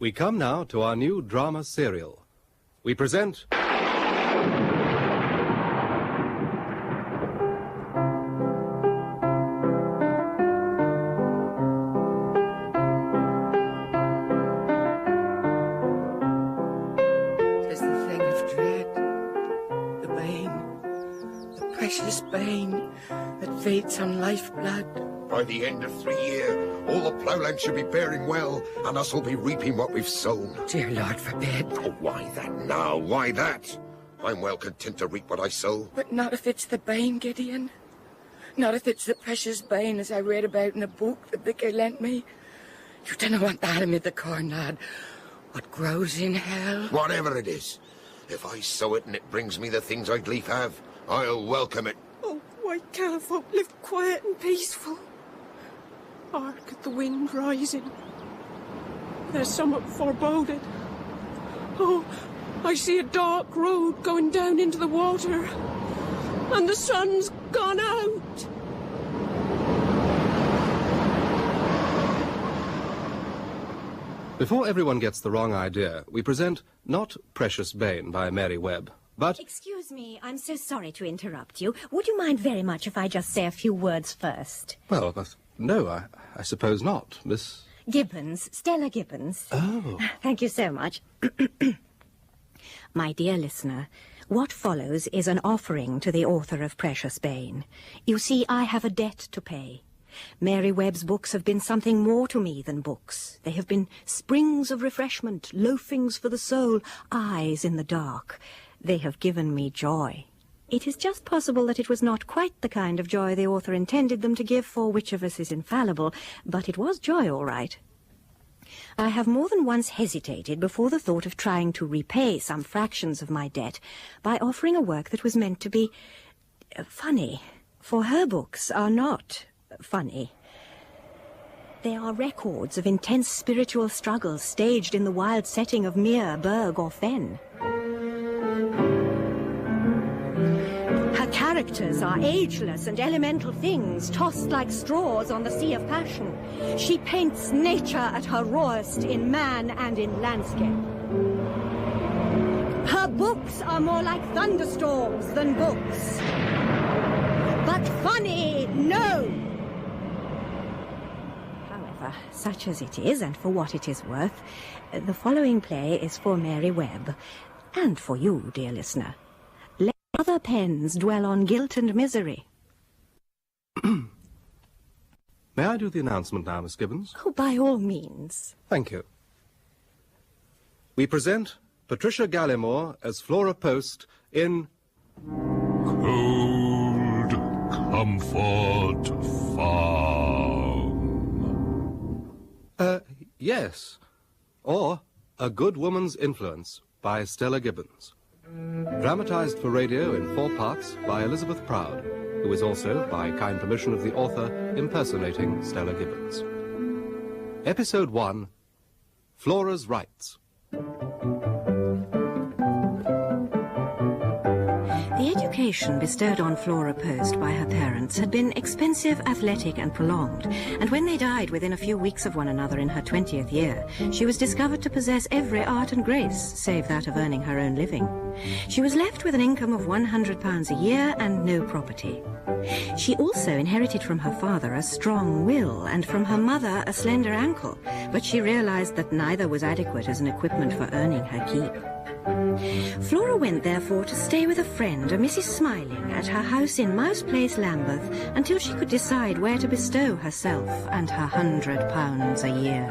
We come now to our new drama serial. We present... Tis the thing of dread, the bane, the precious bane that feeds on lifeblood. By the end of 3 years, all the ploughland should be bearing well, and us will be reaping what we've sown. Dear Lord forbid. Oh, why that now? Why that? I'm well content to reap what I sow. But not if it's the bane, Gideon. Not if it's the precious bane as I read about in a book the vicar lent me. You don't want that amid the corn, lad. What grows in hell. Whatever it is, if I sow it and it brings me the things I'd lief have, I'll welcome it. Oh, why can't folk live quiet and peaceful? Hark at the wind rising. There's somewhat foreboded. Oh, I see a dark road going down into the water. And the sun's gone out. Before everyone gets the wrong idea, we present not Precious Bane by Mary Webb, but... Excuse me, I'm so sorry to interrupt you. Would you mind very much if I just say a few words first? Well, no, I suppose not, Miss... Gibbons, Stella Gibbons. Oh. Thank you so much. My dear listener, what follows is an offering to the author of Precious Bane. You see, I have a debt to pay. Mary Webb's books have been something more to me than books. They have been springs of refreshment, loafings for the soul, eyes in the dark. They have given me joy. It is just possible that it was not quite the kind of joy the author intended them to give, for which of us is infallible, but it was joy all right. I have more than once hesitated before the thought of trying to repay some fractions of my debt by offering a work that was meant to be funny, for her books are not funny. They are records of intense spiritual struggles staged in the wild setting of Mere, Berg or Fen. Her characters are ageless and elemental things, tossed like straws on the sea of passion. She paints nature at her rawest in man and in landscape. Her books are more like thunderstorms than books. But funny, no! However, such as it is, and for what it is worth, the following play is for Mary Webb, and for you, dear listener. Let other pens dwell on guilt and misery. May I do the announcement now, Miss Gibbons? Oh, by all means. Thank you. We present Patricia Gallimore as Flora Poste in... Cold Comfort Farm. Yes. Or A Good Woman's Influence by Stella Gibbons. Dramatized for radio in 4 parts by Elizabeth Proud, who is also, by kind permission of the author, impersonating Stella Gibbons. Episode 1, Flora's Rights. The education bestowed on Flora Poste by her parents had been expensive, athletic, and prolonged, and when they died within a few weeks of one another in her 20th year, she was discovered to possess every art and grace, save that of earning her own living. She was left with an income of £100 a year and no property. She also inherited from her father a strong will and from her mother a slender ankle, but she realized that neither was adequate as an equipment for earning her keep. Flora went, therefore, to stay with a friend, a Mrs. Smiling, at her house in Mouse Place, Lambeth, until she could decide where to bestow herself and her £100 a year.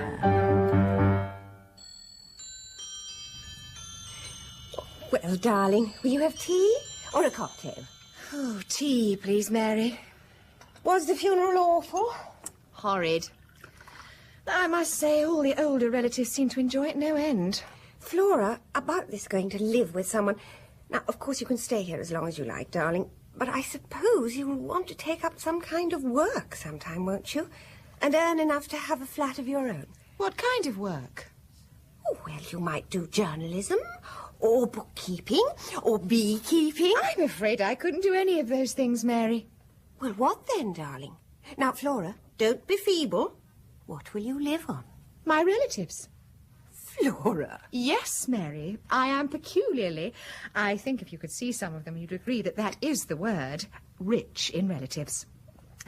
Well, darling, will you have tea or a cocktail? Oh, tea, please, Mary. Was the funeral awful? Horrid. I must say, all the older relatives seem to enjoy it no end. Flora, about this going to live with someone... Now, of course, you can stay here as long as you like, darling, but I suppose you'll want to take up some kind of work sometime, won't you? And earn enough to have a flat of your own. What kind of work? Oh, well, you might do journalism, or bookkeeping, or beekeeping. I'm afraid I couldn't do any of those things, Mary. Well, what then, darling? Now, Flora, don't be feeble. What will you live on? My relatives. Flora. Yes, Mary, I am peculiarly. I think if you could see some of them, you'd agree that that is the word, rich in relatives.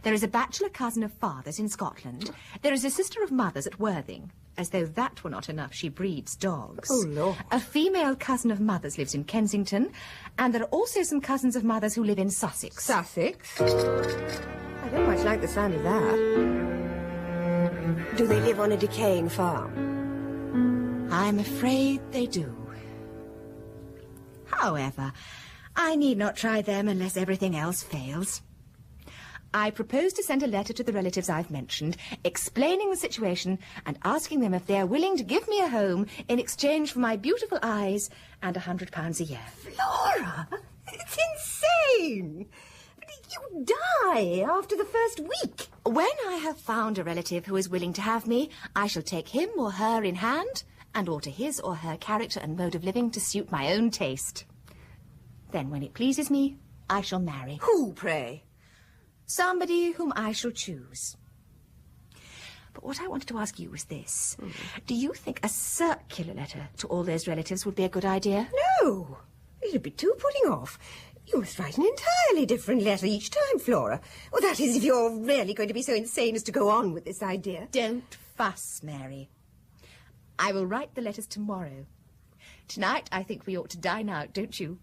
There is a bachelor cousin of father's in Scotland. There is a sister of mother's at Worthing. As though that were not enough, she breeds dogs. Oh, Lord. A female cousin of mother's lives in Kensington, and there are also some cousins of mother's who live in Sussex. Sussex? I don't much like the sound of that. Do they live on a decaying farm? I'm afraid they do. However, I need not try them unless everything else fails. I propose to send a letter to the relatives I've mentioned, explaining the situation and asking them if they're willing to give me a home in exchange for my beautiful eyes and £100 a year. Flora! It's insane! You die after the first week. When I have found a relative who is willing to have me, I shall take him or her in hand and alter his or her character and mode of living to suit my own taste. Then, when it pleases me, I shall marry. Who, pray? Somebody whom I shall choose. But what I wanted to ask you was this. Do you think a circular letter to all those relatives would be a good idea? No. It'd be too putting off. You must write an entirely different letter each time, Flora. Well, that is, if you're really going to be so insane as to go on with this idea. Don't fuss, Mary. I will write the letters tomorrow. Tonight, I think we ought to dine out, don't you?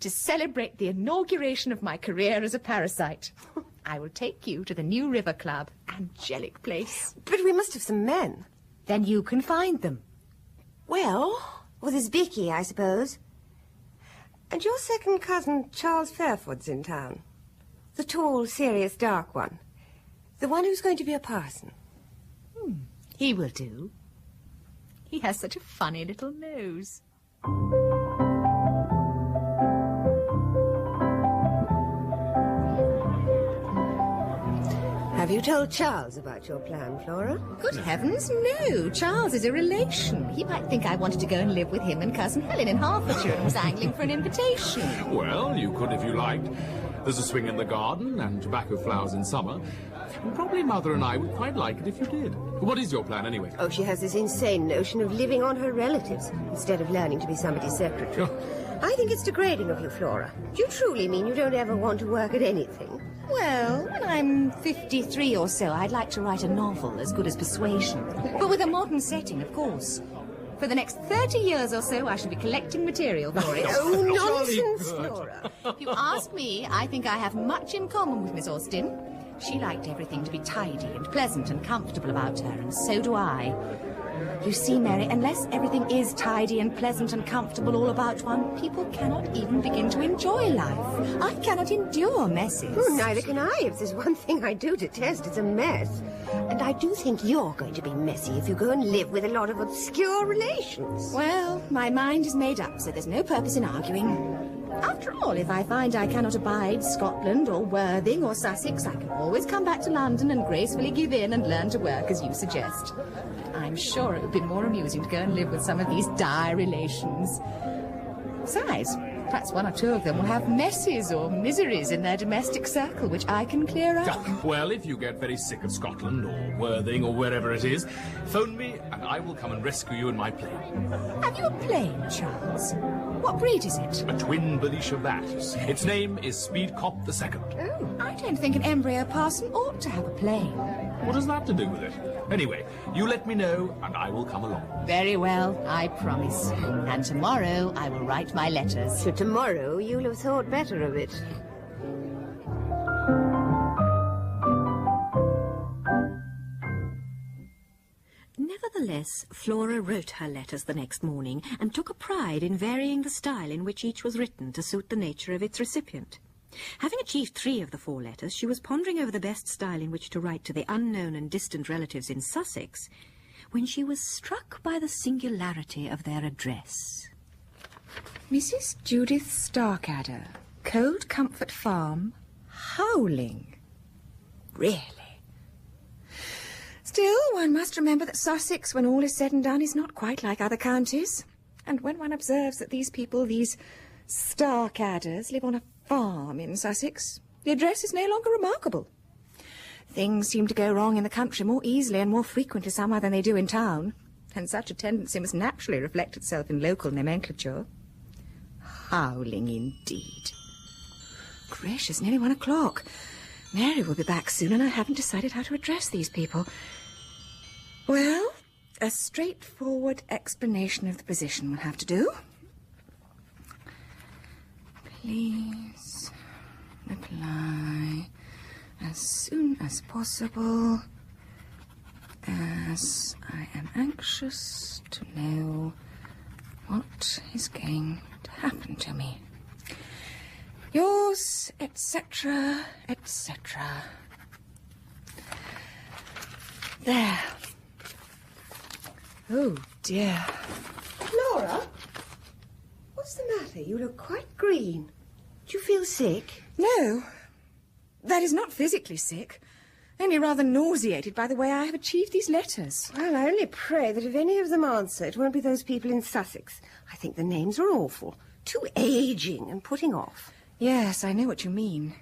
To celebrate the inauguration of my career as a parasite. I will take you to the New River Club. Angelic place. But we must have some men. Then you can find them. Well, there's Vicky, I suppose. And your second cousin, Charles Fairford's in town. The tall, serious, dark one. The one who's going to be a parson. He will do. He has such a funny little nose. Have you told Charles about your plan, Flora? Good heavens, no. Charles is a relation. He might think I wanted to go and live with him and Cousin Helen in Hertfordshire and was angling for an invitation. Well, you could if you liked. There's a swing in the garden and tobacco flowers in summer. And probably Mother and I would quite like it if you did. What is your plan, anyway? Oh, she has this insane notion of living on her relatives instead of learning to be somebody's secretary. I think it's degrading of you, Flora. Do you truly mean you don't ever want to work at anything? Well, when I'm 53 or so, I'd like to write a novel as good as Persuasion. But with a modern setting, of course. For the next 30 years or so, I shall be collecting material for it. Oh, nonsense, Flora. If you ask me, I think I have much in common with Miss Austen. She liked everything to be tidy and pleasant and comfortable about her, and so do I. You see, Mary, unless everything is tidy and pleasant and comfortable all about one, people cannot even begin to enjoy life. I cannot endure messes. Neither can I. If there's one thing I do detest, it's a mess. And I do think you're going to be messy if you go and live with a lot of obscure relations. Well, my mind is made up, so there's no purpose in arguing. After all, if I find I cannot abide Scotland or Worthing or Sussex, I can always come back to London and gracefully give in and learn to work as you suggest. I'm sure it would be more amusing to go and live with some of these dire relations. Besides, perhaps one or two of them will have messes or miseries in their domestic circle, which I can clear up. Well, if you get very sick of Scotland or Worthing or wherever it is, phone me and I will come and rescue you in my plane. Have you a plane, Charles? What breed is it? A twin Berlicia bat. Its name is Speedcop II. Oh, I don't think an embryo parson ought to have a plane. What has that to do with it? Anyway, you let me know and I will come along. Very well, I promise. And tomorrow I will write my letters. So tomorrow you'll have thought better of it. Nevertheless, Flora wrote her letters the next morning and took a pride in varying the style in which each was written to suit the nature of its recipient. Having achieved 3 of the 4 letters, she was pondering over the best style in which to write to the unknown and distant relatives in Sussex, when she was struck by the singularity of their address. Mrs. Judith Starkadder, Cold Comfort Farm, Howling. Really? Still, one must remember that Sussex, when all is said and done, is not quite like other counties. And when one observes that these people, these Starkadders, live on a farm in Sussex, the address is no longer remarkable. Things seem to go wrong in the country more easily and more frequently somehow than they do in town. and such a tendency must naturally reflect itself in local nomenclature. Howling indeed. Gracious, nearly 1 o'clock. Mary will be back soon, and I haven't decided how to address these people. Well, a straightforward explanation of the position will have to do. Please reply as soon as possible, as I am anxious to know what is going to happen to me. Yours, etc., etc. There. Oh, dear. Flora? What's the matter? You look quite green. Do you feel sick? No. That is not physically sick. Only rather nauseated by the way I have achieved these letters. Well, I only pray that if any of them answer, it won't be those people in Sussex. I think the names are awful. Too ageing and putting off. Yes, I know what you mean.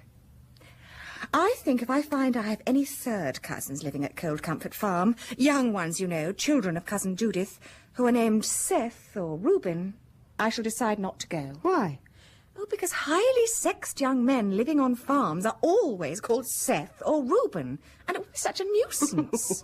I think if I find I have any third cousins living at Cold Comfort Farm, young ones, you know, children of Cousin Judith, who are named Seth or Reuben, I shall decide not to go. Why? Oh, because highly sexed young men living on farms are always called Seth or Reuben, and it would be such a nuisance.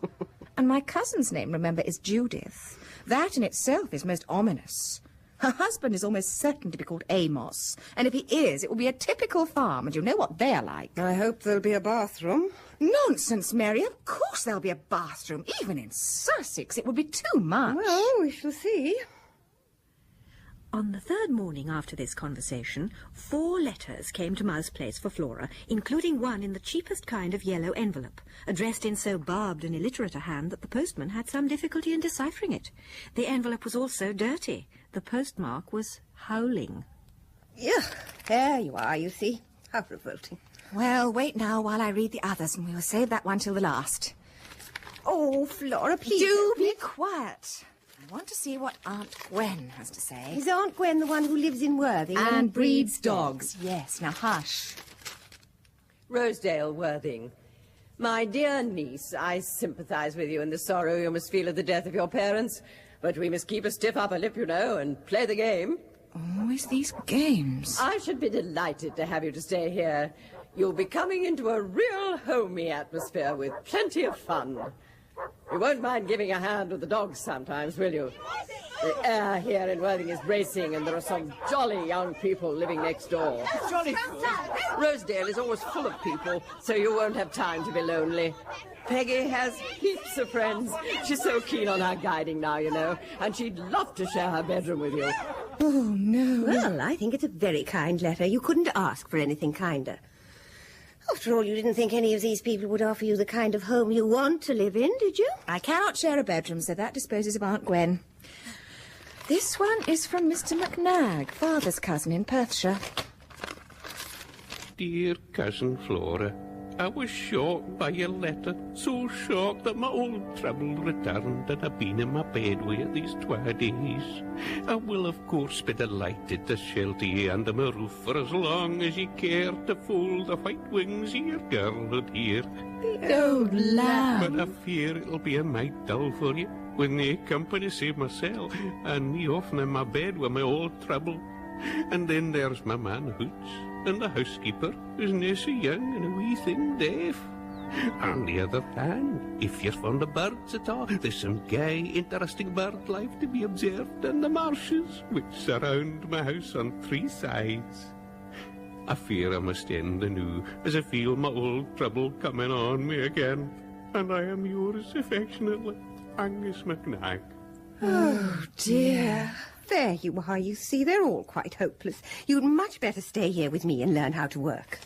And my cousin's name, remember, is Judith. That in itself is most ominous. Her husband is almost certain to be called Amos, and if he is, it will be a typical farm, and you know what they're like. I hope there'll be a bathroom. Nonsense, Mary. Of course there'll be a bathroom. Even in Sussex, it would be too much. Well, we shall see. On the third morning after this conversation, 4 letters came to Mouse Place for Flora, including one in the cheapest kind of yellow envelope, addressed in so barbed and illiterate a hand that the postman had some difficulty in deciphering it. The envelope was also dirty. The postmark was howling. Yeah, there you are, you see. How revolting. Well, wait now while I read the others, and we will save that one till the last. Oh, Flora, please. Do be quiet. I want to see what Aunt Gwen has to say. Is Aunt Gwen the one who lives in Worthing? And breeds dogs. Yes, now hush. Rosedale, Worthing. My dear niece, I sympathise with you in the sorrow you must feel at the death of your parents, but we must keep a stiff upper lip, you know, and play the game. Always these games. I should be delighted to have you to stay here. You'll be coming into a real homey atmosphere with plenty of fun. You won't mind giving a hand with the dogs sometimes, will you? The air here in Worthing is bracing, and there are some jolly young people living next door. Jolly good. Rosedale is always full of people, so you won't have time to be lonely. Peggy has heaps of friends. She's so keen on her guiding now, you know, and she'd love to share her bedroom with you. Oh, no. Well, I think it's a very kind letter. You couldn't ask for anything kinder. After all, you didn't think any of these people would offer you the kind of home you want to live in, did you? I cannot share a bedroom, so that disposes of Aunt Gwen. This one is from Mr. McNagg, father's cousin in Perthshire. Dear Cousin Flora, I was shocked by your letter, so shocked that my old trouble returned, and I've been in my bed with it these 2 days. I will, of course, be delighted to shelter ye under my roof for as long as ye care to fold the white wings of your girlhood here. The old lamb. But I fear it'll be a mite dull for you, with nae company save myself, and me often in my bed with my old trouble. And then there's my man Hoots, and the housekeeper, who's nae so young and a wee thing deaf. On the other hand, if you're fond of birds at all, there's some gay, interesting bird life to be observed in the marshes, which surround my house on 3 sides. I fear I must end anew, as I feel my old trouble coming on me again, and I am yours affectionately, Angus McNagg. Oh, dear. There you are, you see. They're all quite hopeless. You'd much better stay here with me and learn how to work.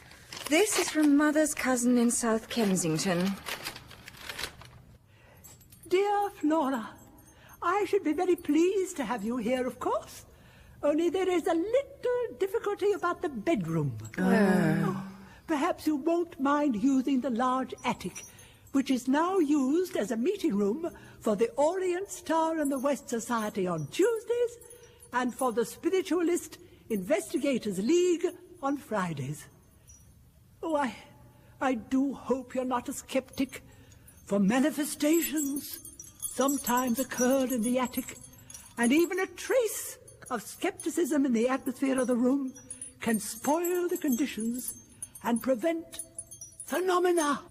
This is from Mother's cousin in South Kensington. Dear Flora, I should be very pleased to have you here, of course. Only there is a little difficulty about the bedroom. Oh, perhaps you won't mind using the large attic, which is now used as a meeting room for the Orient Star and the West Society on Tuesdays, and for the Spiritualist Investigators League on Fridays. Oh, I do hope you're not a skeptic, for manifestations sometimes occurred in the attic, and even a trace of skepticism in the atmosphere of the room can spoil the conditions and prevent phenomena.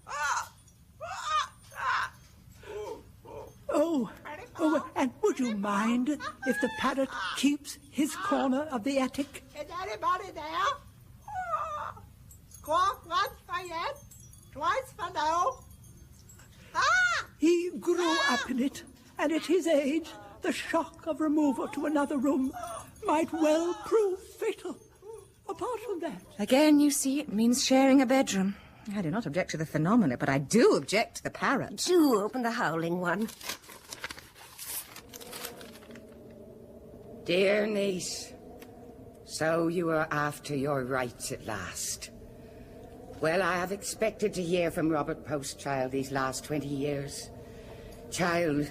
Oh, and would you mind if the parrot keeps his corner of the attic? Is anybody there? Squawk once for yes, twice for no. He grew up in it, and at his age, the shock of removal to another room might well prove fatal. Apart from that... Again, you see, it means sharing a bedroom. I do not object to the phenomena, but I do object to the parrot. Do open the howling one. Dear niece, so you are after your rights at last. Well, I have expected to hear from Robert Poste, child, these last 20 years. Child,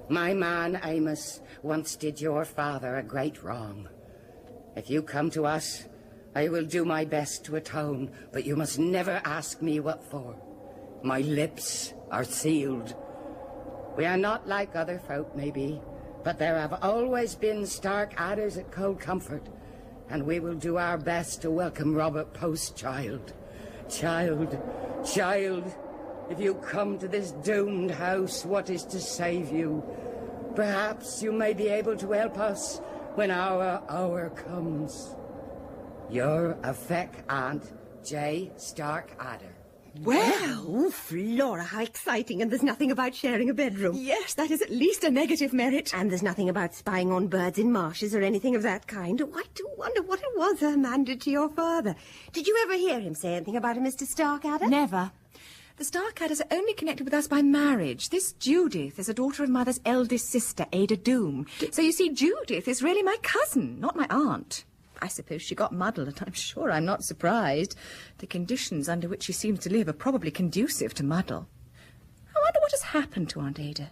my man Amos once did your father a great wrong. If you come to us, I will do my best to atone, but you must never ask me what for. My lips are sealed. We are not like other folk, maybe, but there have always been Starkadders at Cold Comfort, and we will do our best to welcome Robert Poste, child. Child, if you come to this doomed house, what is to save you? Perhaps you may be able to help us when our hour comes. Your affect Aunt J. Starkadder. Well, Flora, how exciting. And there's nothing about sharing a bedroom. Yes, that is at least a negative merit. And there's nothing about spying on birds in marshes or anything of that kind. Oh, I do wonder what it was her man did to your father. Did you ever hear him say anything about a Mr. Starkadder? Never. The Starkadders are only connected with us by marriage. This Judith is a daughter of Mother's eldest sister, Ada Doom. So you see, Judith is really my cousin, not my aunt. I suppose she got muddled, and I'm sure I'm not surprised. The conditions under which she seems to live are probably conducive to muddle. I wonder what has happened to Aunt Ada.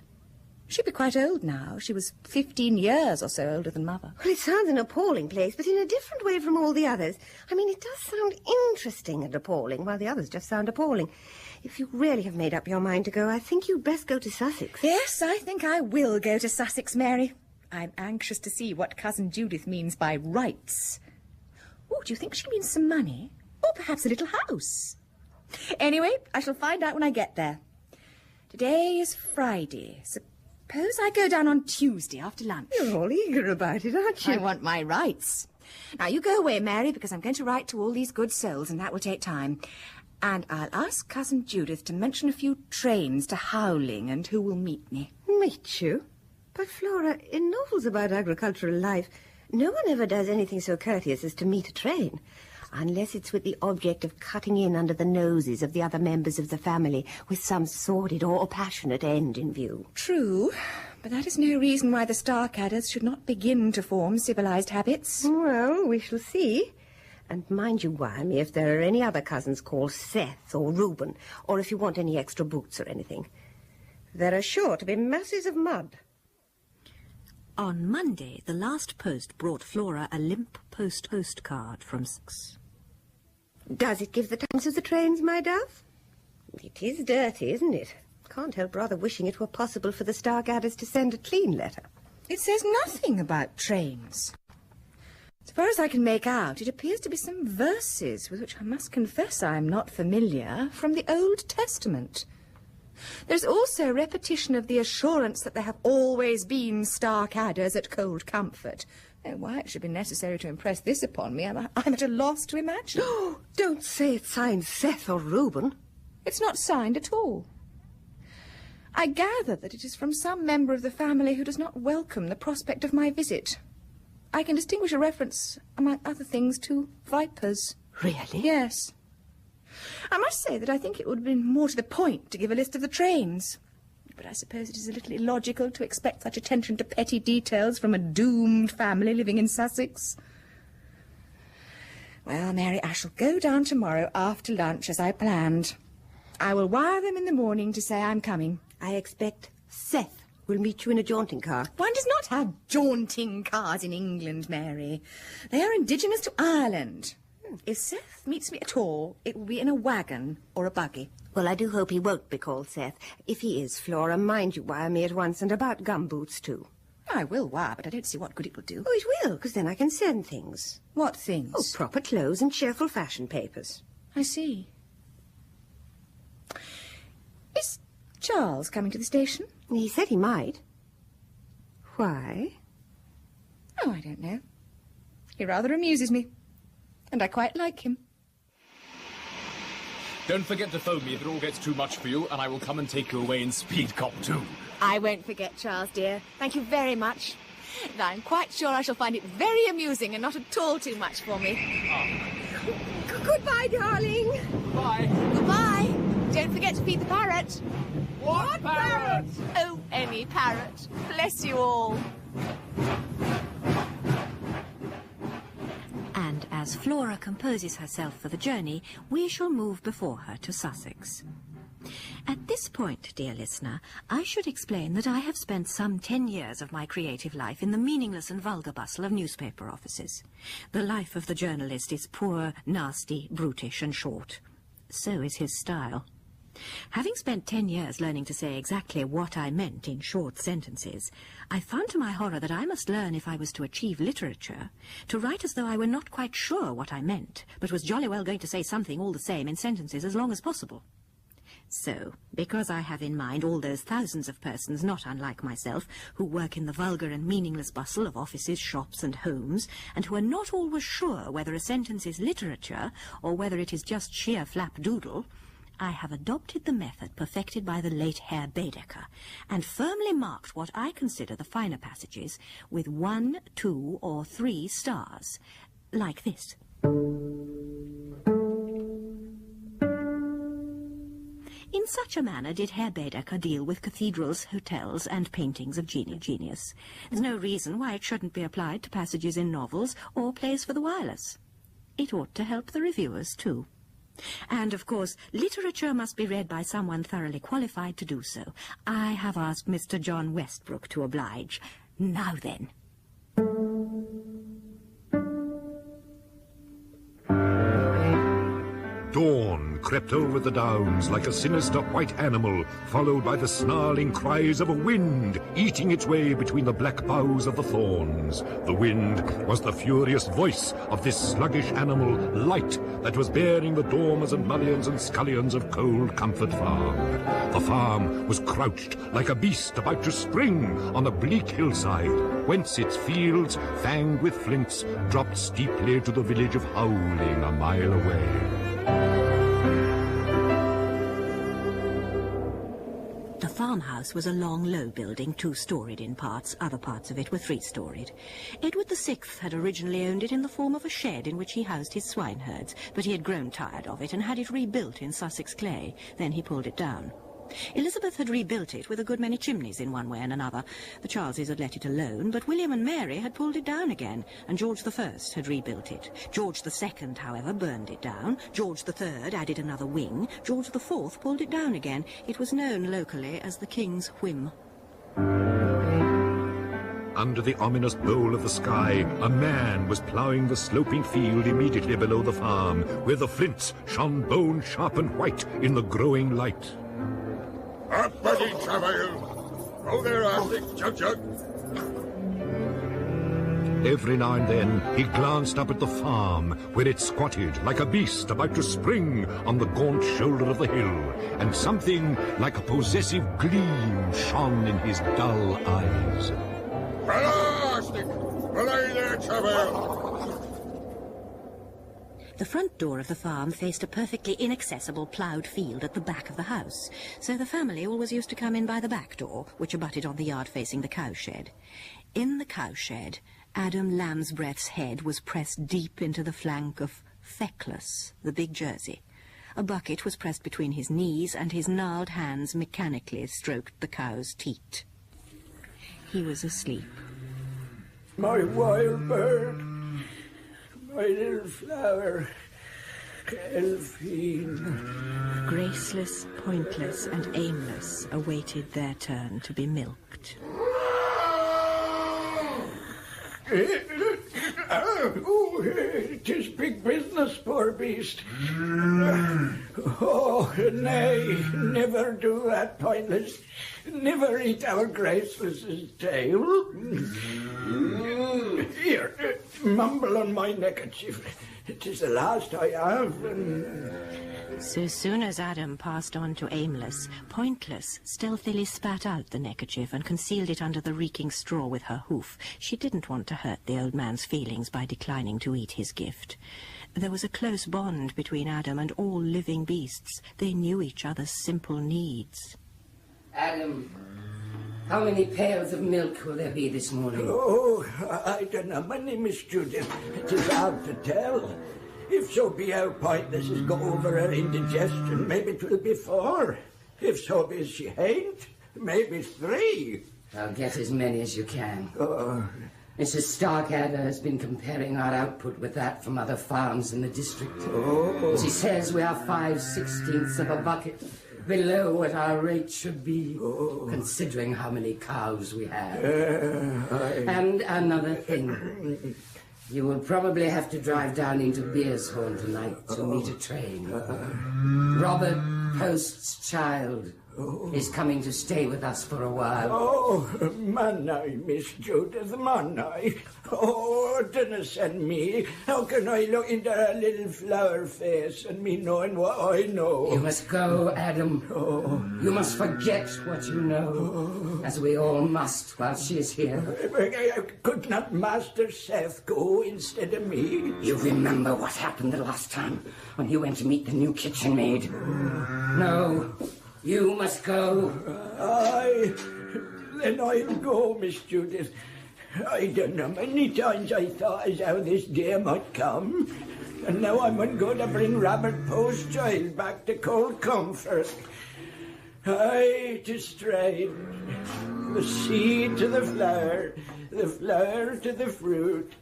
She'd be quite old now. She was 15 years or so older than Mother. Well, it sounds an appalling place, but in a different way from all the others. I mean, it does sound interesting and appalling, while the others just sound appalling. If you really have made up your mind to go, I think you'd best go to Sussex. Yes, I think I will go to Sussex, Mary. I'm anxious to see what Cousin Judith means by rights. Oh, do you think she means some money? Or perhaps a little house? Anyway, I shall find out when I get there. Today is Friday. Suppose I go down on Tuesday after lunch. You're all eager about it, aren't you? I want my rights. Now, you go away, Mary, because I'm going to write to all these good souls, and that will take time. And I'll ask Cousin Judith to mention a few trains to Howling and who will meet me. Meet you? But, Flora, in novels about agricultural life, no one ever does anything so courteous as to meet a train, unless it's with the object of cutting in under the noses of the other members of the family with some sordid or passionate end in view. True, but that is no reason why the Starkadders should not begin to form civilized habits. Well, we shall see. And mind you wire me if there are any other cousins called Seth or Reuben, or if you want any extra boots or anything. There are sure to be masses of mud. On Monday, the last post brought Flora a limp postcard from Sussex. Does it give the times of the trains, my dove? It is dirty, isn't it? Can't help rather wishing it were possible for the Starkadders to send a clean letter. It says nothing about trains. As far as I can make out, it appears to be some verses with which I must confess I am not familiar from the Old Testament. There's also a repetition of the assurance that there have always been Starkadders at Cold Comfort. Oh, why it should be necessary to impress this upon me, I'm at a loss to imagine. Oh, don't say it's signed Seth or Reuben. It's not signed at all. I gather that it is from some member of the family who does not welcome the prospect of my visit. I can distinguish a reference, among other things, to vipers. Really? Yes. I must say that I think it would have been more to the point to give a list of the trains. But I suppose it is a little illogical to expect such attention to petty details from a doomed family living in Sussex. Well, Mary, I shall go down tomorrow after lunch as I planned. I will wire them in the morning to say I'm coming. I expect Seth will meet you in a jaunting car. One does not have jaunting cars in England, Mary. They are indigenous to Ireland. If Seth meets me at all, it will be in a wagon or a buggy. Well, I do hope he won't be called Seth. If he is, Flora, mind you wire me at once, and about gumboots, too. I will wire, but I don't see what good it will do. Oh, it will, because then I can send things. What things? Oh, proper clothes and cheerful fashion papers. I see. Is Charles coming to the station? He said he might. Why? Oh, I don't know. He rather amuses me. And I quite like him. Don't forget to phone me if it all gets too much for you, and I will come and take you away in Speed Cop too. I won't forget, Charles, dear. Thank you very much. And I'm quite sure I shall find it very amusing and not at all too much for me. Goodbye, darling. Bye. Goodbye. Don't forget to feed the parrot. What parrot? Oh, any parrot. Bless you all. And as Flora composes herself for the journey, we shall move before her to Sussex. At this point, dear listener, I should explain that I have spent some 10 years of my creative life in the meaningless and vulgar bustle of newspaper offices. The life of the journalist is poor, nasty, brutish and short. So is his style. Having spent 10 years learning to say exactly what I meant in short sentences, I found to my horror that I must learn, if I was to achieve literature, to write as though I were not quite sure what I meant, but was jolly well going to say something all the same in sentences as long as possible. So, because I have in mind all those thousands of persons not unlike myself, who work in the vulgar and meaningless bustle of offices, shops and homes, and who are not always sure whether a sentence is literature or whether it is just sheer flapdoodle, I have adopted the method perfected by the late Herr Baedeker, and firmly marked what I consider the finer passages with 1, 2 or 3 stars, like this. In such a manner did Herr Baedeker deal with cathedrals, hotels, and paintings of genius. There's no reason why it shouldn't be applied to passages in novels or plays for the wireless. It ought to help the reviewers, too. And, of course, literature must be read by someone thoroughly qualified to do so. I have asked Mr. John Westbrook to oblige. Now then. Dawn crept over the downs like a sinister white animal, followed by the snarling cries of a wind eating its way between the black boughs of the thorns. The wind was the furious voice of this sluggish animal, Light, that was bearing the dormers and mullions and scullions of Cold Comfort Farm. The farm was crouched like a beast about to spring on the bleak hillside, whence its fields, fanged with flints, dropped steeply to the village of Howling a mile away. The farmhouse was a long, low building, 2-storied in parts. Other parts of it were 3-storied. Edward VI had originally owned it in the form of a shed in which he housed his swineherds, but he had grown tired of it and had it rebuilt in Sussex clay. Then he pulled it down. Elizabeth had rebuilt it with a good many chimneys in one way and another. The Charleses had let it alone, but William and Mary had pulled it down again, and George I had rebuilt it. George II, however, burned it down. George III added another wing. George IV pulled it down again. It was known locally as the King's Whim. Under the ominous bowl of the sky, a man was ploughing the sloping field immediately below the farm, where the flints shone bone-sharp and white in the growing light. Up, buddy, Travail! Oh, there, rustic, Jug. Every now and then he glanced up at the farm, where it squatted like a beast about to spring on the gaunt shoulder of the hill, and something like a possessive gleam shone in his dull eyes. Hello, rustic! Belay there, Travail! The front door of the farm faced a perfectly inaccessible ploughed field at the back of the house, so the family always used to come in by the back door, which abutted on the yard facing the cowshed. In the cowshed, Adam Lambsbreath's head was pressed deep into the flank of Feckless, the big Jersey. A bucket was pressed between his knees, and his gnarled hands mechanically stroked the cow's teat. He was asleep. My wild bird, my little flower, Elfine. Graceless, pointless, and aimless awaited their turn to be milked. Oh, it is big business, poor beast. Oh, nay, never do that, Pointless. Never eat our Graceless's tail. Here, mumble on my neckerchief. It is the last I have. So soon as Adam passed on to Aimless, Pointless stealthily spat out the neckerchief and concealed it under the reeking straw with her hoof. She didn't want to hurt the old man's feelings by declining to eat his gift. There was a close bond between Adam and all living beasts. They knew each other's simple needs. Adam, how many pails of milk will there be this morning? Oh, I don't know. My name is Judith. It is hard to tell. If so be our Pointless has got over her indigestion, maybe 'twill be 4. If so be she ain't, maybe 3. I'll get as many as you can. Oh. Mrs. Starkadder has been comparing our output with that from other farms in the district. Oh. She says we are 5/16 of a bucket below what our rate should be, considering how many cows we have. And another thing. You will probably have to drive down into Beershorn tonight to meet a train. Robert Post's child is coming to stay with us for a while. Oh, man I, Miss Judith, man I. Oh, dinna send me. How can I look into her little flower face and me knowing what I know? You must go, Adam. You must forget what you know, as we all must while she is here. Could not Master Seth go instead of me? You remember what happened the last time when you went to meet the new kitchen maid? No. You must go. Aye, then I'll go, Miss Judith. I don't know many times I thought as how this day might come. And now I'm going to bring Robert Post's child back to cold comfort. Aye, to stride. The seed to the flower to the fruit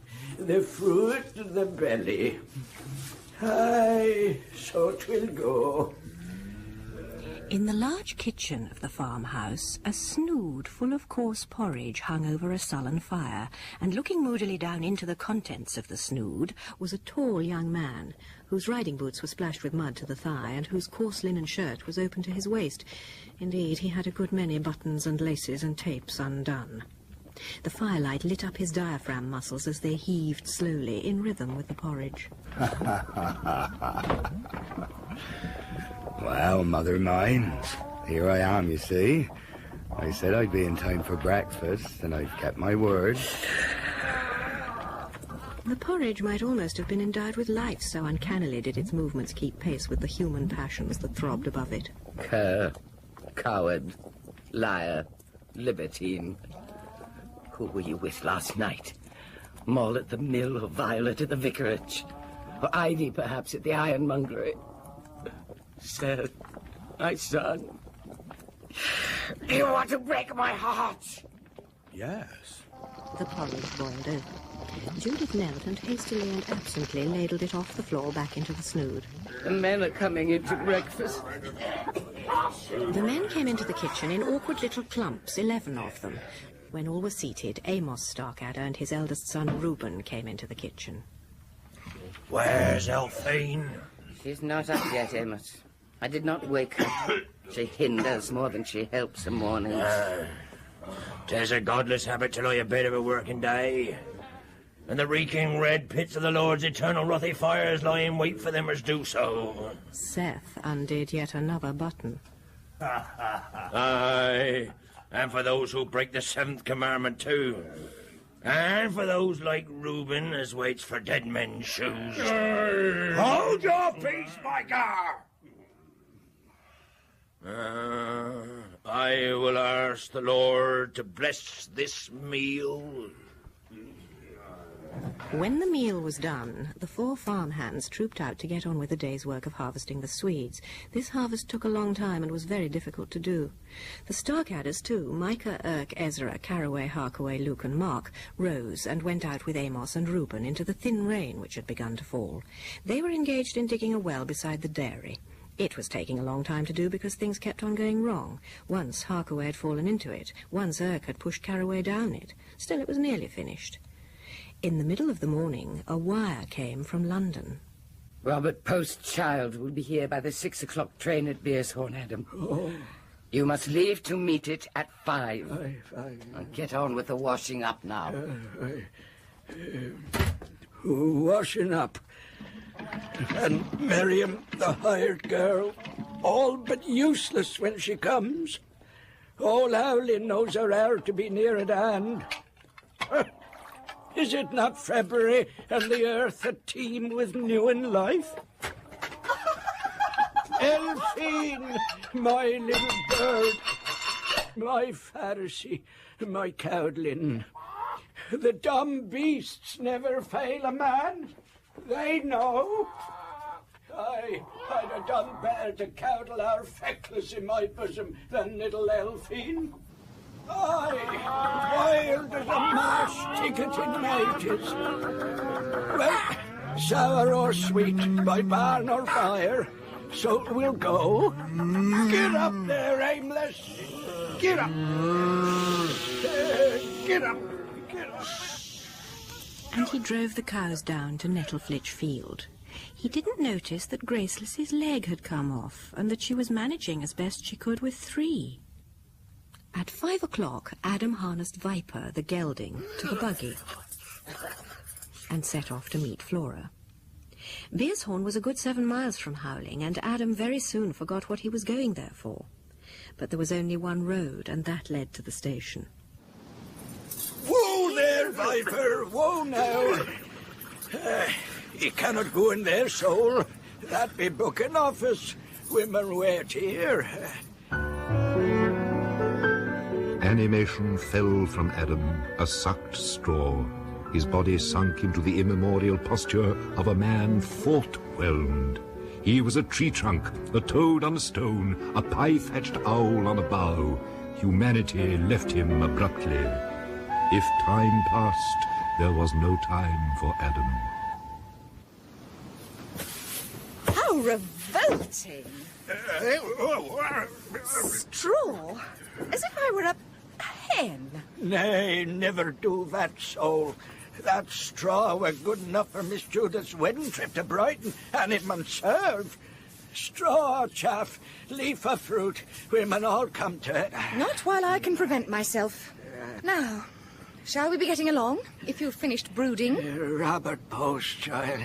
to the belly. Aye, so 'twill go. In the large kitchen of the farmhouse, a snood full of coarse porridge hung over a sullen fire, and looking moodily down into the contents of the snood was a tall young man, whose riding boots were splashed with mud to the thigh, and whose coarse linen shirt was open to his waist. Indeed, he had a good many buttons and laces and tapes undone. The firelight lit up his diaphragm muscles as they heaved slowly, in rhythm with the porridge. Well, mother mine, here I am, you see. I said I'd be in time for breakfast, and I've kept my word. The porridge might almost have been endowed with life, so uncannily did its movements keep pace with the human passions that throbbed above it. Cur, coward, liar, libertine. Who were you with last night? Moll at the mill, or Violet at the vicarage? Or Ivy, perhaps, at the ironmongery? Seth, my son, you want to break my heart? Yes. The porridge boiled over. Judith knelt and hastily and absently ladled it off the floor back into the snood. The men are coming in to breakfast. The men came into the kitchen in awkward little clumps, 11 of them. When all were seated, Amos Starkadder and his eldest son Reuben came into the kitchen. Where's Elphine? She's not up yet, Amos. I did not wake her. She hinders more than she helps in mornings. 'Tis a godless habit to lie abed of a working day. And the reeking red pits of the Lord's eternal wrathy fires lie in wait for them as do so. Seth undid yet another button. Aye, and for those who break the 7th commandment too. And for those like Reuben as waits for dead men's shoes. Hold your peace, Micah! I will ask the Lord to bless this meal. When the meal was done, the 4 farmhands trooped out to get on with the day's work of harvesting the Swedes. This harvest took a long time and was very difficult to do. The Starkadders, too, Micah, Erk, Ezra, Caraway, Harkaway, Luke and Mark, rose and went out with Amos and Reuben into the thin rain which had begun to fall. They were engaged in digging a well beside the dairy. It was taking a long time to do because things kept on going wrong. Once Harkaway had fallen into it, once Erk had pushed Caraway down it. Still, it was nearly finished. In the middle of the morning, a wire came from London. Robert Post's child will be here by the 6 o'clock train at Beershorn, Adam. Oh. You must leave to meet it at 5. And get on with the washing up now. Washing up. And Miriam, the hired girl, all but useless when she comes. All Howling knows her hour to be near at hand. Is it not February and the earth a teem with new in life? Elfine, my little bird, my Pharisee, my cowlin. The dumb beasts never fail a man. They know. I'd have done better to coddle our feckless in my bosom than little Elfine. Aye, wild as a mash ticket in mages. Well, sour or sweet, by barn or fire, so we'll go. Get up there, aimless. Get up. Get up. Get up. And he drove the cows down to Nettleflitch Field. He didn't notice that Graceless's leg had come off and that she was managing as best she could with 3. At 5 o'clock, Adam harnessed Viper, the gelding, to the buggy and set off to meet Flora. Beershorn was a good 7 miles from Howling, and Adam very soon forgot what he was going there for. But there was only one road, and that led to the station. Whoa there, Viper! Whoa now! You cannot go in there, soul. That be booking office. Women wait here. Animation fell from Adam, a sucked straw. His body sunk into the immemorial posture of a man thought-whelmed. He was a tree trunk, a toad on a stone, a pie-thatched owl on a bough. Humanity left him abruptly. If time passed, there was no time for Adam. How revolting! Straw? As if I were a hen. Nay, never do that, soul. That straw were good enough for Miss Judith's wedding trip to Brighton, and it mun serve. Straw, chaff, leaf of fruit, we mun all come to it. Not while I can prevent myself. Now, shall we be getting along, if you've finished brooding? Robert Poste, child.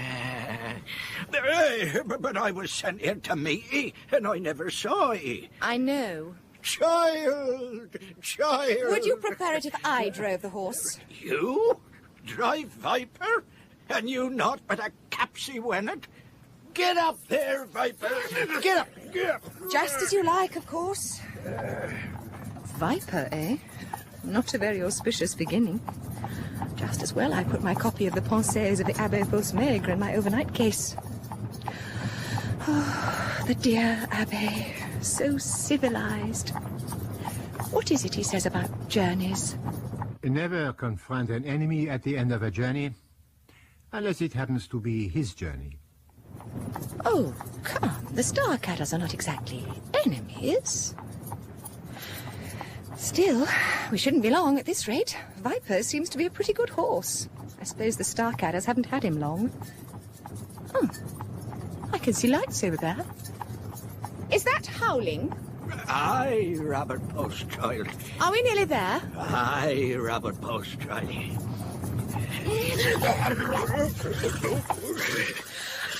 But I was sent here to meet ye, and I never saw ye. I know. Child! Would you prefer it if I drove the horse? You? Drive Viper? And you not but a capsy wennet? Get up there, Viper! Get up! Just as you like, of course. Viper, eh? Not a very auspicious beginning. Just as well I put my copy of the Pensées of the Abbé Fausse-Maigre in my overnight case. Oh, the dear Abbé, so civilized. What is it he says about journeys? Never confront an enemy at the end of a journey, unless it happens to be his journey. Oh, come, the Starkadders are not exactly enemies. Still, we shouldn't be long at this rate. Viper seems to be a pretty good horse. I suppose the Starkadders haven't had him long. Oh, I can see lights over there. Is that Howling? Aye, Robert Poste, child. Are we nearly there? Aye, Robert Poste, child.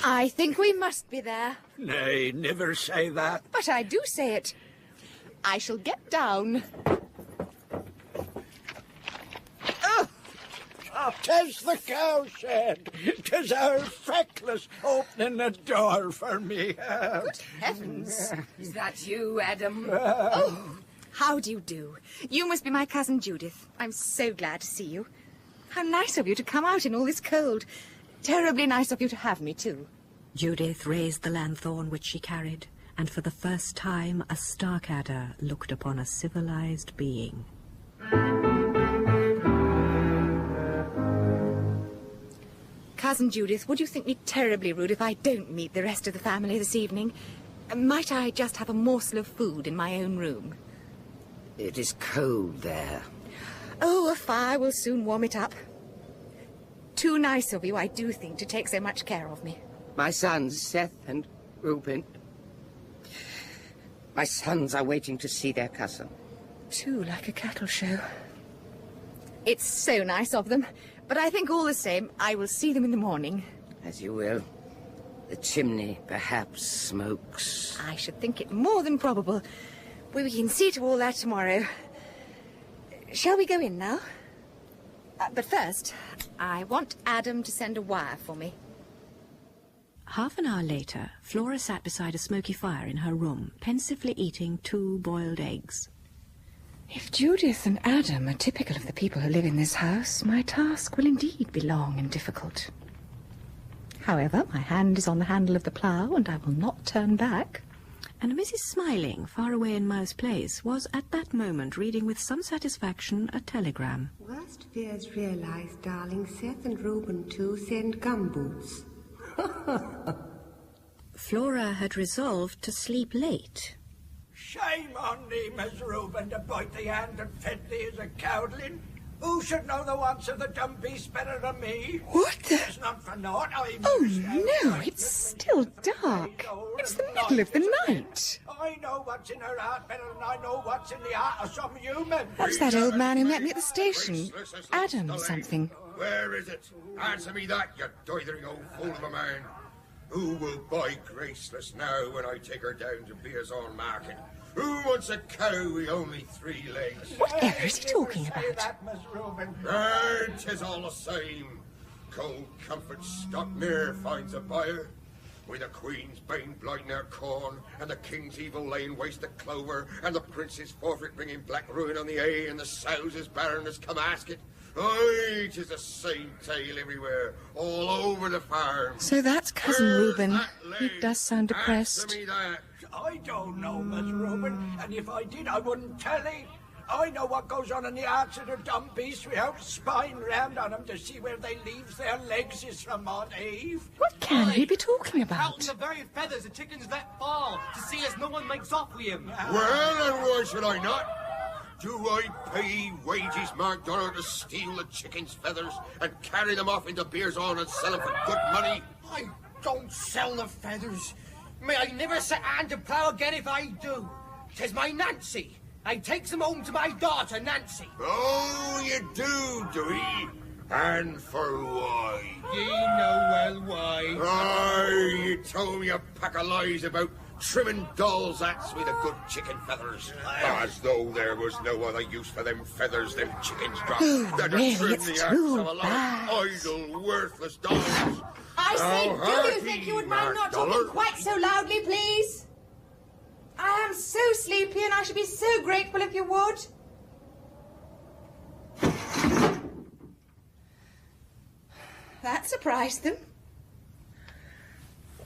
I think we must be there. Nay, never say that. But I do say it. I shall get down. "'Tis the cowshed. 'Tis our feckless opening the door for me. Good heavens. Is that you, Adam? Oh, how do you do? You must be my cousin Judith. I'm so glad to see you. How nice of you to come out in all this cold. Terribly nice of you to have me, too. Judith raised the lanthorn which she carried, and for the first time a Starkadder looked upon a civilized being. Cousin Judith, would you think me terribly rude if I don't meet the rest of the family this evening? Might I just have a morsel of food in my own room? It is cold there. Oh, a fire will soon warm it up. too nice of you, I do think, to take so much care of me. My sons, Seth and Reuben. My sons are waiting to see their cousin. Too like a cattle show. It's so nice of them, but I think all the same, I will see them in the morning. As you will. The chimney perhaps smokes. I should think it more than probable. We can see to all that tomorrow. Shall we go in now? But first, I want Adam to send a wire for me. Half an hour later, Flora sat beside a smoky fire in her room, pensively eating 2 boiled eggs. If Judith and Adam are typical of the people who live in this house, my task will indeed be long and difficult. However, my hand is on the handle of the plough, and I will not turn back. And Mrs. Smiling, far away in Mouse Place, was at that moment reading with some satisfaction a telegram. Worst fears realized, darling. Seth and Reuben, too, send gumboots. Flora had resolved to sleep late. Shame on thee, Miss Reuben, to bite the hand that fed thee as a cowdling. Who should know the wants of the dumb beast better than me? What the... It's not for naught. No, it's still dark. It's the middle of the night. I know what's in her heart better than I know what's in the heart of some human. That's that old man who met me at the station. Adam something. Where is it? Answer me that, you doithering old fool of a man. Who will buy Graceless now when I take her down to Beersall Market? Who wants a cow with only 3 legs? Whatever is he talking about? That, 'tis all the same. Cold comfort stock ne'er finds a buyer. With the Queen's bane blighting our corn, and the King's evil laying waste the clover, and the Prince's forfeit bringing black ruin on the A, and the sows as barren as Camasket. Aye, 'tis the same tale everywhere, all over the farm. So that's Cousin Reuben. He does sound depressed. Answer me that. I don't know, Miss Reuben, and if I did, I wouldn't tell thee. I know what goes on in the hearts of the dumb beasts without spying round on them to see where they leaves their legs is from Aunt Eve. What can he be talking about? Counting the very feathers the chickens let fall to see as no one makes off with him. Well, and why should I not? Do I pay wages, MacDonald, to steal the chickens' feathers and carry them off into Beersall and sell them for good money? I don't sell the feathers. May I never set hand to plough again if I do. 'Tis my Nancy. I takes them home to my daughter, Nancy. Oh, you do ye? And for why? Ye know well why. Aye, you told me a pack of lies about trimming dolls' hats with the good chicken feathers. As though there was no other use for them feathers them chickens drop than to trim the hats of a lot of idle, worthless dolls. I say, Now, do you think you would mind not talking Dollar. quite so loudly, please? I am so sleepy, and I should be so grateful if you would. That surprised them.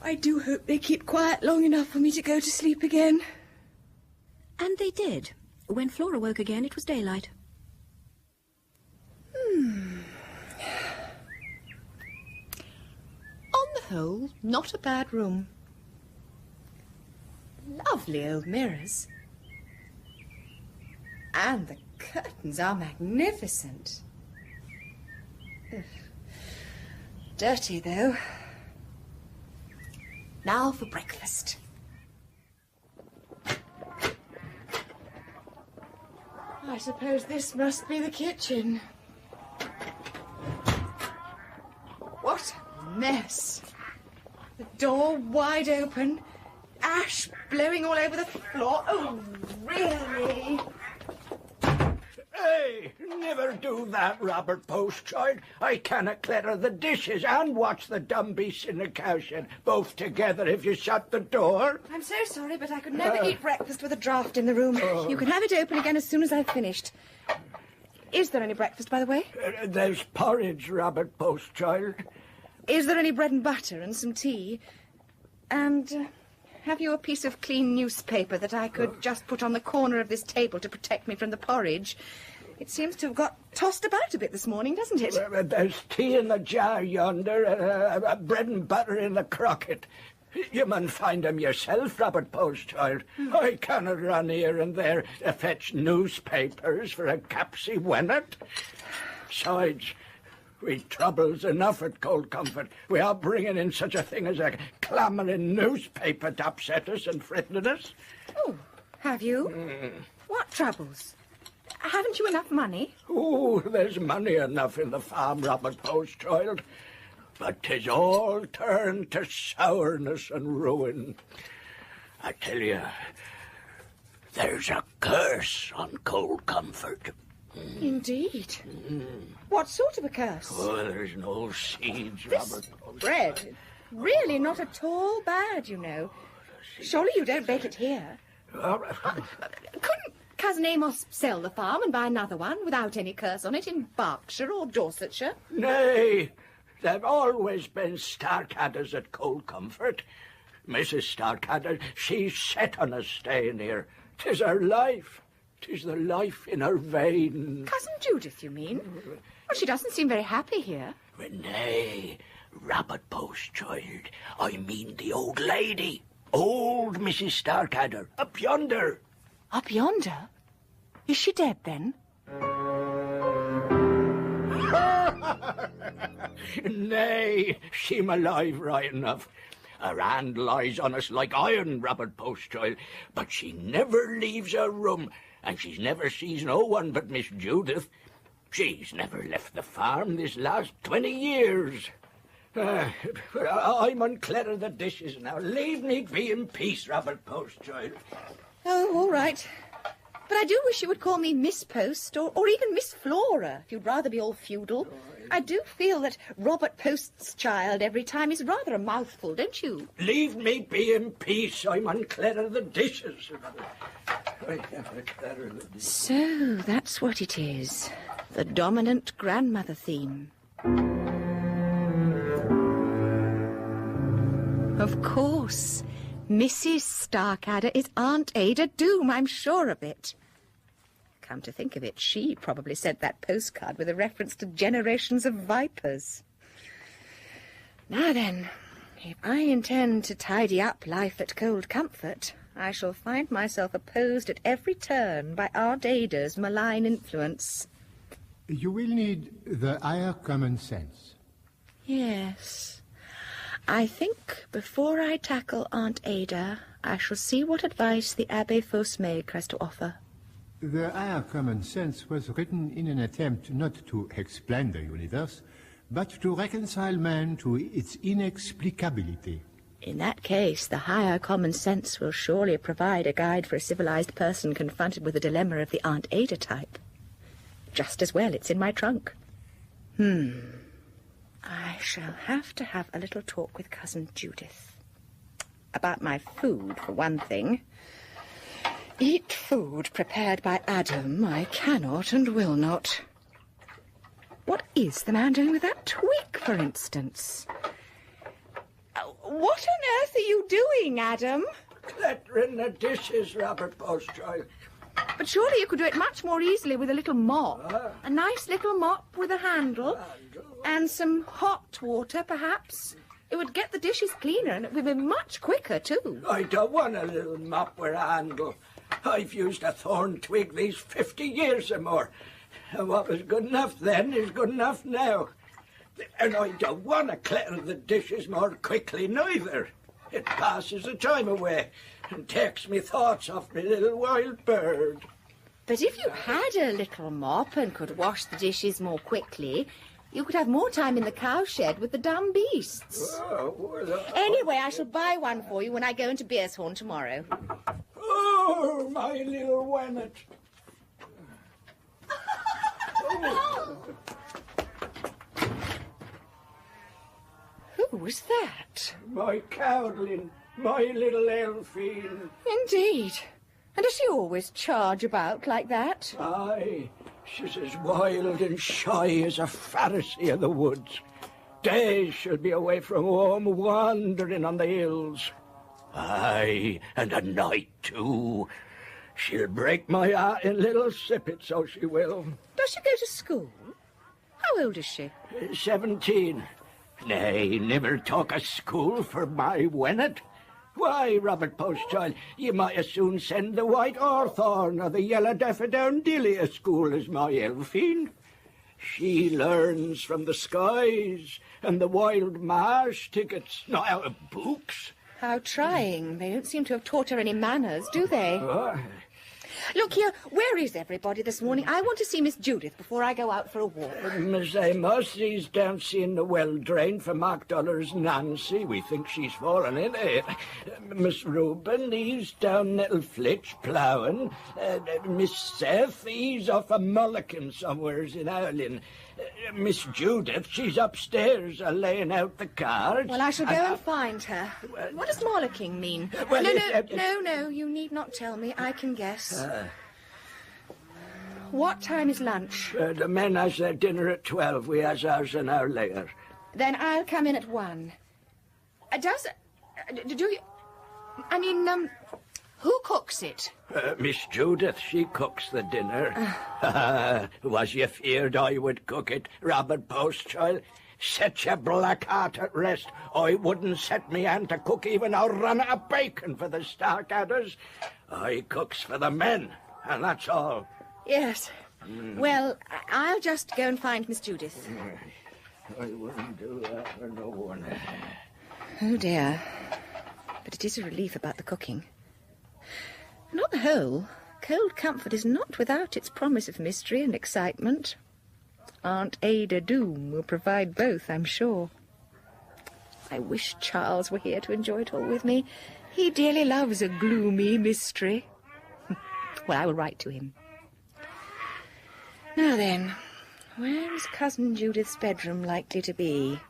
I do hope they keep quiet long enough for me to go to sleep again. And they did. When Flora woke again, it was daylight. On the whole, not a bad room. Lovely old mirrors. And the curtains are magnificent. Ugh. Dirty, though. Now for breakfast. I suppose this must be the kitchen. What a mess. The door wide open. Ash blowing all over the floor. Oh, really? Hey, never do that, Robert Post, child. I cannot clutter the dishes and watch the dumb beasts in the cowshed, both together if you shut the door. I'm so sorry, but I could never eat breakfast with a draught in the room. You can have it open again as soon as I've finished. Is there any breakfast, by the way? There's porridge, Robert Post, child. Is there any bread and butter and some tea? And have you a piece of clean newspaper that I could just put on the corner of this table to protect me from the porridge? It seems to have got tossed about a bit this morning, doesn't it? There's tea in the jar yonder, bread and butter in the crocket. You mun find 'em yourself, Robert Post, child. I cannot run here and there to fetch newspapers for a capsy wennet. Besides, We've troubles enough at Cold Comfort. We are bringing in such a thing as a clamouring newspaper to upset us and threaten us. Oh, have you? What troubles? Haven't you enough money? Oh, there's money enough in the farm, Robert Post, child. But 'tis all turned to sourness and ruin. I tell you, there's a curse on Cold Comfort. Indeed. What sort of a curse? Oh, there's no seeds, This Robert Post. bread, really not at all bad, you know. Surely you don't bake it here. Couldn't Cousin Amos sell the farm and buy another one without any curse on it in Berkshire or Dorsetshire? Nay, there've always been Starkadders at Cold Comfort. Mrs. Starkadder, she's set on us staying here. 'Tis her life. 'Tis the life in her veins. Cousin Judith, you mean? Well, she doesn't seem very happy here. Nay, Robert Post, child. I mean the old lady. Old Mrs. Starkadder, up yonder. Up yonder? Is she dead, then? Nay, she's alive right enough. Her hand lies on us like iron, Robert Post, child, but she never leaves her room, and she's never sees no one but Miss Judith. She's never left the farm this last 20 years. I'm unclear the dishes now. Leave me be in peace, Robert Post, child. Oh, all right. But I do wish you would call me Miss Post, or even Miss Flora, if you'd rather be all feudal. I do feel that Robert Post's child every time is rather a mouthful, don't you? Leave me be in peace. I'm unclear the dishes. So, that's what it is. The dominant grandmother theme. Of course. Mrs. Starkadder is Aunt Ada Doom, I'm sure of it. Come to think of it, she probably sent that postcard with a reference to generations of vipers. Now then, if I intend to tidy up life at Cold Comfort, I shall find myself opposed at every turn by Aunt Ada's malign influence. You will need the higher common sense. Yes. I think before I tackle Aunt Ada, I shall see what advice the Abbé Fausse-Maigre has to offer. The higher common sense was written in an attempt not to explain the universe, but to reconcile man to its inexplicability. In that case, the higher common sense will surely provide a guide for a civilized person confronted with the dilemma of the Aunt Ada type. Just as well it's in my trunk. I shall have to have a little talk with Cousin Judith. About my food, for one thing. Eat food prepared by Adam I cannot and will not. What is the man doing with that twig, for instance? What on earth are you doing, Adam? Clattering the dishes, Robert Post, child. But surely you could do it much more easily with a little mop. A nice little mop with a handle. And some hot water, perhaps. It would get the dishes cleaner, and it would be much quicker, too. I don't want a little mop with a handle. I've used a thorn twig these 50 years or more. And what was good enough then is good enough now. And I don't want to clear the dishes more quickly, neither. It passes the time away and takes me thoughts off me little wild bird. But if you had a little mop and could wash the dishes more quickly, you could have more time in the cowshed with the dumb beasts. Anyway, I shall buy one for you when I go into Beershorn tomorrow. Oh, my little wennet. Who was that? My cowlin, my little Elfine. Indeed. And does she always charge about like that? Aye, she's as wild and shy as a Pharisee of the woods. Days she'll be away from home, wandering on the hills. Aye, and at night, too. She'll break my heart in little sippets, so she will. Does she go to school? How old is she? 17. Nay, never talk of school for my wennet. Why, Robert Post, child, you might as soon send the white hawthorn or the yellow daffodil to school as my Elfine. She learns from the skies and the wild marsh tickets, not out of books. How trying. They don't seem to have taught her any manners, do they? Oh. Look here, where is everybody this morning? I want to see Miss Judith before I go out for a walk. Miss Amos, he's down seeing the well drained for Mark Dollar's Nancy. We think she's fallen in it. Miss Reuben, he's down Nettle Flitch ploughing. Miss Seth, he's off a mulligan somewheres in Ireland. Miss Judith, she's upstairs laying out the cards. Well, I shall go and find her. What does mollicking mean? Well, No, you need not tell me. I can guess. What time is lunch? The men has their dinner at 12. We has ours an hour later. Then I'll come in at 1. Who cooks it? Miss Judith, she cooks the dinner. Was you feared I would cook it, Robert Post, child? Set your black heart at rest. I wouldn't set me hand to cook even a run of bacon for the Starkadders. I cooks for the men, and that's all. Yes. Well, I'll just go and find Miss Judith. I wouldn't do that for no one. Oh, dear. But it is a relief about the cooking. And on the whole, cold comfort is not without its promise of mystery and excitement. Aunt Ada Doom will provide both, I'm sure. I wish Charles were here to enjoy it all with me. He dearly loves a gloomy mystery. Well, I will write to him. Now then, where is Cousin Judith's bedroom likely to be?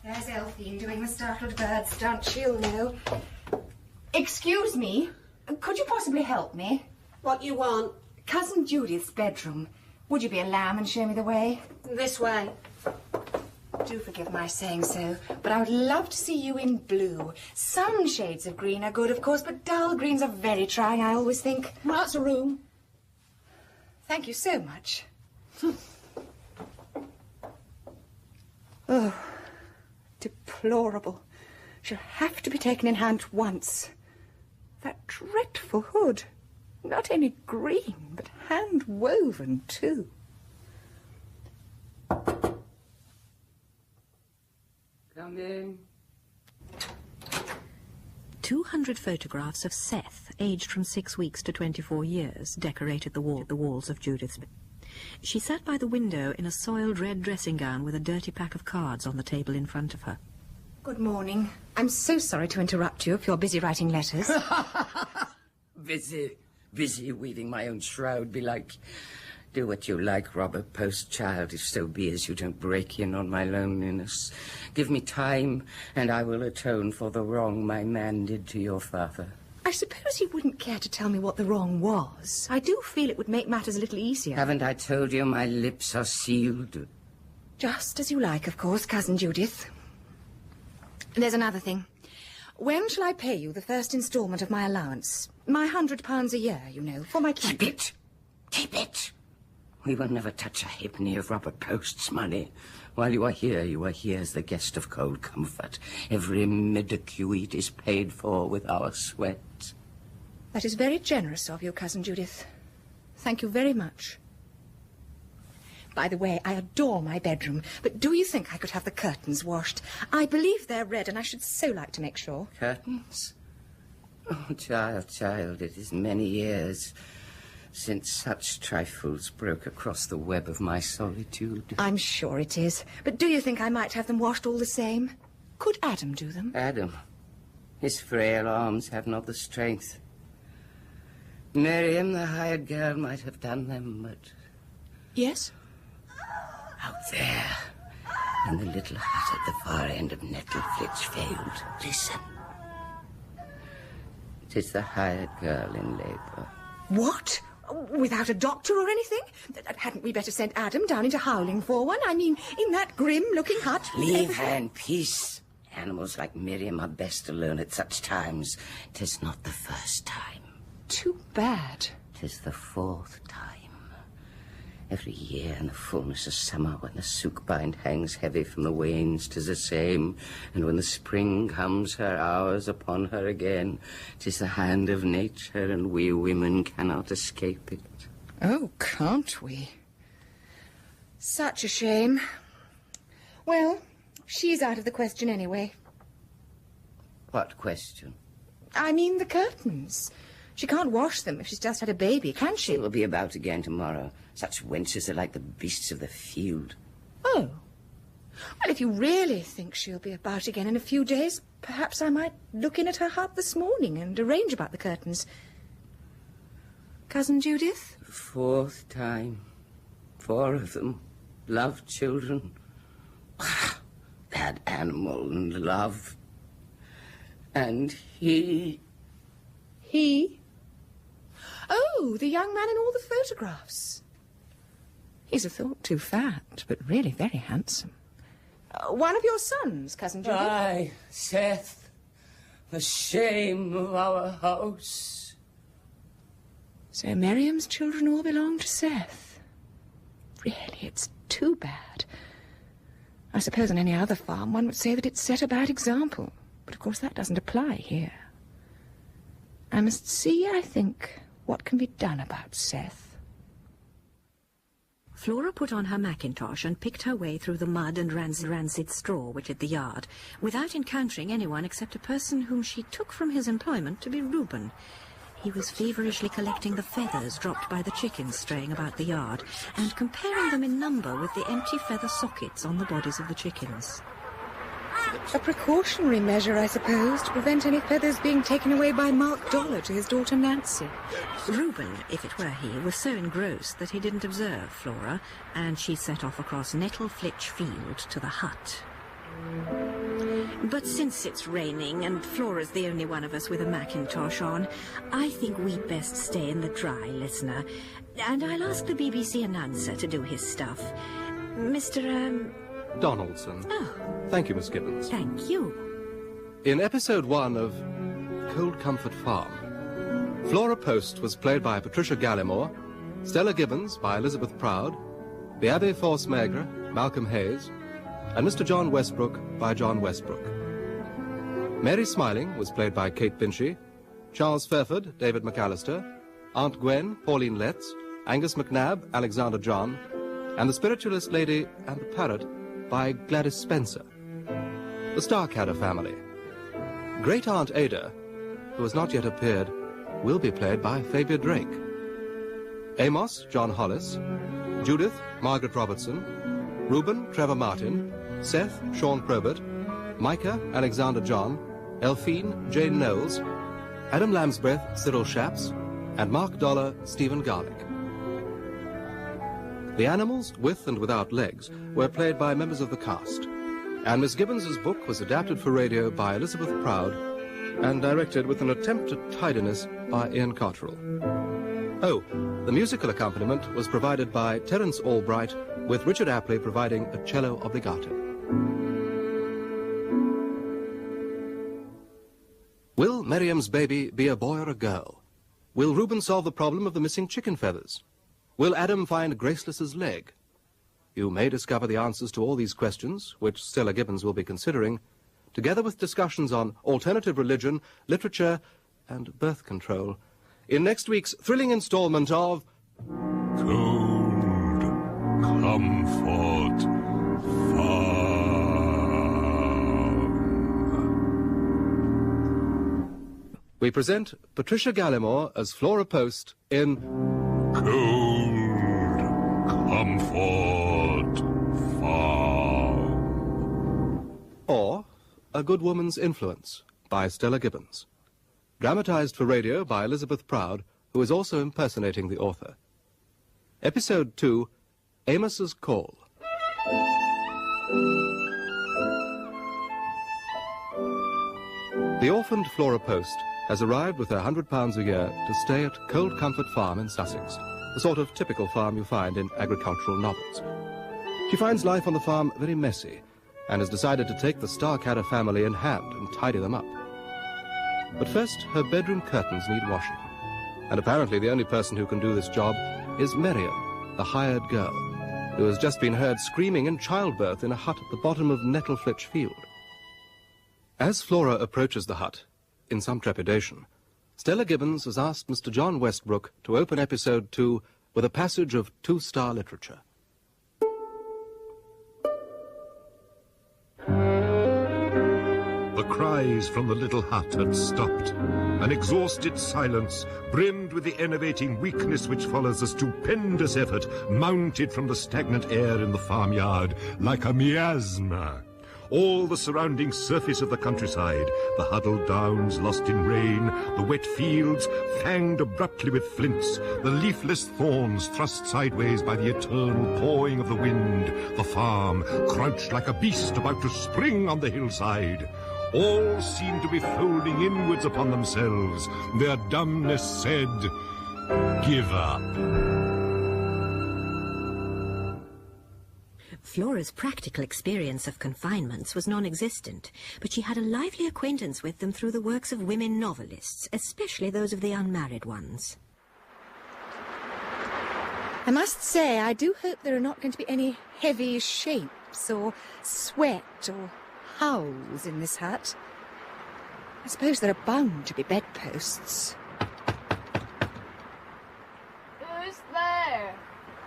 There's Elphine doing the startled bird stunt. She'll know. Excuse me. Could you possibly help me? What you want? Cousin Judith's bedroom. Would you be a lamb and show me the way? This way. Do forgive my saying so, but I would love to see you in blue. Some shades of green are good, of course, but dull greens are very trying, I always think. Well, that's a room. Thank you so much. Oh, deplorable. She'll have to be taken in hand at once. That dreadful hood. Not only green, but hand-woven, too. Come in. 200 photographs of Seth, aged from 6 weeks to 24 years, decorated the walls of Judith's bed. She sat by the window in a soiled red dressing gown with a dirty pack of cards on the table in front of her. Good morning. I'm so sorry to interrupt you if you're busy writing letters. Busy weaving my own shroud, belike. Do what you like, Robert Post, child, if so be as you don't break in on my loneliness. Give me time, and I will atone for the wrong my man did to your father. I suppose you wouldn't care to tell me what the wrong was. I do feel it would make matters a little easier. Haven't I told you my lips are sealed? Just as you like, of course, Cousin Judith. There's another thing. When shall I pay you the first instalment of my allowance? My £100 a year, you know, for my keep. Keep it! We will never touch a halfpenny of Robert Post's money. While you are here as the guest of cold comfort. Every midquite is paid for with our sweat. That is very generous of you, Cousin Judith. Thank you very much. By the way, I adore my bedroom, but do you think I could have the curtains washed? I believe they're red, and I should so like to make sure. Curtains? Oh, child, it is many years since such trifles broke across the web of my solitude. I'm sure it is. But do you think I might have them washed all the same? Could Adam do them? Adam? His frail arms have not the strength. Miriam, the hired girl, might have done them, but... Yes? Out there, in the little hut at the far end of Nettle Flitch Field. Listen. It is the hired girl in labour. What? Without a doctor or anything? Hadn't we better send Adam down into Howling for one? I mean, in that grim-looking hut... Leave her in peace. Animals like Miriam are best alone at such times. 'Tis not the first time. Too bad. 'Tis the 4th time. Every year in the fullness of summer, when the sook-bind hangs heavy from the wains, 'tis the same. And when the spring comes, her hours upon her again. 'Tis the hand of nature, and we women cannot escape it. Oh, can't we? Such a shame. Well, she's out of the question anyway. What question? I mean the curtains. She can't wash them if she's just had a baby, can she? She will be about again tomorrow. Such wenches are like the beasts of the field. Oh. Well, if you really think she'll be about again in a few days, perhaps I might look in at her hut this morning and arrange about the curtains. Cousin Judith? Fourth time. 4 of them. Love children. That animal and love. And he... He? Oh, the young man in all the photographs. He's a thought too fat, but really very handsome. One of your sons, Cousin Judith? Aye, Seth. The shame of our house. So Miriam's children all belong to Seth. Really, it's too bad. I suppose on any other farm one would say that it set a bad example. But of course that doesn't apply here. I must see, I think, what can be done about Seth. Flora put on her mackintosh and picked her way through the mud and rancid straw which hid the yard, without encountering anyone except a person whom she took from his employment to be Reuben. He was feverishly collecting the feathers dropped by the chickens straying about the yard, and comparing them in number with the empty feather sockets on the bodies of the chickens. A precautionary measure, I suppose, to prevent any feathers being taken away by Mark Dollar to his daughter Nancy. Reuben, if it were he, was so engrossed that he didn't observe Flora, and she set off across Nettleflitch Field to the hut. But since it's raining and Flora's the only one of us with a mackintosh on, I think we'd best stay in the dry, listener. And I'll ask the BBC announcer to do his stuff. Mr. Donaldson. Oh. Thank you, Miss Gibbons. Thank you. In episode 1 of Cold Comfort Farm, Flora Poste was played by Patricia Gallimore, Stella Gibbons by Elizabeth Proud, the Abbé Force Maigre, Malcolm Hayes, and Mr. John Westbrook by John Westbrook. Mary Smiling was played by Kate Binchy, Charles Fairford, David McAllister, Aunt Gwen, Pauline Letts, Angus McNabb, Alexander John, and the Spiritualist Lady and the Parrot by Gladys Spencer. The Starkadder family. Great Aunt Ada, who has not yet appeared, will be played by Fabia Drake. Amos, John Hollis, Judith, Margaret Robertson, Reuben, Trevor Martin, Seth, Sean Probert, Micah, Alexander John, Elphine, Jane Knowles, Adam Lambsbreath, Cyril Shaps, and Mark Dollar, Stephen Garlick. The animals, with and without legs, were played by members of the cast, and Miss Gibbons's book was adapted for radio by Elizabeth Proud and directed with an attempt at tidiness by Ian Cottrell. Oh, the musical accompaniment was provided by Terence Albright, with Richard Apley providing a cello obbligato. Will Miriam's baby be a boy or a girl? Will Reuben solve the problem of the missing chicken feathers? Will Adam find Graceless's leg? You may discover the answers to all these questions, which Stella Gibbons will be considering, together with discussions on alternative religion, literature, and birth control, in next week's thrilling installment of Cold Comfort Farm. We present Patricia Gallimore as Flora Poste in Cold Comfort Farm. or A Good Woman's Influence by Stella Gibbons. Dramatized for radio by Elizabeth Proud, who is also impersonating the author. Episode 2, Amos's Call. The orphaned Flora Poste has arrived with her £100 a year to stay at Cold Comfort Farm in Sussex, the sort of typical farm you find in agricultural novels. She finds life on the farm very messy and has decided to take the Starkadder family in hand and tidy them up. But first, her bedroom curtains need washing. And apparently the only person who can do this job is Miriam, the hired girl, who has just been heard screaming in childbirth in a hut at the bottom of Nettleflitch Field. As Flora approaches the hut, in some trepidation, Stella Gibbons has asked Mr. John Westbrook to open episode 2, with a passage of 2-star literature. The cries from the little hut had stopped. An exhausted silence, brimmed with the enervating weakness which follows a stupendous effort, mounted from the stagnant air in the farmyard like a miasma. All the surrounding surface of the countryside, the huddled downs lost in rain, the wet fields fanged abruptly with flints, the leafless thorns thrust sideways by the eternal pawing of the wind, the farm crouched like a beast about to spring on the hillside. All seemed to be folding inwards upon themselves. Their dumbness said, "Give up." Flora's practical experience of confinements was non-existent, but she had a lively acquaintance with them through the works of women novelists, especially those of the unmarried ones. I must say, I do hope there are not going to be any heavy shapes or sweat or howls in this hut. I suppose there are bound to be bedposts. Who's there?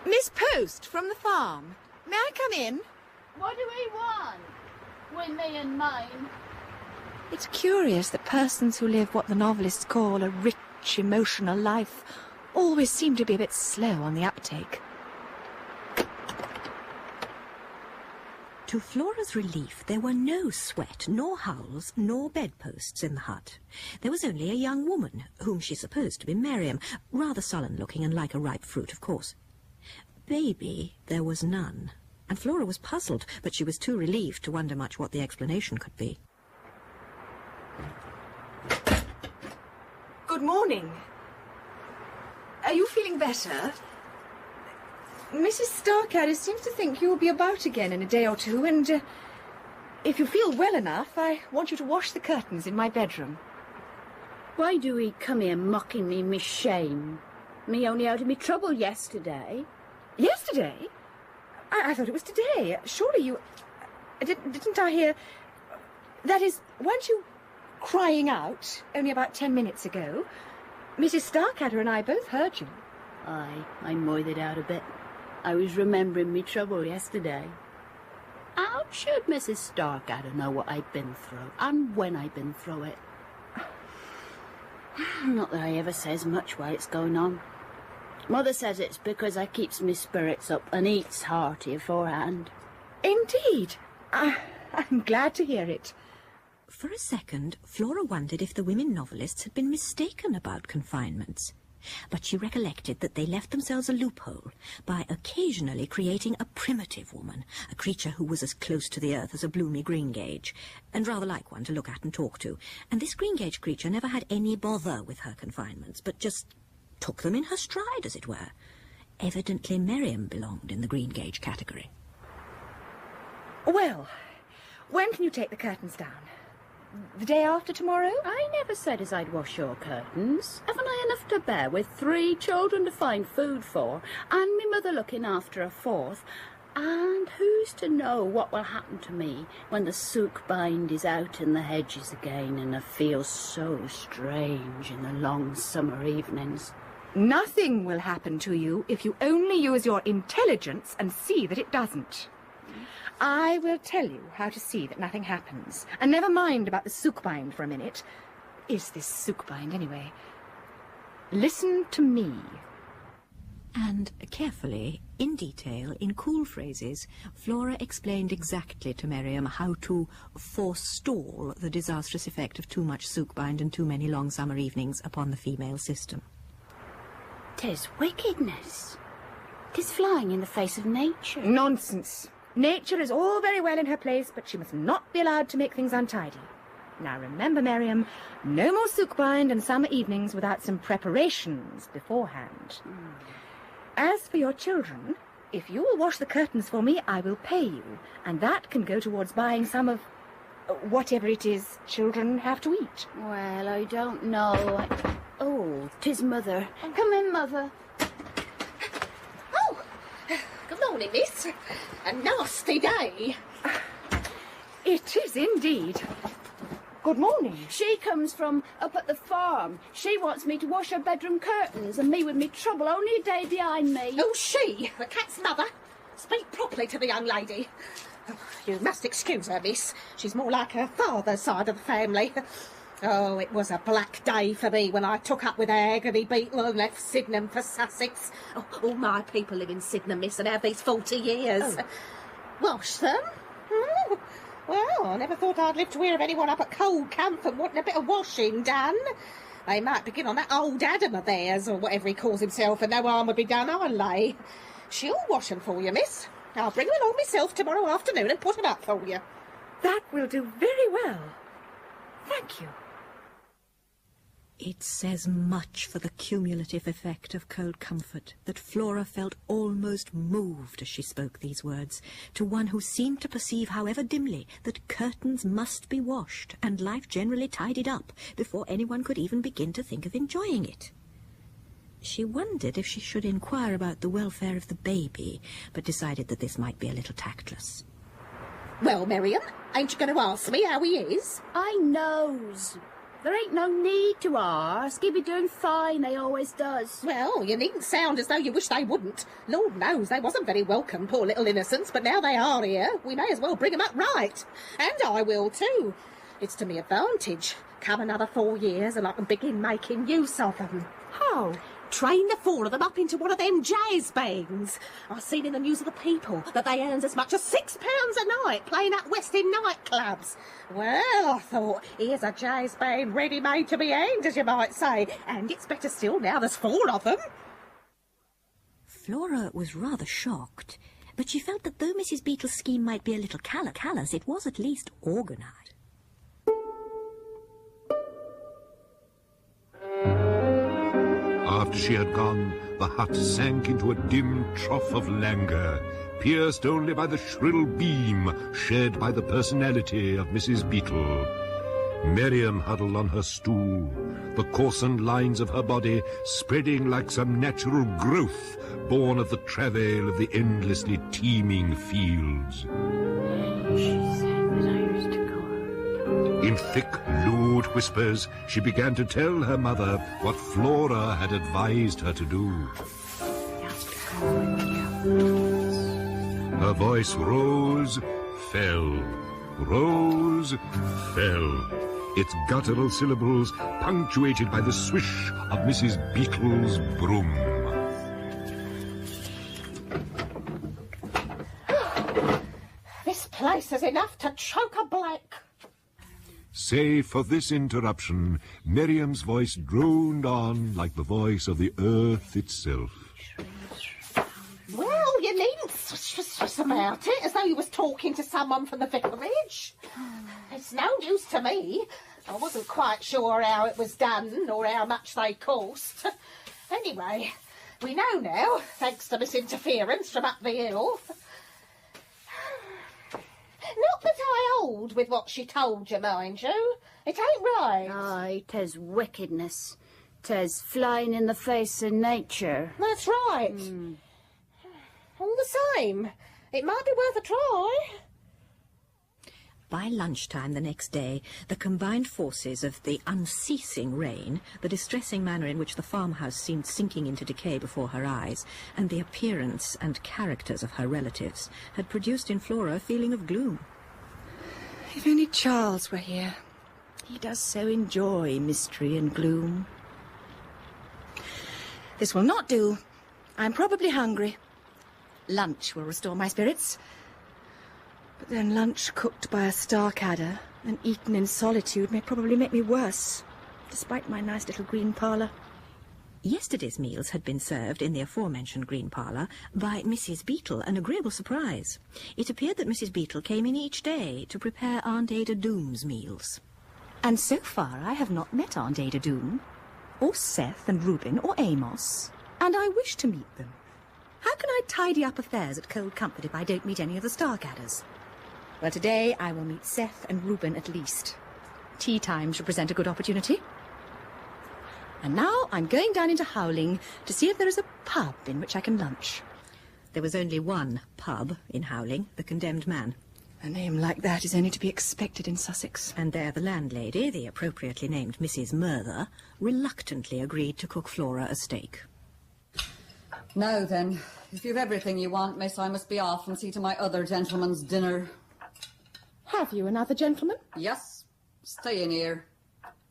Miss Post from the farm. May I come in? What do we want? With me and mine. It's curious that persons who live what the novelists call a rich, emotional life always seem to be a bit slow on the uptake. To Flora's relief, there were no sweat, nor howls, nor bedposts in the hut. There was only a young woman, whom she supposed to be Miriam, rather sullen-looking and like a ripe fruit, of course. Baby, there was none, and Flora was puzzled, but she was too relieved to wonder much what the explanation could be. Good morning. Are you feeling better? Mrs. Starkadders seems to think you will be about again in a day or two, and if you feel well enough, I want you to wash the curtains in my bedroom. Why do he come here mocking me, Miss Shame? Me only out of me trouble yesterday. Yesterday? I thought it was today. Surely you... Didn't I hear... That is, weren't you crying out only about 10 minutes ago? Mrs. Starkadder and I both heard you. Aye, I moithered out a bit. I was remembering me trouble yesterday. How should Mrs. Starkadder know what I've been through, and when I've been through it? Not that I ever says much while it's going on. Mother says it's because I keeps my spirits up and eats hearty aforehand. Indeed. I'm glad to hear it. For a second, Flora wondered if the women novelists had been mistaken about confinements. But she recollected that they left themselves a loophole by occasionally creating a primitive woman, a creature who was as close to the earth as a bloomy greengage, and rather like one to look at and talk to. And this greengage creature never had any bother with her confinements, but just took them in her stride, as it were. Evidently Miriam belonged in the greengage category. Well, when can you take the curtains down? The day after tomorrow? I never said as I'd wash your curtains. Haven't I enough to bear with 3 children to find food for, and me mother looking after a 4th? And who's to know what will happen to me when the sook bind is out in the hedges again and I feel so strange in the long summer evenings? Nothing will happen to you if you only use your intelligence and see that it doesn't. I will tell you how to see that nothing happens. And never mind about the sookbind for a minute. Is this sookbind, anyway? Listen to me. And carefully, in detail, in cool phrases, Flora explained exactly to Miriam how to forestall the disastrous effect of too much sookbind and too many long summer evenings upon the female system. 'Tis wickedness. 'Tis flying in the face of nature. Nonsense. Nature is all very well in her place, but she must not be allowed to make things untidy. Now remember, Miriam, no more sookbind and summer evenings without some preparations beforehand. As for your children, if you will wash the curtains for me, I will pay you, and that can go towards buying some of whatever it is children have to eat. Well, I don't know. Oh, 'tis Mother. Come in, Mother. Oh, good morning, miss. A nasty day. It is indeed. Good morning. She comes from up at the farm. She wants me to wash her bedroom curtains, and me with me trouble only a day behind me. Oh, she? The cat's mother? Speak properly to the young lady. Oh, you must excuse her, miss. She's more like her father's side of the family. Oh, it was a black day for me when I took up with Agony Beetle and left Sydenham for Sussex. Oh, all my people live in Sydenham, miss, and have these 40 years. Oh. Wash them? Oh. Well, I never thought I'd live to hear of anyone up at Cold Comfort wanting a bit of washing done. They might begin on that old Adam of theirs, or whatever he calls himself, and no harm would be done, I'll lay. She'll wash them for you, miss. I'll bring them along myself tomorrow afternoon and put them up for you. That will do very well. Thank you. It says much for the cumulative effect of cold comfort that Flora felt almost moved as she spoke these words to one who seemed to perceive, however dimly, that curtains must be washed and life generally tidied up before anyone could even begin to think of enjoying it. She wondered if she should inquire about the welfare of the baby, but decided that this might be a little tactless. Well, Miriam, ain't you going to ask me how he is? I knows. There ain't no need to ask. He'll be doing fine, he always does. Well, you needn't sound as though you wish they wouldn't. Lord knows they wasn't very welcome, poor little innocents, but now they are here, we may as well bring 'em up right. And I will too. It's to me advantage. Come another 4 years and I can begin making use of them. How? Train the 4 of them up into one of them jazz bands. I've seen in the news of the people that they earns as much as £6 a night playing at West End nightclubs. Well, I thought, here's a jazz band ready-made to be hanged, as you might say. And it's better still now there's 4 of them. Flora was rather shocked, but she felt that though Mrs. Beetle's scheme might be a little callous, it was at least organised. After she had gone, the hut sank into a dim trough of languor, pierced only by the shrill beam shed by the personality of Mrs. Beetle. Miriam huddled on her stool, the coarsened lines of her body spreading like some natural growth born of the travail of the endlessly teeming fields. In thick, lewd whispers, she began to tell her mother what Flora had advised her to do. Her voice rose, fell, rose, fell, its guttural syllables punctuated by the swish of Mrs. Beetle's broom. This place is enough to choke a blank. Save for this interruption, Miriam's voice droned on like the voice of the earth itself. Well, you needn't fuss about it, as though you was talking to someone from the vicarage. It's no use to me. I wasn't quite sure how it was done, or how much they cost. Anyway, we know now, thanks to Miss Interference from up the hill. Not that I hold with what she told you, mind you. It ain't right. Aye, 'tis wickedness. 'Tis flying in the face of nature. That's right. All the same, it might be worth a try. By lunchtime the next day, the combined forces of the unceasing rain, the distressing manner in which the farmhouse seemed sinking into decay before her eyes, and the appearance and characters of her relatives, had produced in Flora a feeling of gloom. If only Charles were here. He does so enjoy mystery and gloom. This will not do. I'm probably hungry. Lunch will restore my spirits. But then lunch cooked by a Starkadder and eaten in solitude may probably make me worse, despite my nice little green parlour. Yesterday's meals had been served in the aforementioned green parlour by Mrs. Beetle, an agreeable surprise. It appeared that Mrs. Beetle came in each day to prepare Aunt Ada Doom's meals. And so far I have not met Aunt Ada Doom, or Seth and Reuben, or Amos, and I wish to meet them. How can I tidy up affairs at Cold Comfort if I don't meet any of the Starkadders? Well, today I will meet Seth and Reuben at least. Tea time should present a good opportunity. And now I'm going down into Howling to see if there is a pub in which I can lunch. There was only one pub in Howling, the Condemned Man. A name like that is only to be expected in Sussex. And there the landlady, the appropriately named Mrs. Murther, reluctantly agreed to cook Flora a steak. Now then, if you've everything you want, miss, I must be off and see to my other gentleman's dinner. Have you another gentleman? Yes, staying here.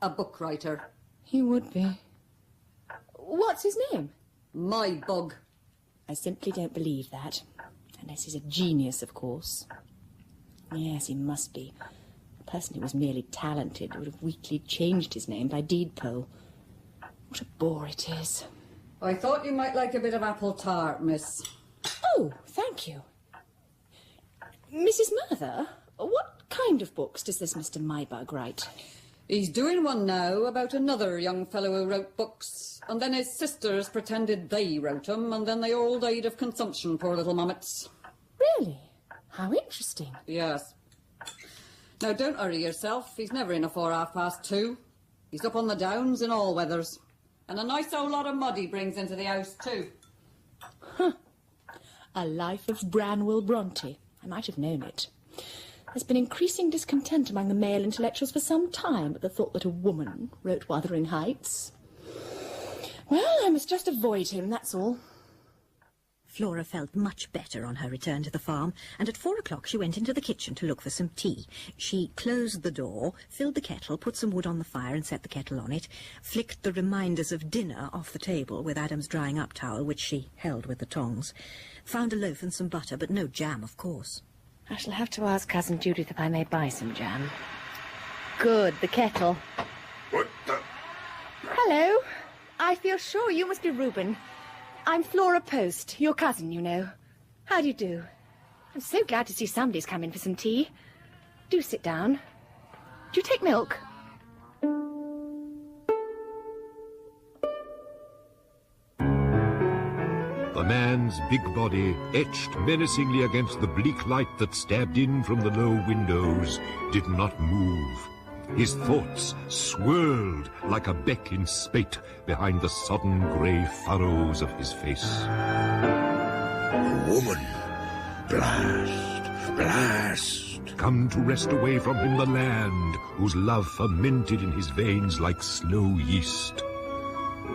A book writer. He would be. What's his name? My Bug. I simply don't believe that. Unless he's a genius, of course. Yes, he must be. A person who was merely talented would have weakly changed his name by deed poll. What a bore it is. I thought you might like a bit of apple tart, miss. Oh, thank you. Mrs. Murther, what kind of books does this Mr. Mybug write? He's doing one now about another young fellow who wrote books, and then his sisters pretended they wrote 'em, and then they all died of consumption, poor little mummets. Really? How interesting. Yes. Now, don't hurry yourself. He's never in afore 2:30. He's up on the downs in all weathers. And a nice old lot of mud he brings into the house, too. Huh. A Life of Branwell Bronte. I might have known it. There's been increasing discontent among the male intellectuals for some time at the thought that a woman wrote Wuthering Heights. Well, I must just avoid him, that's all. Flora felt much better on her return to the farm, and at 4 o'clock she went into the kitchen to look for some tea. She closed the door, filled the kettle, put some wood on the fire and set the kettle on it, flicked the reminders of dinner off the table with Adam's drying-up towel, which she held with the tongs, found a loaf and some butter, but no jam, of course. I shall have to ask Cousin Judith if I may buy some jam. Good, the kettle. What the... Hello. I feel sure you must be Reuben. I'm Flora Poste, your cousin, you know. How do you do? I'm so glad to see somebody's come in for some tea. Do sit down. Do you take milk? The man's big body, etched menacingly against the bleak light that stabbed in from the low windows, did not move. His thoughts swirled like a beck in spate behind the sodden grey furrows of his face. A woman. Blast! Blast! Come to wrest away from him the land whose love fermented in his veins like slow yeast.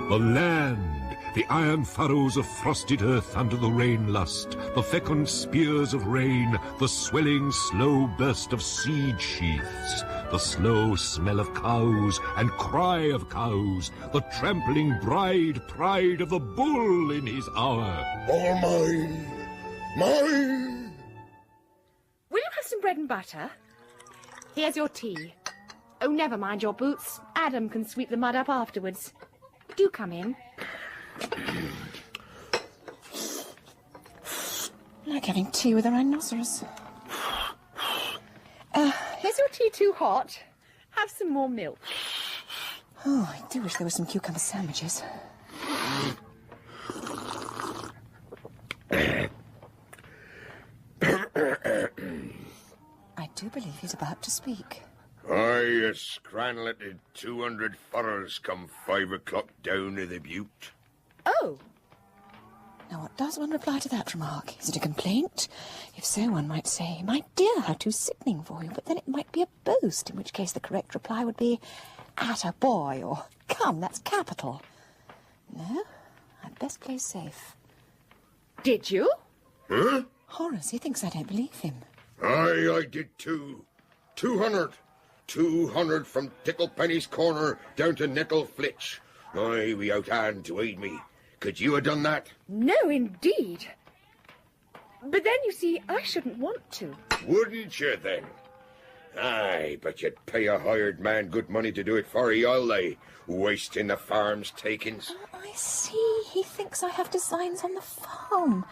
The land! The iron furrows of frosted earth under the rain lust, the fecund spears of rain, the swelling slow burst of seed sheaths, the slow smell of cows and cry of cows, the trampling bride pride of the bull in his hour. All mine! Mine! Will you have some bread and butter? Here's your tea. Oh, never mind your boots. Adam can sweep the mud up afterwards. Do come in. Like having tea with a rhinoceros. Is your tea too hot? Have some more milk. Oh, I do wish there were some cucumber sandwiches. I do believe he's about to speak. Aye, a scranleted 200 furrows come 5 o'clock down to the butte. Oh. Now, what does one reply to that remark? Is it a complaint? If so, one might say, "My dear, how too sickening for you," but then it might be a boast, in which case the correct reply would be, "Atta boy," or "Come, that's capital." No, I'd best play safe. Did you? Huh? Horace, he thinks I don't believe him. Aye, I did too. 200. 200 from Ticklepenny's corner down to Nettleflitch. Aye, we out hand to aid me. Could you have done that? No, indeed. But then, you see, I shouldn't want to. Wouldn't you, then? Aye, but you'd pay a hired man good money to do it for you, all they, wasting the farm's takings. Oh, I see. He thinks I have designs on the farm.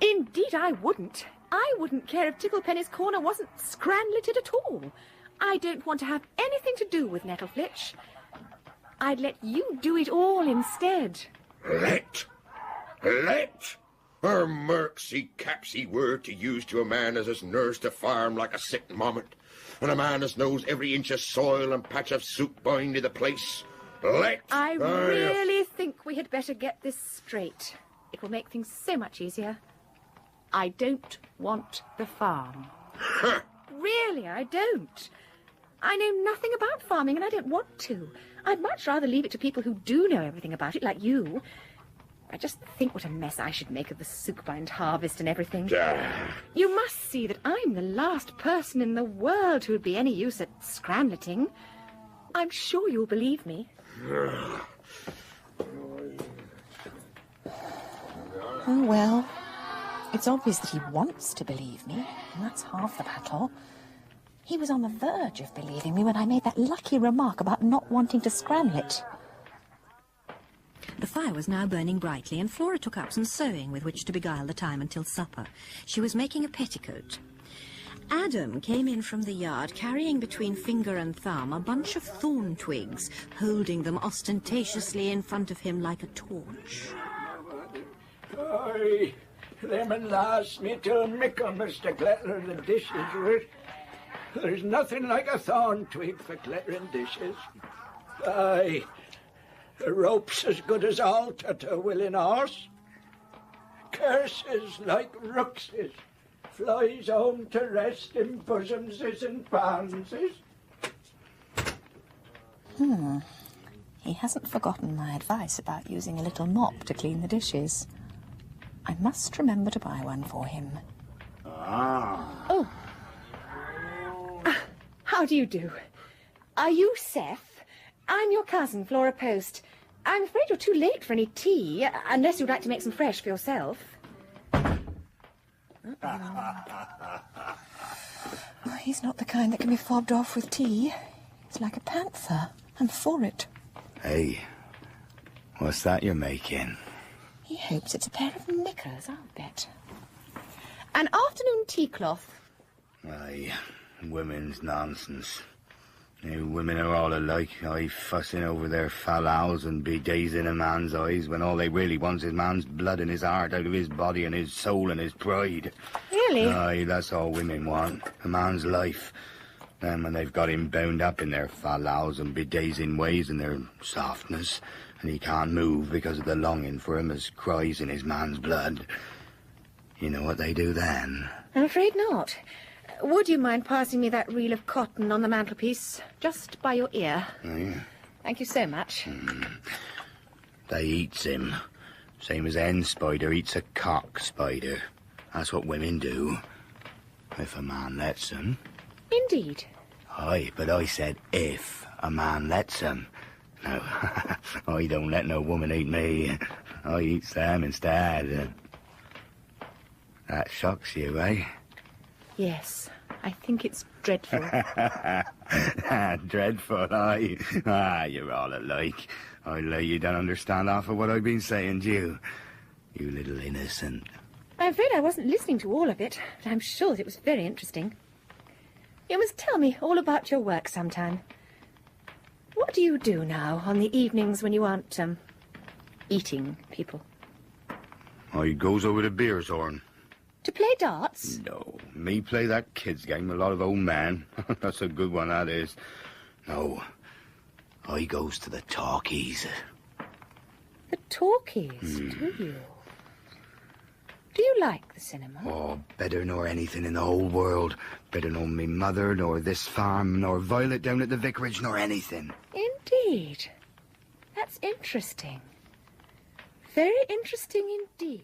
Indeed, I wouldn't. I wouldn't care if Ticklepenny's corner wasn't scranleted at all. I don't want to have anything to do with Nettleflitch. I'd let you do it all instead. Let? Let? Her merksy capsy word to use to a man as has nursed a farm like a sick mommet, and a man as knows every inch of soil and patch of soup bind to the place. Let? I really think we had better get this straight. It will make things so much easier. I don't want the farm. Really, I don't. I know nothing about farming, and I don't want to. I'd much rather leave it to people who do know everything about it, like you. I just think what a mess I should make of the soup-bind harvest and everything. You must see that I'm the last person in the world who would be any use at scramleting. I'm sure you'll believe me. Oh, well, it's obvious that he wants to believe me, and that's half the battle. He was on the verge of believing me when I made that lucky remark about not wanting to scramble it. The fire was now burning brightly, and Flora took up some sewing with which to beguile the time until supper. She was making a petticoat. Adam came in from the yard, carrying between finger and thumb a bunch of thorn twigs, holding them ostentatiously in front of him like a torch. Aye, them and last me till mickle, Mr. Klettler, the dishes were. There's nothing like a thorn twig for klettering dishes. Aye, a rope's as good as altar to a willing horse. Curses like rookses, flies home to rest in bosomses and pansies. He hasn't forgotten my advice about using a little mop to clean the dishes. I must remember to buy one for him. Oh. How do you do? Are you Seth? I'm your cousin, Flora Poste. I'm afraid you're too late for any tea, unless you'd like to make some fresh for yourself. Oh, he's not the kind that can be fobbed off with tea. He's like a panther. I'm for it. Hey, what's that you're making? He hopes it's a pair of knickers, I'll bet. An afternoon tea cloth. Aye, women's nonsense. You women are all alike, aye, fussing over their fallals and bedazing a man's eyes when all they really want is man's blood and his heart out of his body and his soul and his pride. Really? Aye, that's all women want, a man's life. Then when they've got him bound up in their fallals and bedazing ways and their softness, and he can't move because of the longing for him as cries in his man's blood, you know what they do then? I'm afraid not. Would you mind passing me that reel of cotton on the mantelpiece, just by your ear? Aye. Thank you so much. They eats him, same as a hen spider eats a cock spider. That's what women do, if a man lets them. Indeed. Aye, but I said if a man lets them. No, I don't let no woman eat me. I eats them instead. That shocks you, eh? Yes, I think it's dreadful. Dreadful, aye. Ah, you're all alike. I lay you don't understand half of what I've been saying to you. You little innocent. I'm afraid I wasn't listening to all of it, but I'm sure that it was very interesting. You must tell me all about your work sometime. What do you do now on the evenings when you aren't, eating people? I goes over to Beer's Horn. To play darts? No, me play that kids game with a lot of old men. That's a good one, that is. No, I goes to the talkies. The talkies, do you? Do you like the cinema? Oh, better nor anything in the whole world. Better nor me mother, nor this farm, nor Violet down at the vicarage, nor anything. Indeed. That's interesting. Very interesting indeed.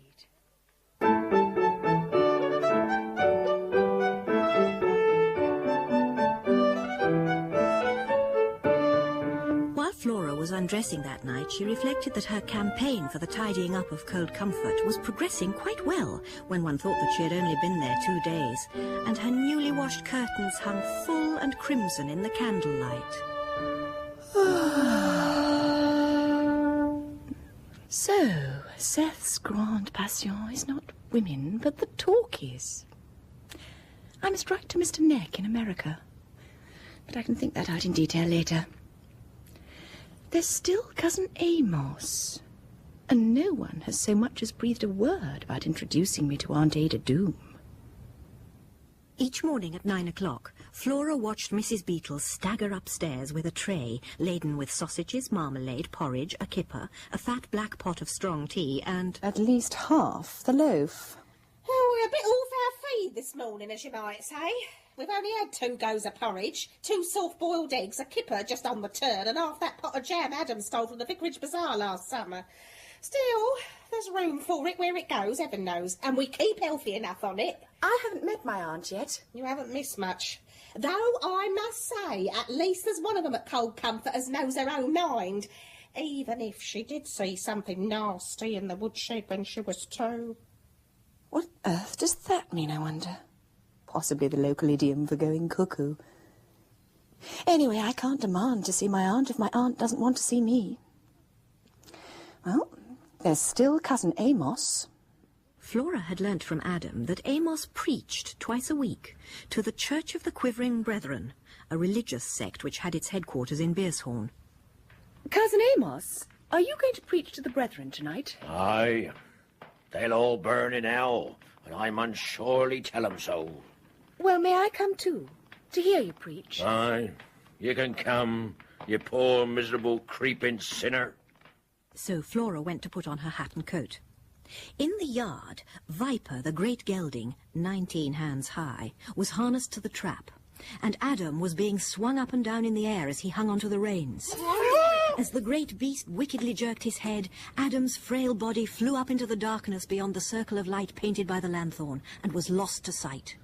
While Flora was undressing that night, she reflected that her campaign for the tidying up of Cold Comfort was progressing quite well when one thought that she had only been there 2 days, and her newly washed curtains hung full and crimson in the candlelight. So, Seth's grande passion is not women, but the talkies. I must write to Mr. Neck in America, but I can think that out in detail later. There's still Cousin Amos, and no one has so much as breathed a word about introducing me to Aunt Ada Doom. Each morning at 9 o'clock, Flora watched Mrs. Beetle stagger upstairs with a tray laden with sausages, marmalade, porridge, a kipper, a fat black pot of strong tea, and... at least half the loaf. Oh, we're a bit off our feed this morning, as you might say. We've only had 2 goes of porridge, 2 soft-boiled eggs, a kipper just on the turn, and half that pot of jam Adam stole from the Vicarage Bazaar last summer. Still, there's room for it where it goes, heaven knows, and we keep healthy enough on it. I haven't met my aunt yet. You haven't missed much. Though I must say, at least there's one of them at Cold Comfort as knows her own mind, even if she did see something nasty in the woodshed when she was 2. What on earth does that mean, I wonder? Possibly the local idiom for going cuckoo. Anyway, I can't demand to see my aunt if my aunt doesn't want to see me. Well, there's still Cousin Amos. Flora had learnt from Adam that Amos preached twice a week to the Church of the Quivering Brethren, a religious sect which had its headquarters in Beershorn. Cousin Amos, are you going to preach to the brethren tonight? Aye. They'll all burn in hell, and I mun surely tell 'em so. Well, may I come too, to hear you preach? Aye. You can come, you poor, miserable, creeping sinner. So Flora went to put on her hat and coat. In the yard, Viper, the great gelding, 19 hands high, was harnessed to the trap, and Adam was being swung up and down in the air as he hung onto the reins. As the great beast wickedly jerked his head, Adam's frail body flew up into the darkness beyond the circle of light painted by the lanthorn, and was lost to sight.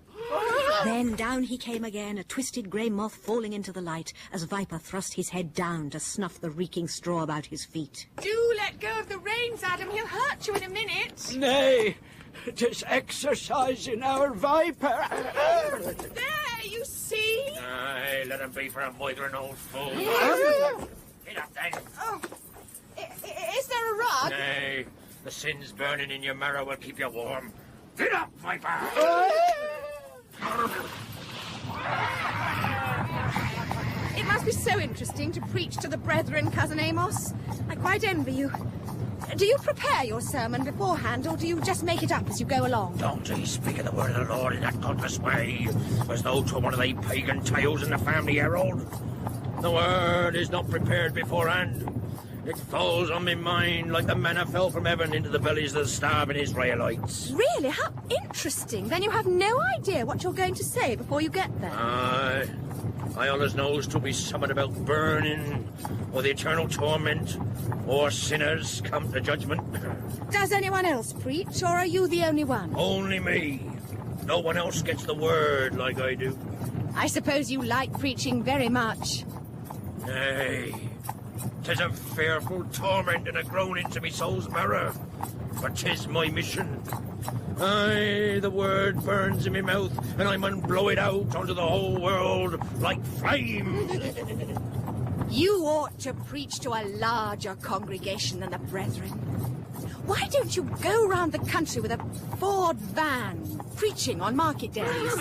Then down he came again, a twisted grey moth falling into the light, as Viper thrust his head down to snuff the reeking straw about his feet. Do let go of the reins, Adam. He'll hurt you in a minute. Nay, 'tis exercising our Viper. There, you see? Aye, let him be for a moithering old fool. Get up then. Oh, is there a rug? Nay, the sins burning in your marrow will keep you warm. Get up, Viper! It must be so interesting to preach to the brethren, Cousin Amos. I quite envy you. Do you prepare your sermon beforehand, or do you just make it up as you go along? Don't ye speak of the word of the Lord in that godless way, as though 'twere one of they pagan tales in the Family Herald. The word is not prepared beforehand. It falls on me mind like the manna fell from heaven into the bellies of the starving Israelites. Really? How interesting. Then you have no idea what you're going to say before you get there. Aye. I always knows to be something about burning, or the eternal torment, or sinners come to judgment. Does anyone else preach, or are you the only one? Only me. No one else gets the word like I do. I suppose you like preaching very much. Nay, 'tis a fearful torment and a groaning to me soul's marrow, but 'tis my mission. Aye, the word burns in me mouth, and I mun blow it out onto the whole world like flame. You ought to preach to a larger congregation than the brethren. Why don't you go round the country with a Ford van, preaching on market days?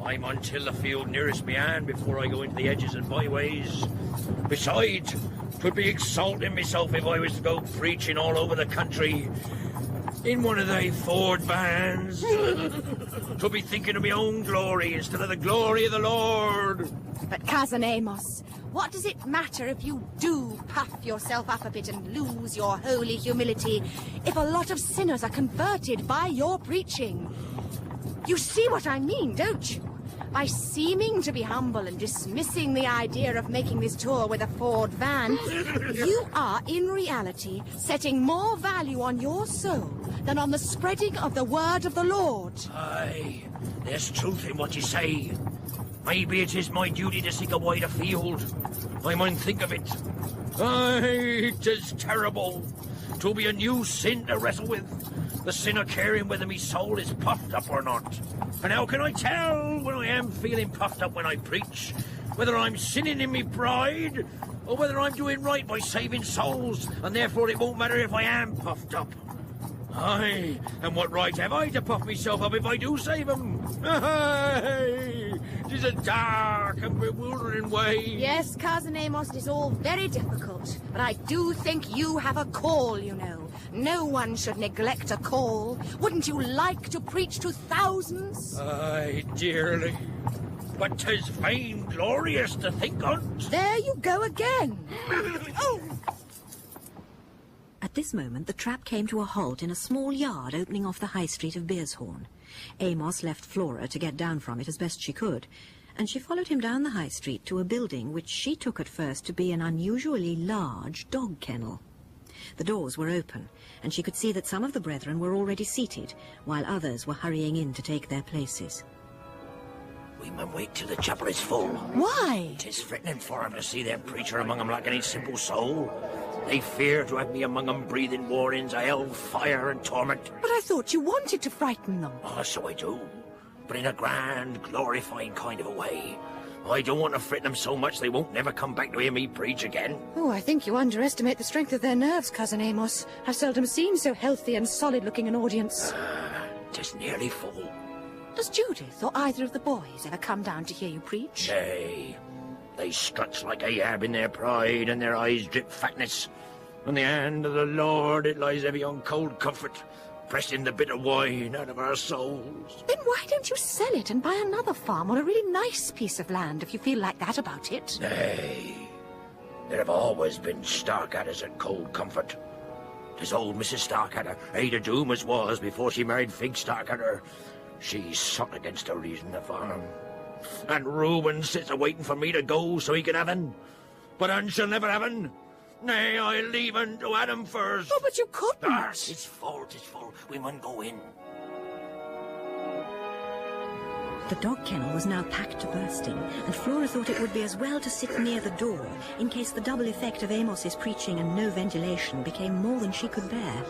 I'm until the field nearest me hand before I go into the edges and byways. Besides, 'twould be exalting myself if I was to go preaching all over the country in one of they Ford vans. 'Twould be thinking of my own glory instead of the glory of the Lord. But, Cousin Amos, what does it matter if you do puff yourself up a bit and lose your holy humility if a lot of sinners are converted by your preaching? You see what I mean, don't you? By seeming to be humble and dismissing the idea of making this tour with a Ford van, you are, in reality, setting more value on your soul than on the spreading of the word of the Lord. Aye, there's truth in what you say. Maybe it is my duty to seek a wider field. I might think of it. Aye, 'tis terrible. 'Twill be a new sin to wrestle with. The sin of caring whether me soul is puffed up or not. And how can I tell when I am feeling puffed up when I preach? Whether I'm sinning in me pride, or whether I'm doing right by saving souls, and therefore it won't matter if I am puffed up. Aye, and what right have I to puff myself up if I do save 'em? Aye, 'tis a dark and bewildering way. Yes, Cousin Amos, it is all very difficult, but I do think you have a call, you know. No one should neglect a call. Wouldn't you like to preach to thousands? Aye, dearly. But 'tis vain glorious to think on't. There you go again. Oh! At this moment, the trap came to a halt in a small yard opening off the high street of Beershorn. Amos left Flora to get down from it as best she could, and she followed him down the high street to a building which she took at first to be an unusually large dog kennel. The doors were open, and she could see that some of the brethren were already seated, while others were hurrying in to take their places. We mun wait till the chapel is full. Why? 'Tis threatening for 'em to see their preacher among 'em like any simple soul. They fear to have me among 'em breathing warnings of hell, fire and torment. But I thought you wanted to frighten them. Oh, so I do. But in a grand, glorifying kind of a way. I don't want to frighten them so much they won't never come back to hear me preach again. Oh, I think you underestimate the strength of their nerves, Cousin Amos. I've seldom seen so healthy and solid-looking an audience. 'Tis nearly full. Does Judith or either of the boys ever come down to hear you preach? Nay. They struts like a yab in their pride, and their eyes drip fatness. On the hand of the Lord it lies heavy on cold comfort, pressing the bitter wine out of our souls. Then why don't you sell it and buy another farm or a really nice piece of land if you feel like that about it? Nay. There have always been Starkadders at cold comfort. 'Tis old Mrs. Starkadder, Ada Doom as was before she married Fig Starkadder. She's sought against her reason to farm. And Reuben sits a-waiting for me to go so he can have un. But un shall never have un. Nay, I'll leave un to Adam first. Oh, but you couldn't. It's full. We mun go in. The dog kennel was now packed to bursting, and Flora thought it would be as well to sit near the door, in case the double effect of Amos's preaching and no ventilation became more than she could bear.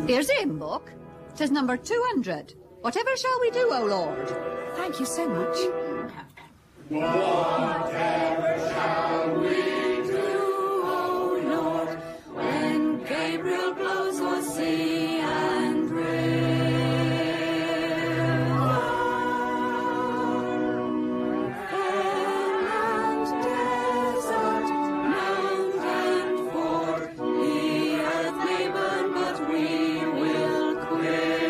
Here's him, book. 'Tis number 200. Whatever shall we do, O Lord? Thank you so much. Whatever shall we do, O Lord, when Gabriel blows o'er sea and river? Fell and desert, mound and ford, the earth may burn, but we will quit.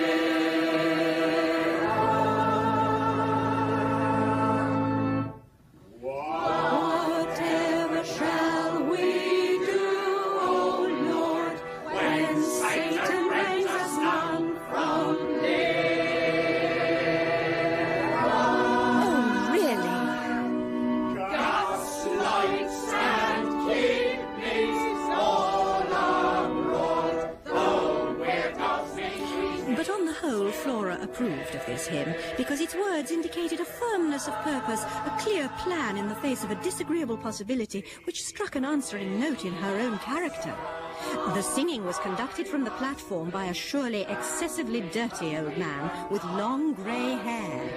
Whatever shall we do, O Lord, when Satan reigns as none from there? Oh, really? God's lights and kidneys all abroad, though we're God's nations. But on the whole, Flora approved of this hymn, because its words indicated a firmness of purpose, a clear plan in the face of a disagreeable possibility which struck an answering note in her own character. The singing was conducted from the platform by a surely excessively dirty old man with long grey hair.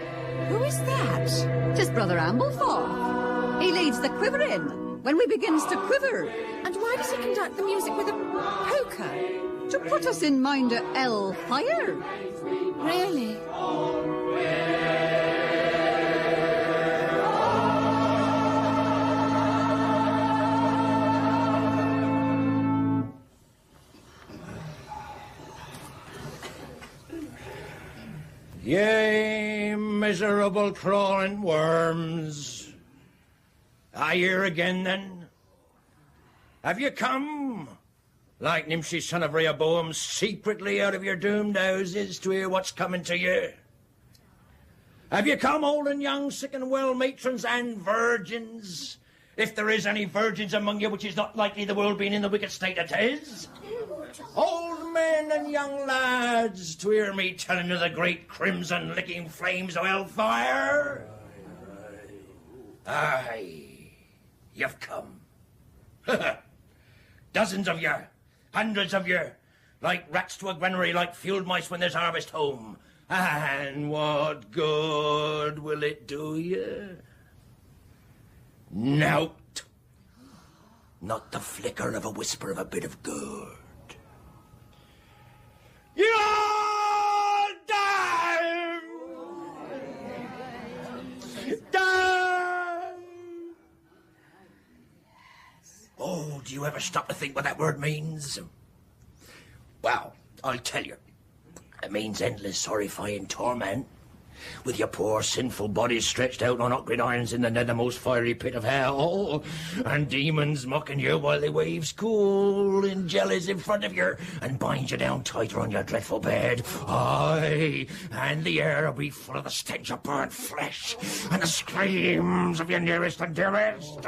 Who is that? 'Tis Brother Ambleforth. He leads the quivering when we begins to quiver. And why does he conduct the music with a poker? To put us in mind of hell fire. Really? Yea, miserable crawling worms. Are you here again, then? Have you come, like Nimshi, son of Rehoboam, secretly out of your doomed houses to hear what's coming to you? Have you come, old and young, sick and well, matrons and virgins? If there is any virgins among you, which is not likely the world being in the wicked state it is. Old men and young lads, to hear me telling of the great crimson licking flames of hellfire. Aye, you've come. Dozens of you, hundreds of you, like rats to a granary, like field mice when there's harvest home. And what good will it do you? Nout. Not the flicker of a whisper of a bit of good. You're damned! Damned! Oh, do you ever stop to think what that word means? Well, I'll tell you. It means endless, horrifying torment. with your poor sinful bodies stretched out on hot gridirons in the nethermost fiery pit of hell, and demons mocking you while they wave school in jellies in front of you and bind you down tighter on your dreadful bed. Aye, and the air will be full of the stench of burnt flesh and the screams of your nearest and dearest.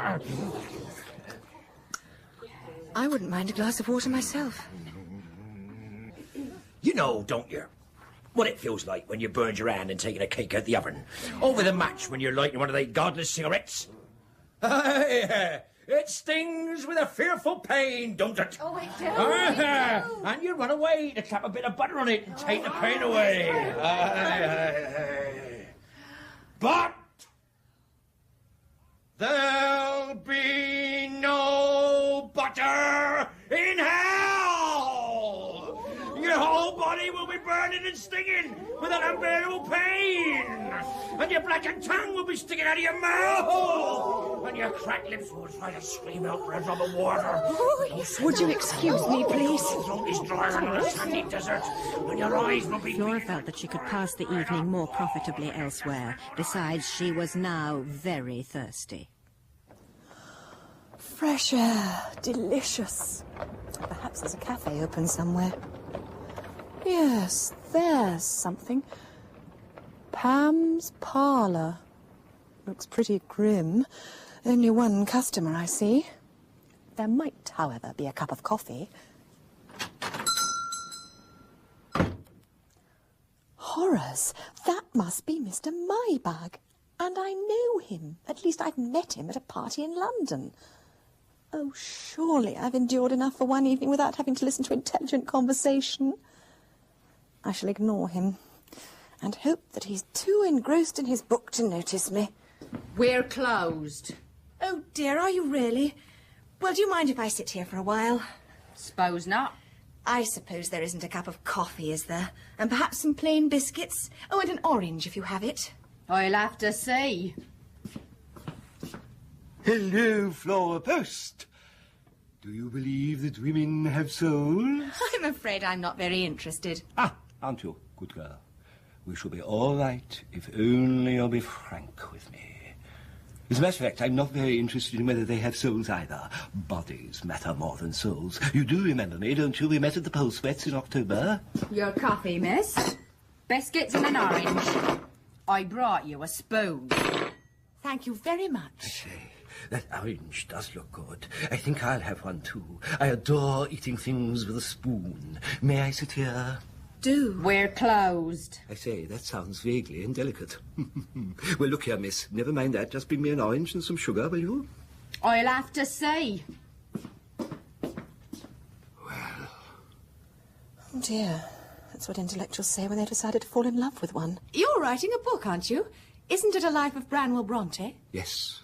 I wouldn't mind a glass of water myself. You know, don't you, what it feels like when you burned your hand and taking a cake out the oven over the match when you're lighting one of they godless cigarettes? It stings with a fearful pain, don't it? Oh, it does. And you run away to clap a bit of butter on it and take the pain away. But there'll be no butter in hell! Your whole body will be burning and stinging with an unbearable pain, and your blackened tongue will be sticking out of your mouth, and your cracked lips will try to scream out for a drop of water. Would you excuse me, please? It's drier than a sandy desert, and your eyes will be... Flora felt that she could pass the evening more profitably elsewhere. Besides, she was now very thirsty. Fresh air, delicious. Perhaps there's a cafe open somewhere. Yes, there's something. Pam's Parlour. Looks pretty grim. Only one customer, I see. There might, however, be a cup of coffee. Horrors! That must be Mr. Maybag. And I know him. At least I've met him at a party in London. Oh, surely I've endured enough for one evening without having to listen to intelligent conversation. I shall ignore him and hope that he's too engrossed in his book to notice me. We're closed. Oh, dear, are you really? Well, do you mind if I sit here for a while? Suppose not. I suppose there isn't a cup of coffee, is there? And perhaps some plain biscuits? Oh, and an orange, if you have it. I'll have to see. Hello, Flora Poste. Do you believe that women have souls? I'm afraid I'm not very interested. Ah, aren't you? Good girl. We shall be all right if only you'll be frank with me. As a matter of fact, I'm not very interested in whether they have souls either. Bodies matter more than souls. You do remember me, don't you? We met at the Pole Sweats in October. Your coffee, miss. Biscuits and an orange. I brought you a spoon. Thank you very much. That orange does look good. I think I'll have one too. I adore eating things with a spoon. May I sit here? Do. We're closed. I say, that sounds vaguely indelicate. Well, look here, miss. Never mind that. Just bring me an orange and some sugar, will you? I'll have to see. Well... Oh, dear. That's what intellectuals say when they decided to fall in love with one. You're writing a book, aren't you? Isn't it a life of Branwell Bronte? Yes.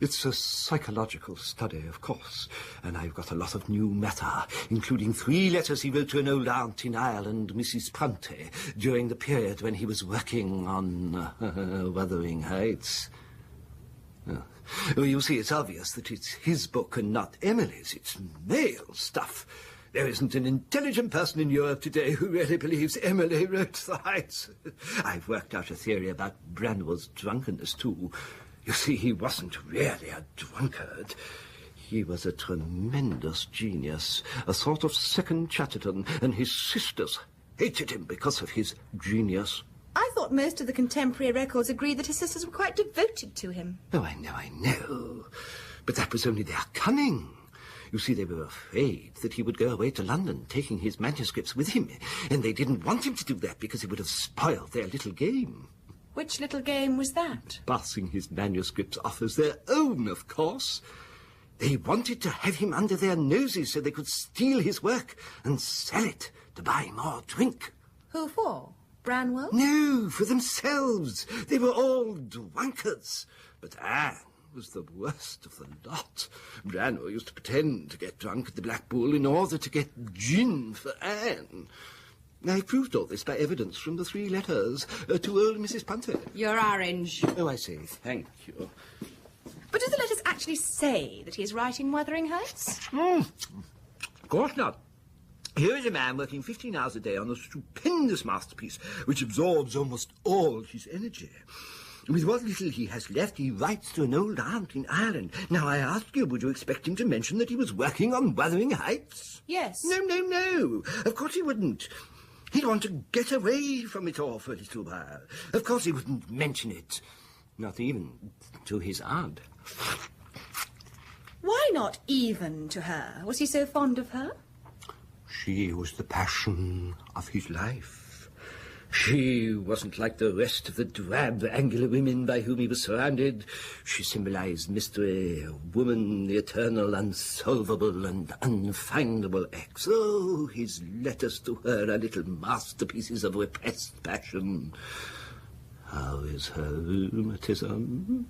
It's a psychological study, of course, and I've got a lot of new matter, including 3 letters he wrote to an old aunt in Ireland, Mrs. Prunty, during the period when he was working on Wuthering Heights. Well, you see, it's obvious that it's his book and not Emily's. It's male stuff. There isn't an intelligent person in Europe today who really believes Emily wrote the Heights. I've worked out a theory about Branwell's drunkenness, too. You see, he wasn't really a drunkard. He was a tremendous genius, a sort of second Chatterton, and his sisters hated him because of his genius. I thought most of the contemporary records agreed that his sisters were quite devoted to him. Oh, I know. But that was only their cunning. You see, they were afraid that he would go away to London, taking his manuscripts with him, and they didn't want him to do that because it would have spoiled their little game. Which little game was that? Passing his manuscripts off as their own, of course. They wanted to have him under their noses so they could steal his work and sell it to buy more drink. Who for? Branwell? No, for themselves. They were all drunkards. But Anne was the worst of the lot. Branwell used to pretend to get drunk at the Black Bull in order to get gin for Anne. I proved all this by evidence from the 3 letters to old Mrs. Punter. Your orange. Oh, I see. Thank you. But do the letters actually say that he's writing Wuthering Heights? Of course not. Here is a man working 15 hours a day on a stupendous masterpiece which absorbs almost all his energy. With what little he has left, he writes to an old aunt in Ireland. Now, I ask you, would you expect him to mention that he was working on Wuthering Heights? Yes. No. Of course he wouldn't. He'd want to get away from it all for a little while. Of course he wouldn't mention it. Not even to his aunt. Why not even to her? Was he so fond of her? She was the passion of his life. She wasn't like the rest of the drab, angular women by whom he was surrounded. She symbolized mystery, a woman, the eternal, unsolvable, and unfindable X. Oh, his letters to her are little masterpieces of repressed passion. How is her rheumatism?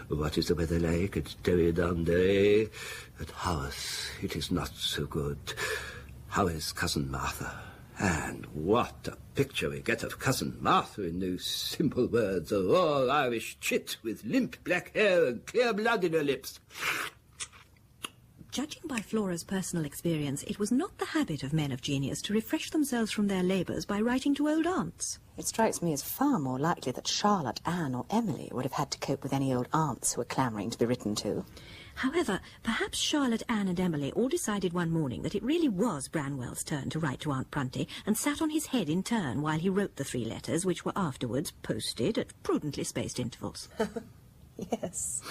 What is the weather like at Derry? At Haworth it is not so good. How is Cousin Martha? And what a picture we get of Cousin Martha in those simple words, a raw Irish chit with limp black hair and clear blood in her lips. Judging by Flora's personal experience, it was not the habit of men of genius to refresh themselves from their labours by writing to old aunts. It strikes me as far more likely that Charlotte, Anne or Emily would have had to cope with any old aunts who were clamouring to be written to. However, perhaps Charlotte, Anne and Emily all decided one morning that it really was Branwell's turn to write to Aunt Prunty and sat on his head in turn while he wrote the 3 letters, which were afterwards posted at prudently spaced intervals. Yes.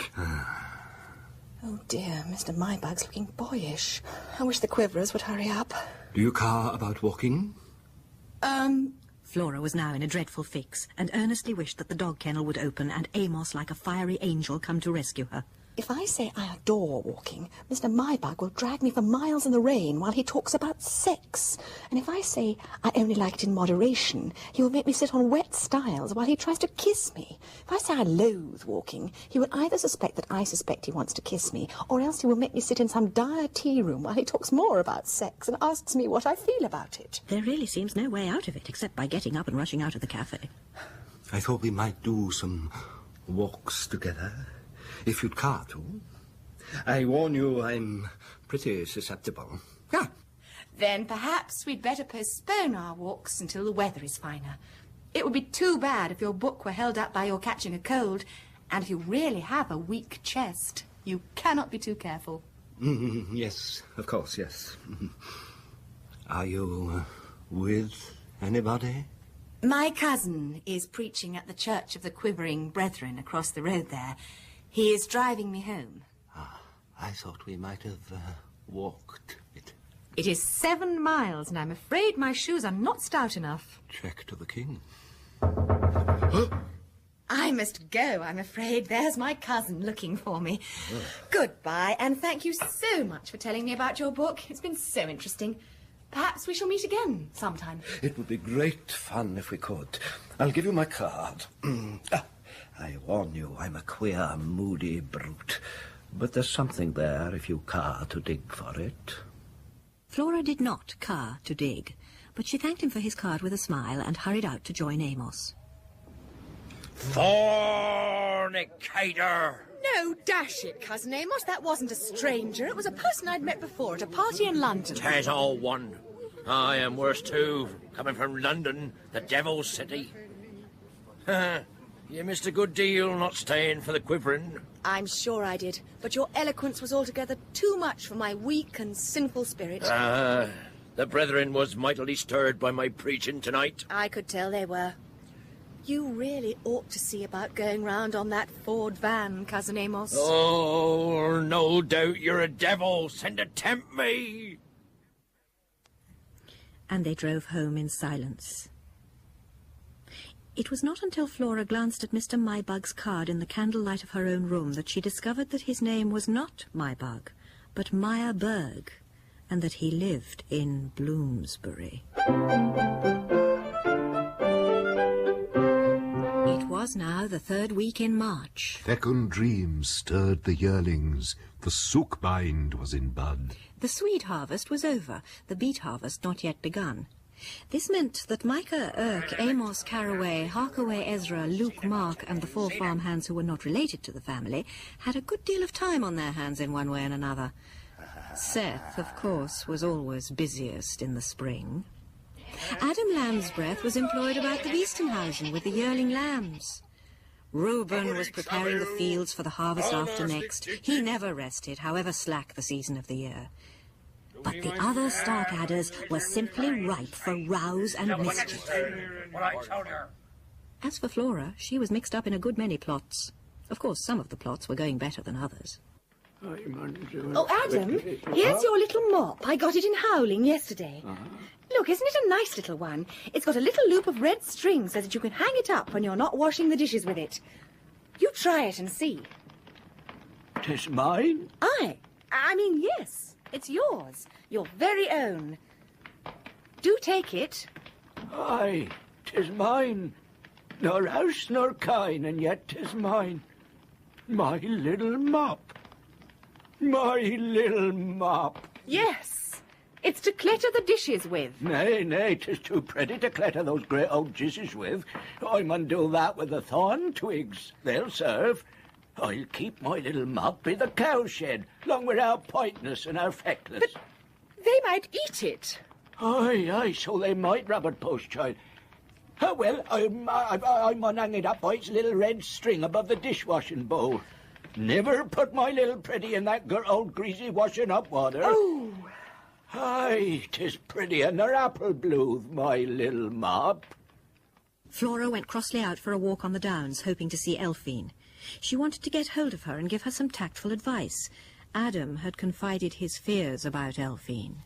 Oh dear, Mr. Mybug's looking boyish. I wish the Quiverers would hurry up. Do you care about walking? Flora was now in a dreadful fix and earnestly wished that the dog kennel would open and Amos, like a fiery angel, come to rescue her. If I say I adore walking, Mr. Mybug will drag me for miles in the rain while he talks about sex. And if I say I only like it in moderation, he will make me sit on wet stiles while he tries to kiss me. If I say I loathe walking, he will either suspect that I suspect he wants to kiss me, or else he will make me sit in some dire tea room while he talks more about sex and asks me what I feel about it. There really seems no way out of it, except by getting up and rushing out of the cafe. I thought we might do some walks together. If you'd care to. I warn you, I'm pretty susceptible. Then perhaps we'd better postpone our walks until the weather is finer. It would be too bad if your book were held up by your catching a cold, and if you really have a weak chest, you cannot be too careful. Yes, of course, yes. Are you with anybody? My cousin is preaching at the Church of the Quivering Brethren across the road there. He is driving me home. I thought we might have walked it. It is 7 miles, and I'm afraid my shoes are not stout enough. Check to the king. I must go, I'm afraid. There's my cousin looking for me. Goodbye, and thank you so much for telling me about your book. It's been so interesting. Perhaps we shall meet again sometime. It would be great fun if we could. I'll give you my card. I warn you, I'm a queer, moody brute. But there's something there if you care to dig for it. Flora did not care to dig, but she thanked him for his card with a smile and hurried out to join Amos. Fornicator! No, dash it, Cousin Amos. That wasn't a stranger. It was a person I'd met before at a party in London. 'Tis all one. I am worse too, coming from London, the devil's city. You missed a good deal not staying for the Quivering. I'm sure I did, but your eloquence was altogether too much for my weak and sinful spirit. The brethren was mightily stirred by my preaching tonight. I could tell they were. You really ought to see about going round on that Ford van, Cousin Amos. Oh, no doubt you're a devil, sent to tempt me. And they drove home in silence. It was not until Flora glanced at Mr. Mybug's card in the candlelight of her own room that she discovered that his name was not Mybug, but Meyer Berg, and that he lived in Bloomsbury. It was now the 3rd week in March. Fecund dreams stirred the yearlings. The sookbind was in bud. The swede harvest was over, the beet harvest not yet begun. This meant that Micah, Irk, Amos, Caraway, Harkaway, Ezra, Luke, Mark, and the 4 farmhands who were not related to the family had a good deal of time on their hands in one way and another. Seth, of course, was always busiest in the spring. Adam Lambsbreath was employed about the Wiestenhausen with the yearling lambs. Reuben was preparing the fields for the harvest after next. He never rested, however slack the season of the year. But the other Starkadders were simply ripe for rows and mischief. As for Flora, she was mixed up in a good many plots. Of course, some of the plots were going better than others. Oh, Adam, here's your little mop. I got it in Howling yesterday. Look, isn't it a nice little one? It's got a little loop of red string so that you can hang it up when you're not washing the dishes with it. You try it and see. 'Tis mine? I mean, yes, it's yours. Your very own. Do take it. Aye, 'tis mine. Nor house nor kine, and yet 'tis mine. My little mop. My little mop. Yes, it's to clutter the dishes with. Nay, 'tis too pretty to clutter those great old dishes with. I mun do that with the thorn twigs. They'll serve. I'll keep my little mop by the cowshed, long with our pointness and our feckless. But they might eat it. Aye, so they might, Robert Post, child. Oh, well, I mun hang it up by its little red string above the dishwashing bowl. Never put my little pretty in that old greasy washing up water. Oh! Aye, 'tis prettier nor apple blue, my little mop. Flora went crossly out for a walk on the downs, hoping to see Elphine. She wanted to get hold of her and give her some tactful advice. Adam had confided his fears about Elphine.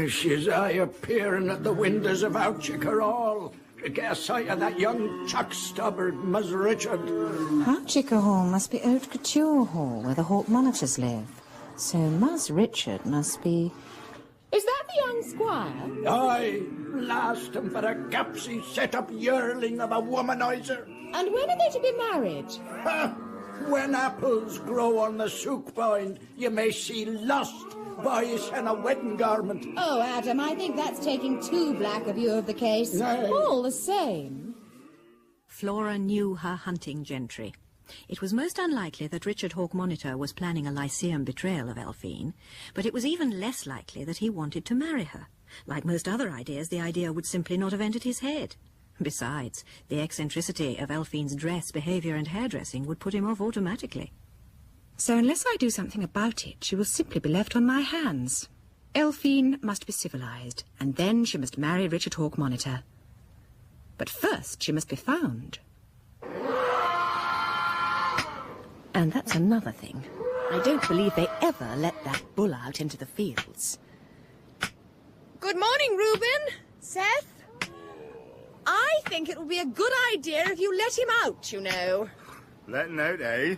She's aye appearing at the windows of Outchicker Hall to get a sight of that young chuck-stubborn Mus Richard. Outchicker Hall must be Haute Couture Hall, where the Hawk monitors live. So Mus Richard must be... Is that the young squire? Aye, blast him for a gapsy set-up yearling of a womanizer. And when are they to be married? When apples grow on the sook bind, you may see lust, vice, and a wedding garment. Oh, Adam, I think that's taking too black a view of the case. Nay. All the same. Flora knew her hunting gentry. It was most unlikely that Richard Hawk Monitor was planning a Lyceum betrayal of Elphine, but it was even less likely that he wanted to marry her. Like most other ideas, the idea would simply not have entered his head. Besides, the eccentricity of Elphine's dress, behaviour and hairdressing would put him off automatically. So unless I do something about it, she will simply be left on my hands. Elphine must be civilised, and then she must marry Richard Hawk Monitor. But first she must be found. And that's another thing. I don't believe they ever let that bull out into the fields. Good morning, Reuben. Seth? I think it would be a good idea if you let him out, you know. Letting out, eh?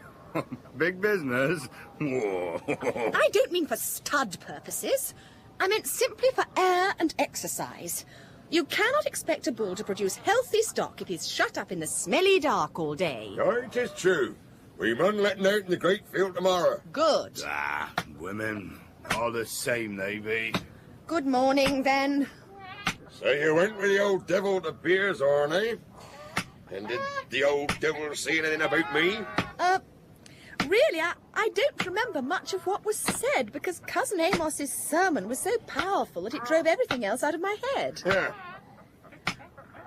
Big business. Whoa. I don't mean for stud purposes. I meant simply for air and exercise. You cannot expect a bull to produce healthy stock if he's shut up in the smelly dark all day. Aye, 'tis true. We mun let him out in the great field tomorrow. Good. Women, all the same they be. Good morning, then. So you went with the old devil to Beers Horn, eh? And did the old devil say anything about me? Really, I don't remember much of what was said, because Cousin Amos's sermon was so powerful that it drove everything else out of my head. Yeah.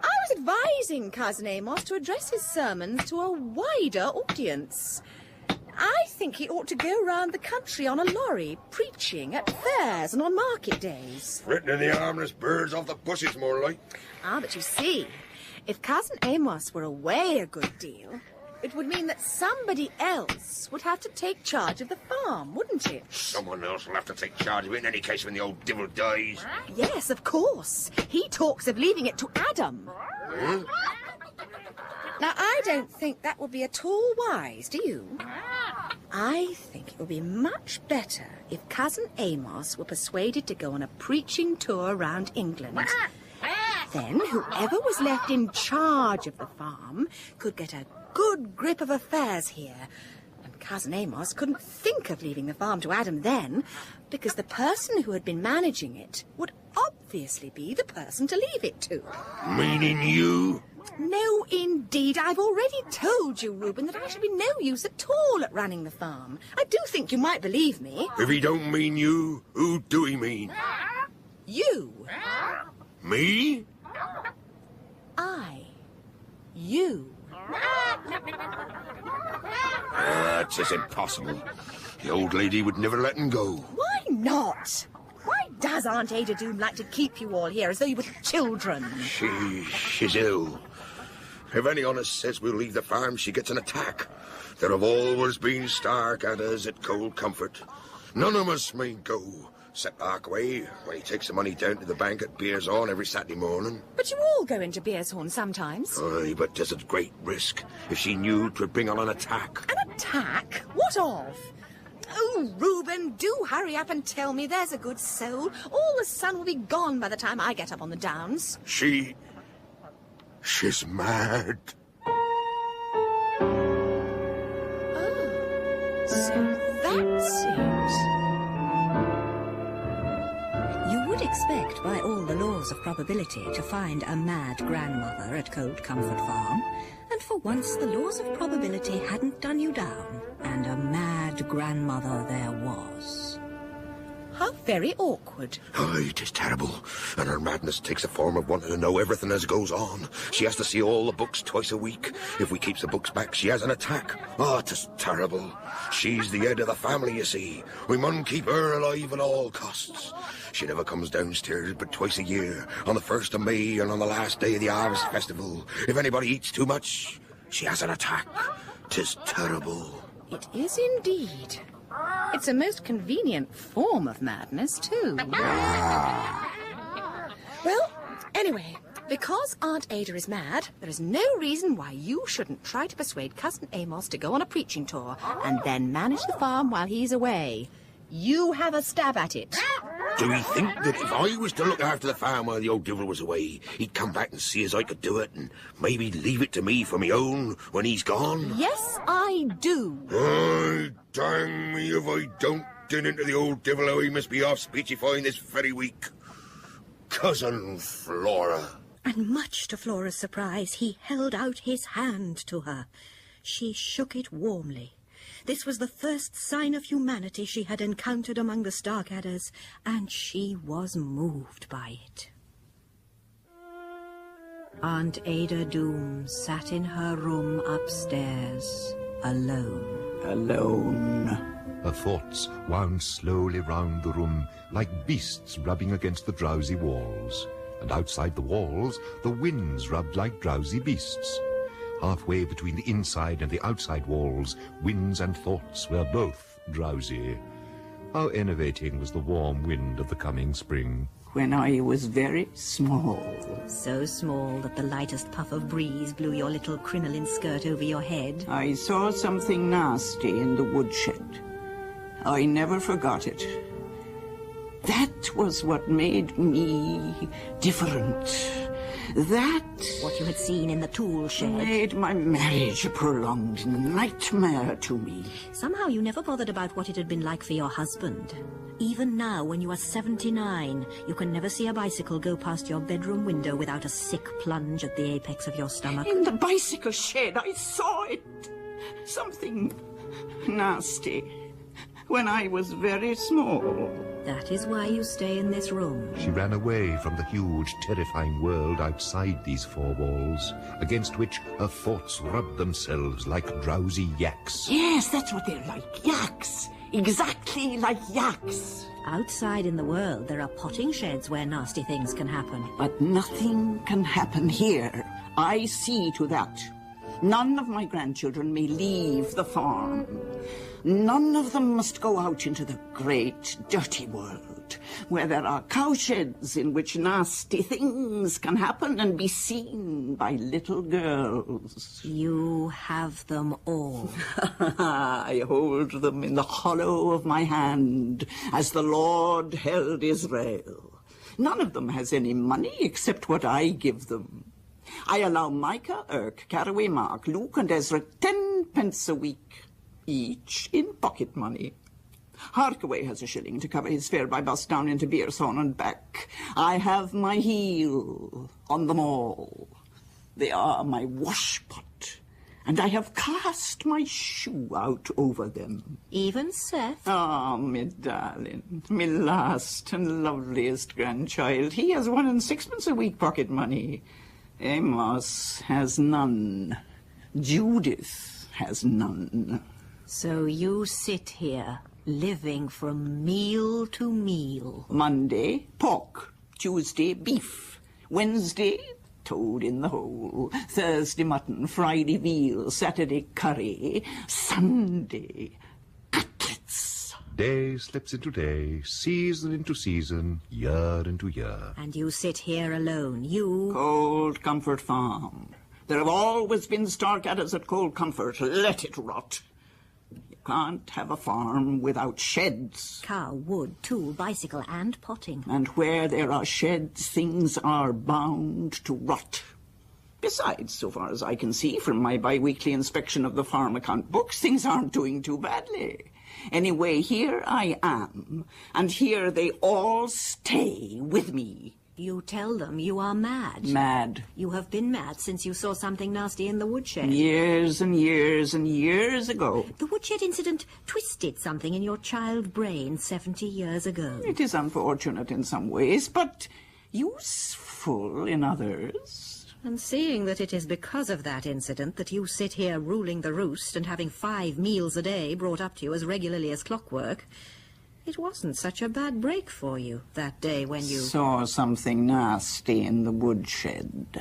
I was advising Cousin Amos to address his sermons to a wider audience. I think he ought to go round the country on a lorry, preaching at fairs and on market days. Threatening the harmless birds off the bushes, more like. But you see, if Cousin Amos were away a good deal, it would mean that somebody else would have to take charge of the farm, wouldn't it? Someone else will have to take charge of it in any case when the old devil dies. Yes, of course. He talks of leaving it to Adam. Huh? Now, I don't think that would be at all wise, do you? I think it would be much better if Cousin Amos were persuaded to go on a preaching tour around England. Then whoever was left in charge of the farm could get a good grip of affairs here. And Cousin Amos couldn't think of leaving the farm to Adam then, because the person who had been managing it would obviously be the person to leave it to. Meaning you? No, indeed. I've already told you, Reuben, that I should be no use at all at running the farm. I do think you might believe me. If he don't mean you, who do he mean? You. Me? You. That is impossible. The old lady would never let him go. Why not? Why does Aunt Ada Doom like to keep you all here as though you were children? She's ill. If any on us says we'll leave the farm, she gets an attack. There have always been Starkadders at Cold Comfort. None of us may go, except Arkaway, when he takes the money down to the bank at Beershorn every Saturday morning. But you all go into Beershorn sometimes. Aye, but 'tis at great risk. If she knew 'twould bring on an attack. An attack? What of? Oh, Reuben, do hurry up and tell me, there's a good soul. All the sun will be gone by the time I get up on the downs. She's mad. Oh, so that's it. You would expect, by all the laws of probability, to find a mad grandmother at Cold Comfort Farm, and for once the laws of probability hadn't done you down, and a mad grandmother there was. How very awkward. Aye, 'tis terrible. And her madness takes the form of wanting to know everything as goes on. She has to see all the books twice a week. If we keeps the books back, she has an attack. Oh, 'tis terrible. She's the head of the family, you see. We mun keep her alive at all costs. She never comes downstairs but twice a year, on the 1st of May and on the last day of the Harvest Festival. If anybody eats too much, she has an attack. 'Tis terrible. It is indeed. It's a most convenient form of madness, too. Well, anyway, because Aunt Ada is mad, there is no reason why you shouldn't try to persuade Cousin Amos to go on a preaching tour and then manage the farm while he's away. You have a stab at it. Do we think that if I was to look after the farm while the old devil was away, he'd come back and see as I could do it and maybe leave it to me for me own when he's gone? Yes, I do. Aye, dang me if I don't din into the old devil how he must be off speechifying this very week. Cousin Flora. And much to Flora's surprise, he held out his hand to her. She shook it warmly. This was the first sign of humanity she had encountered among the Starkadders, and she was moved by it. Aunt Ada Doom sat in her room upstairs, alone. Her thoughts wound slowly round the room like beasts rubbing against the drowsy walls. And outside the walls, the winds rubbed like drowsy beasts. Halfway between the inside and the outside walls, winds and thoughts were both drowsy. How enervating was the warm wind of the coming spring. When I was very small. So small that the lightest puff of breeze blew your little crinoline skirt over your head. I saw something nasty in the woodshed. I never forgot it. That was what made me different. That... What you had seen in the tool shed. Made my marriage a prolonged nightmare to me. Somehow you never bothered about what it had been like for your husband. Even now, when you are 79, you can never see a bicycle go past your bedroom window without a sick plunge at the apex of your stomach. In the bicycle shed, I saw it. Something nasty. When I was very small. That is why you stay in this room. She ran away from the huge, terrifying world outside these four walls, against which her thoughts rubbed themselves like drowsy yaks. Yes, that's what they're like, yaks. Exactly like yaks. Outside in the world, there are potting sheds where nasty things can happen. But nothing can happen here. I see to that. None of my grandchildren may leave the farm. None of them must go out into the great, dirty world, where there are cowsheds in which nasty things can happen and be seen by little girls. You have them all. I hold them in the hollow of my hand, as the Lord held Israel. None of them has any money except what I give them. I allow Micah, Irk, Caraway, Mark, Luke and Ezra 10 pence a week, each in pocket money. Harkaway has a shilling to cover his fare by bus down into Beershorn and back. I have my heel on them all. They are my washpot, and I have cast my shoe out over them. Even Seth? Ah, me darling, me last and loveliest grandchild. He has 1 and 6pence a week pocket money. Amos has none. Judith has none. So you sit here, living from meal to meal. Monday, pork. Tuesday, beef. Wednesday, toad in the hole. Thursday, mutton. Friday, veal. Saturday, curry. Sunday, cutlets. Day slips into day, season into season, year into year. And you sit here alone, you... Cold Comfort Farm. There have always been Starkadders at Cold Comfort. Let it rot. You can't have a farm without sheds. Cow, wood, tool, bicycle, and potting. And where there are sheds, things are bound to rot. Besides, so far as I can see from my bi-weekly inspection of the farm account books, things aren't doing too badly. Anyway, here I am, and here they all stay with me. You tell them you are mad. Mad. You have been mad since you saw something nasty in the woodshed. Years and years and years ago. The woodshed incident twisted something in your child brain 70 years ago. It is unfortunate in some ways, but useful in others. And seeing that it is because of that incident that you sit here ruling the roost and having 5 meals a day brought up to you as regularly as clockwork, it wasn't such a bad break for you that day when you... Saw something nasty in the woodshed.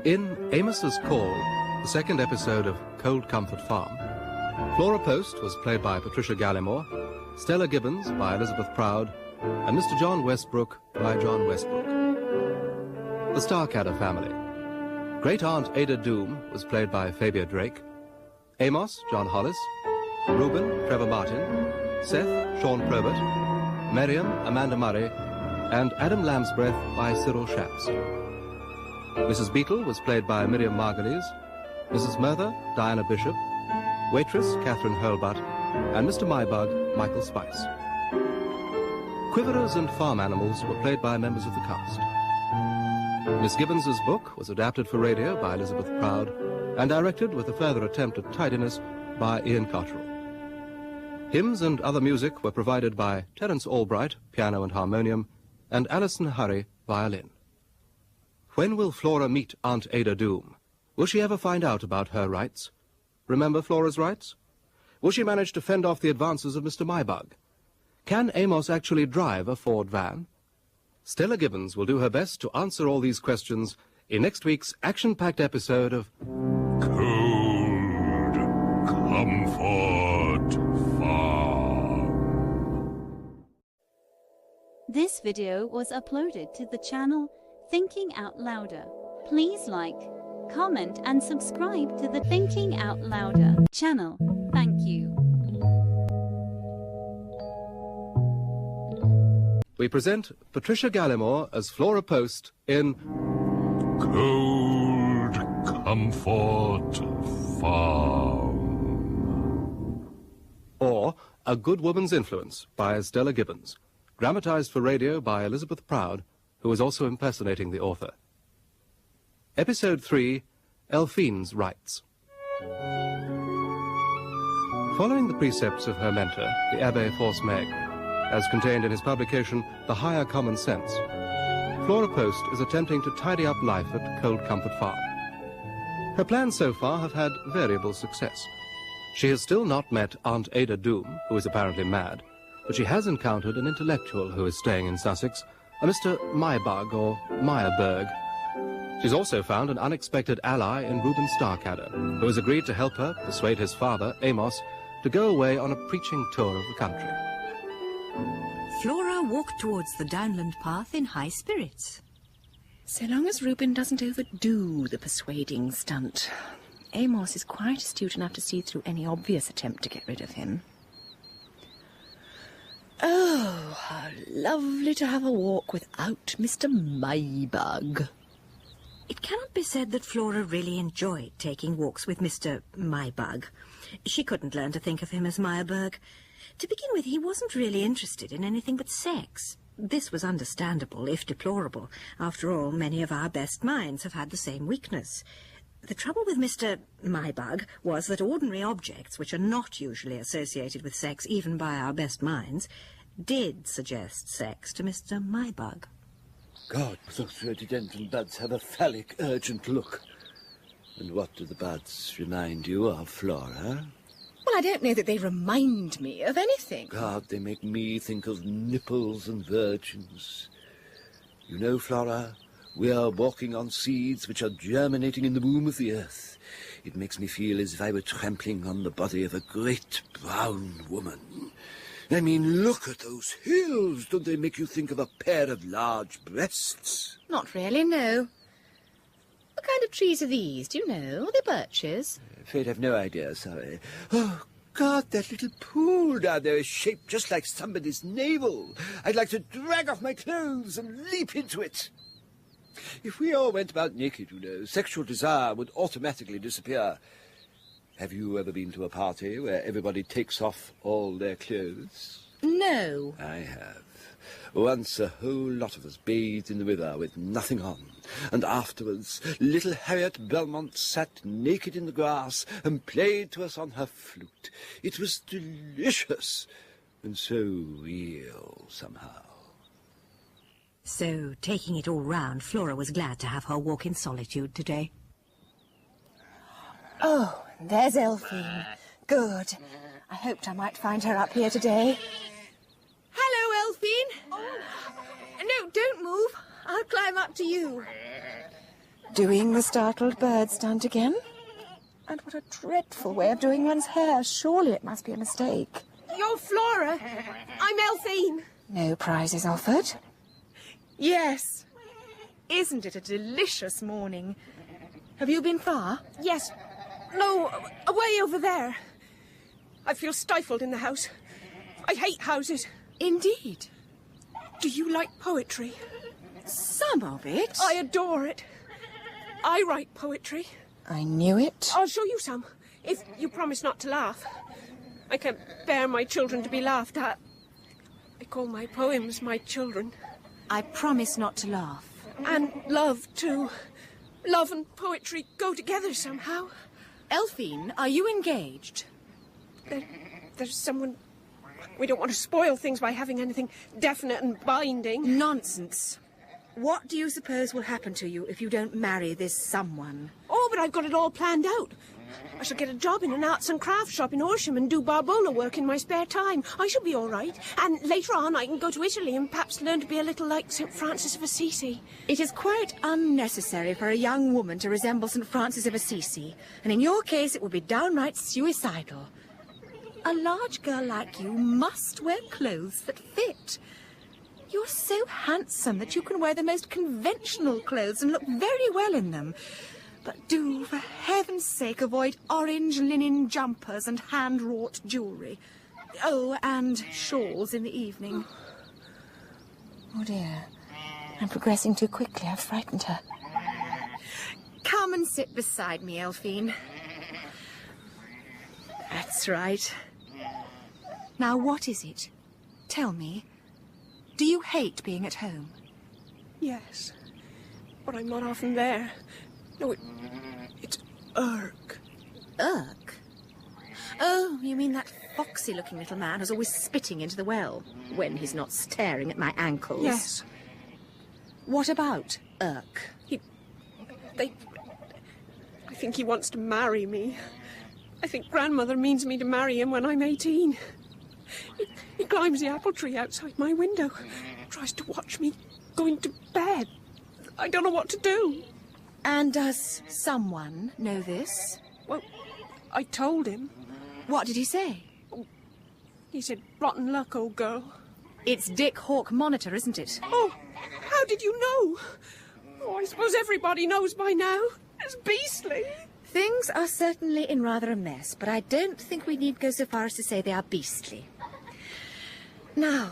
In Amos's Call, the second episode of Cold Comfort Farm, Flora Poste was played by Patricia Gallimore, Stella Gibbons by Elizabeth Proud, and Mr. John Westbrook by John Westbrook. The Starkadder family. Great Aunt Ada Doom was played by Fabia Drake, Amos, John Hollis, Reuben, Trevor Martin, Seth, Sean Probert, Miriam, Amanda Murray, and Adam Lambsbreath by Cyril Shapps. Mrs. Beetle was played by Miriam Margulies, Mrs. Merther, Diana Bishop, Waitress, Catherine Hurlbutt, and Mr. Mybug, Michael Spice. Quiverers and farm animals were played by members of the cast. Miss Gibbons's book was adapted for radio by Elizabeth Proud and directed with a further attempt at tidiness by Ian Cottrell. Hymns and other music were provided by Terence Albright, piano and harmonium, and Alison Hurry, violin. When will Flora meet Aunt Ada Doom? Will she ever find out about her rights? Remember Flora's rights? Will she manage to fend off the advances of Mr. Mybug? Can Amos actually drive a Ford van? Stella Gibbons will do her best to answer all these questions in next week's action-packed episode of Cold Comfort Farm. This video was uploaded to the channel Thinking Out Louder. Please like, comment and subscribe to the Thinking Out Louder channel. Thank you. We present Patricia Gallimore as Flora Poste in Cold Comfort Farm. or A Good Woman's Influence by Stella Gibbons, dramatized for radio by Elizabeth Proud, who is also impersonating the author. Episode 3, Elphine's Rights. Following the precepts of her mentor, the Abbé Force-Meg, as contained in his publication, The Higher Common Sense, Flora Poste is attempting to tidy up life at Cold Comfort Farm. Her plans so far have had variable success. She has still not met Aunt Ada Doom, who is apparently mad, but she has encountered an intellectual who is staying in Sussex, a Mr. Mybug or Meyerberg. She's also found an unexpected ally in Reuben Starkadder, who has agreed to help her persuade his father, Amos, to go away on a preaching tour of the country. Flora walked towards the downland path in high spirits. So long as Reuben doesn't overdo the persuading stunt. Amos is quite astute enough to see through any obvious attempt to get rid of him. Oh, how lovely to have a walk without Mr. Mybug. It cannot be said that Flora really enjoyed taking walks with Mr. Mybug. She couldn't learn to think of him as Meyerberg. To begin with, he wasn't really interested in anything but sex. This was understandable, if deplorable. After all, many of our best minds have had the same weakness. The trouble with Mr. Mybug was that ordinary objects, which are not usually associated with sex even by our best minds, did suggest sex to Mr. Mybug. God, those rhododendron buds have a phallic, urgent look. And what do the buds remind you of, Flora? Well, I don't know that they remind me of anything. God, they make me think of nipples and virgins. You know, Flora, we are walking on seeds which are germinating in the womb of the earth. It makes me feel as if I were trampling on the body of a great brown woman. I mean, look at those hills. Don't they make you think of a pair of large breasts? Not really, no. What kind of trees are these? Do you know? Are they birches? Afraid I've no idea, sorry. Oh, God, that little pool down there is shaped just like somebody's navel. I'd like to drag off my clothes and leap into it. If we all went about naked, you know, sexual desire would automatically disappear. Have you ever been to a party where everybody takes off all their clothes? No. I have. Once a whole lot of us bathed in the river with nothing on, and afterwards little Harriet Belmont sat naked in the grass and played to us on her flute. It was delicious, and so real somehow. So, taking it all round, Flora was glad to have her walk in solitude today. Oh, there's Elphine. Good. I hoped I might find her up here today. Hello, Elphine. Oh. No, don't move. I'll climb up to you. Doing the startled bird stunt again? And what a dreadful way of doing one's hair. Surely it must be a mistake. You're Flora. I'm Elphine. No prizes offered? Yes. Isn't it a delicious morning? Have you been far? Yes. No, away over there. I feel stifled in the house. I hate houses. Indeed. Do you like poetry? Some of it. I adore it. I write poetry. I knew it. I'll show you some, if you promise not to laugh. I can't bear my children to be laughed at. I call my poems my children. I promise not to laugh. And love, too. Love and poetry go together somehow. Elphine, are you engaged? There's someone... We don't want to spoil things by having anything definite and binding. Nonsense. What do you suppose will happen to you if you don't marry this someone? Oh, but I've got it all planned out. I shall get a job in an arts and crafts shop in Horsham and do barbola work in my spare time. I shall be all right. And later on I can go to Italy and perhaps learn to be a little like St. Francis of Assisi. It is quite unnecessary for a young woman to resemble St. Francis of Assisi. And in your case it would be downright suicidal. A large girl like you must wear clothes that fit. You're so handsome that you can wear the most conventional clothes and look very well in them. But do, for heaven's sake, avoid orange linen jumpers and hand-wrought jewellery. Oh, and shawls in the evening. Oh, dear. I'm progressing too quickly. I've frightened her. Come and sit beside me, Elphine. That's right. Now, what is it? Tell me. Do you hate being at home? Yes. But I'm not often there. No, it's Irk. Irk? Oh, you mean that foxy-looking little man who's always spitting into the well when he's not staring at my ankles? Yes. What about Irk? I think he wants to marry me. I think Grandmother means me to marry him when I'm 18. He climbs the apple tree outside my window, tries to watch me going to bed. I don't know what to do. And does someone know this? Well, I told him. What did he say? He said, rotten luck, old girl. It's Dick Hawk Monitor, isn't it? Oh, how did you know? Oh, I suppose everybody knows by now. It's beastly. Things are certainly in rather a mess, but I don't think we need go so far as to say they are beastly. Now,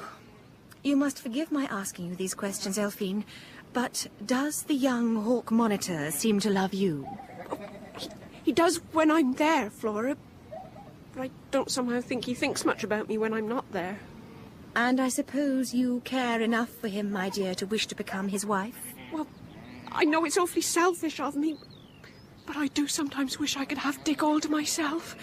you must forgive my asking you these questions, Elphine, but does the young Hawk Monitor seem to love you? Oh, he does when I'm there, Flora. But I don't somehow think he thinks much about me when I'm not there. And I suppose you care enough for him, my dear, to wish to become his wife? Well, I know it's awfully selfish of me, but I do sometimes wish I could have Dick all to myself.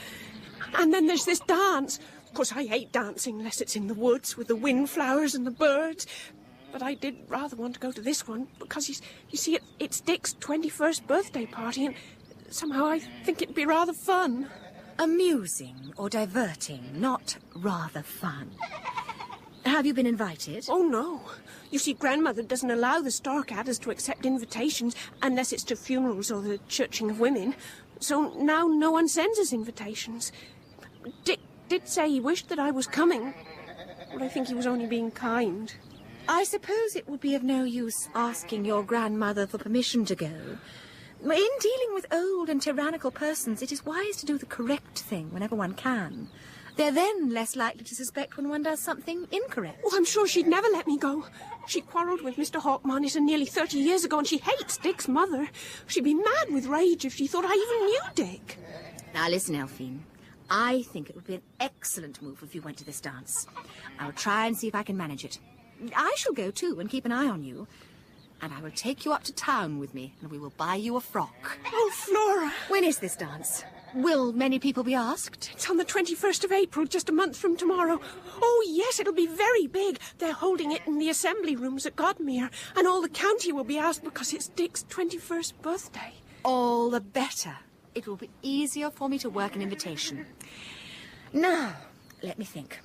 And then there's this dance. Of course, I hate dancing unless it's in the woods with the windflowers and the birds. But I did rather want to go to this one because, you see, it's Dick's 21st birthday party, and somehow I think it'd be rather fun. Amusing or diverting, not rather fun. Have you been invited? Oh, no. You see, Grandmother doesn't allow the Starkadders to accept invitations unless it's to funerals or the churching of women. So now no one sends us invitations. Dick did say he wished that I was coming, but I think he was only being kind. I suppose it would be of no use asking your grandmother for permission to go. In dealing with old and tyrannical persons, it is wise to do the correct thing whenever one can. They're then less likely to suspect when one does something incorrect. Oh, I'm sure she'd never let me go. She quarrelled with Mr. Hawkmonitor nearly 30 years ago, and she hates Dick's mother. She'd be mad with rage if she thought I even knew Dick. Now listen, Elphine. I think it would be an excellent move if you went to this dance. I'll try and see if I can manage it. I shall go too and keep an eye on you. And I will take you up to town with me, and we will buy you a frock. Oh, Flora! When is this dance? Will many people be asked? It's on the 21st of April, just a month from tomorrow. Oh, yes, it'll be very big. They're holding it in the assembly rooms at Godmere, and all the county will be asked because it's Dick's 21st birthday. All the better. It will be easier for me to work an invitation. Now, let me think.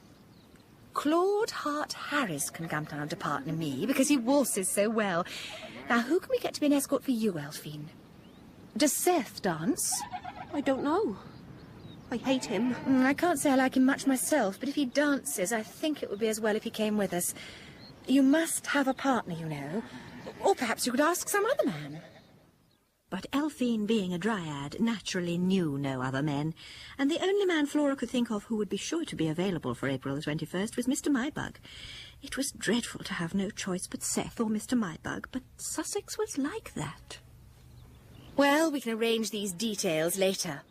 Claude Hardyesque can come down to partner me because he waltzes so well. Now, who can we get to be an escort for you, Elphine? Does Seth dance? I don't know. I hate him. I can't say I like him much myself, but if he dances, I think it would be as well if he came with us. You must have a partner, you know. Or perhaps you could ask some other man. But Elphine, being a dryad, naturally knew no other men, and the only man Flora could think of who would be sure to be available for April the 21st was Mr. Mybug. It was dreadful to have no choice but Seth or Mr. Mybug, but Sussex was like that. Well, we can arrange these details later.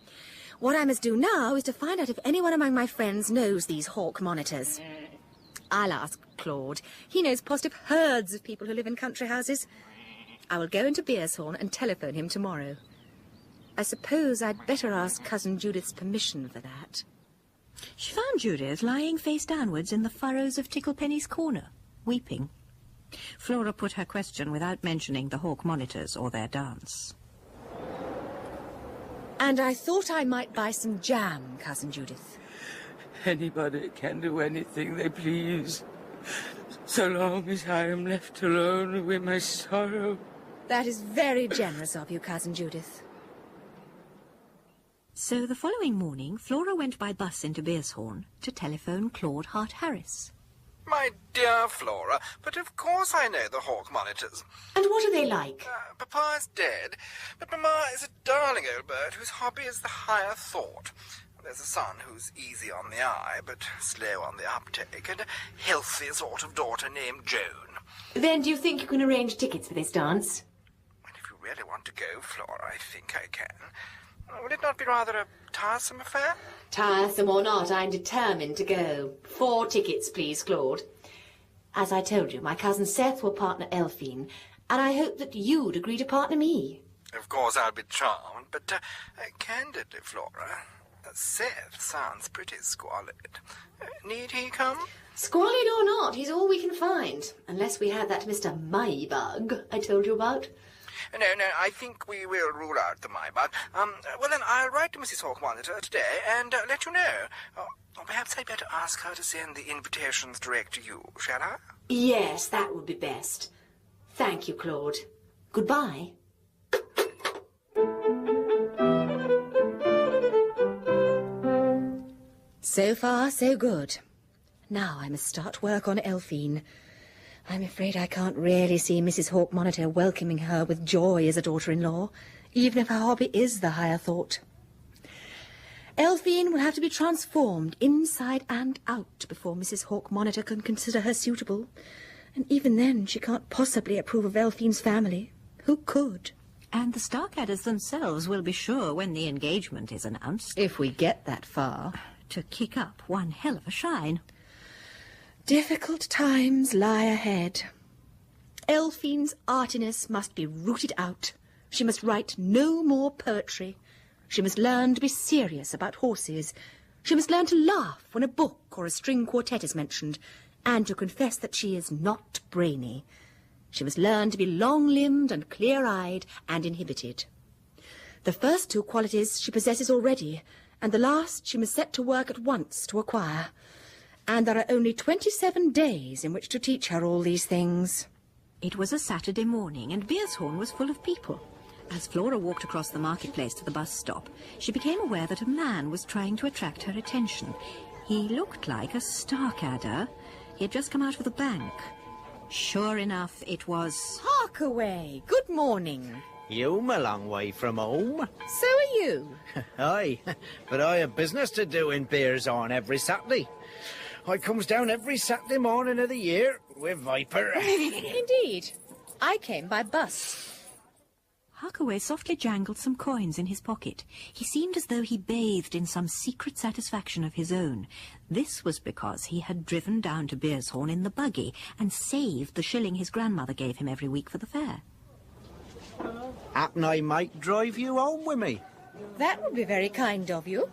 What I must do now is to find out if anyone among my friends knows these hawk monitors. I'll ask Claude. He knows positive herds of people who live in country houses. I will go into Beershorn and telephone him tomorrow. I suppose I'd better ask Cousin Judith's permission for that. She found Judith lying face downwards in the furrows of Ticklepenny's corner, weeping. Flora put her question without mentioning the hawk monitors or their dance. And I thought I might buy some jam, Cousin Judith. Anybody can do anything they please, so long as I am left alone with my sorrow. That is very generous of you, Cousin Judith. So the following morning, Flora went by bus into Beershorn to telephone Claude Hardyesque. My dear Flora, but of course I know the hawk monitors. And what are they like? Papa is dead, but Mamma is a darling old bird whose hobby is the higher thought. There's a son who's easy on the eye, but slow on the uptake, and a healthy sort of daughter named Joan. Then do you think you can arrange tickets for this dance? If you really want to go, Flora, I think I can. Would it not be rather a tiresome affair? Tiresome or not, I'm determined to go. 4 tickets, please, Claude. As I told you, my cousin Seth will partner Elphine, and I hope that you'd agree to partner me. Of course I'll be charmed, but candidly, Flora, Seth sounds pretty squalid. Need he come? Squalid or not, he's all we can find. Unless we have that Mr. Mybug I told you about. No, I think we will rule out the Mybug. Well then, I'll write to Mrs. Hawkmonitor today and let you know. Or perhaps I'd better ask her to send the invitations direct to you, shall I? Yes, that would be best. Thank you, Claude. Goodbye. So far, so good. Now I must start work on Elphine. I'm afraid I can't really see Mrs. Hawkmonitor welcoming her with joy as a daughter-in-law, even if her hobby is the higher thought. Elphine will have to be transformed inside and out before Mrs. Hawkmonitor can consider her suitable. And even then she can't possibly approve of Elphine's family. Who could? And the Starkadders themselves will be sure when the engagement is announced, if we get that far, to kick up one hell of a shine. Difficult times lie ahead. Elphine's artiness must be rooted out. She must write no more poetry. She must learn to be serious about horses. She must learn to laugh when a book or a string quartet is mentioned, and to confess that she is not brainy. She must learn to be long-limbed and clear-eyed and inhibited. The first two qualities she possesses already, and the last she must set to work at once to acquire. And there are only 27 days in which to teach her all these things. It was a Saturday morning, and Beershorn was full of people. As Flora walked across the marketplace to the bus stop, she became aware that a man was trying to attract her attention. He looked like a Starkadder. He had just come out of the bank. Sure enough, it was... Harkaway, good morning. You'm a long way from home. So are you. Aye, but I have business to do in Beershorn every Saturday. I comes down every Saturday morning of the year with Viper. Indeed. I came by bus. Harkaway softly jangled some coins in his pocket. He seemed as though he bathed in some secret satisfaction of his own. This was because he had driven down to Beershorn in the buggy and saved the shilling his grandmother gave him every week for the fare. Happen I might drive you home with me. That would be very kind of you.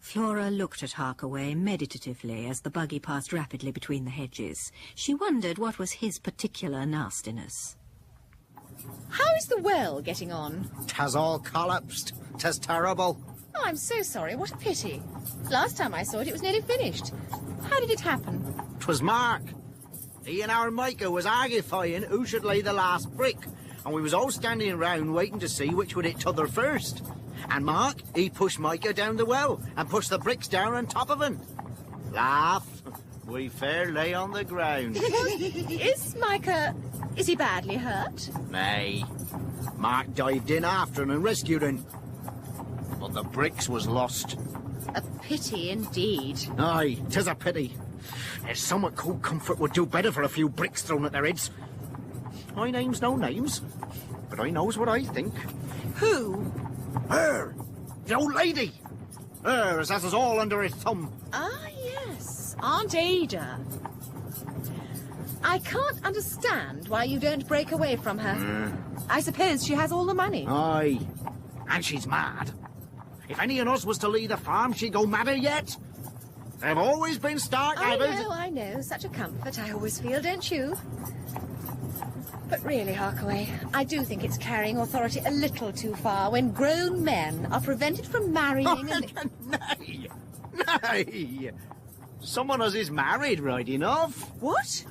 Flora looked at Harkaway meditatively as the buggy passed rapidly between the hedges. She wondered what was his particular nastiness. How is the well getting on? 'Tas all collapsed. 'Tas terrible. Oh, I'm so sorry. What a pity. Last time I saw it, it was nearly finished. How did it happen? 'Twas Mark. He and our Micah was argufying who should lay the last brick, and we was all standing round waiting to see which would hit t'other first. And Mark, he pushed Micah down the well and pushed the bricks down on top of him. Laugh. We fair lay on the ground. Is Micah... is he badly hurt? Nay. Mark dived in after him and rescued him. But the bricks was lost. A pity indeed. Aye, 'tis a pity. There's somewhat cold comfort would do better for a few bricks thrown at their heads. My name's no names, but I knows what I think. Who? Her! The old lady! Her as has us all under her thumb. Ah, yes. Aunt Ada. I can't understand why you don't break away from her. I suppose she has all the money. Aye. And she's mad. If any of us was to leave the farm, she'd go madder yet. They've always been Starkadders. I know. Such a comfort I always feel, don't you? But really, Harkaway, I do think it's carrying authority a little too far when grown men are prevented from marrying and... Nay! Nay! Someone as is married, right enough. What?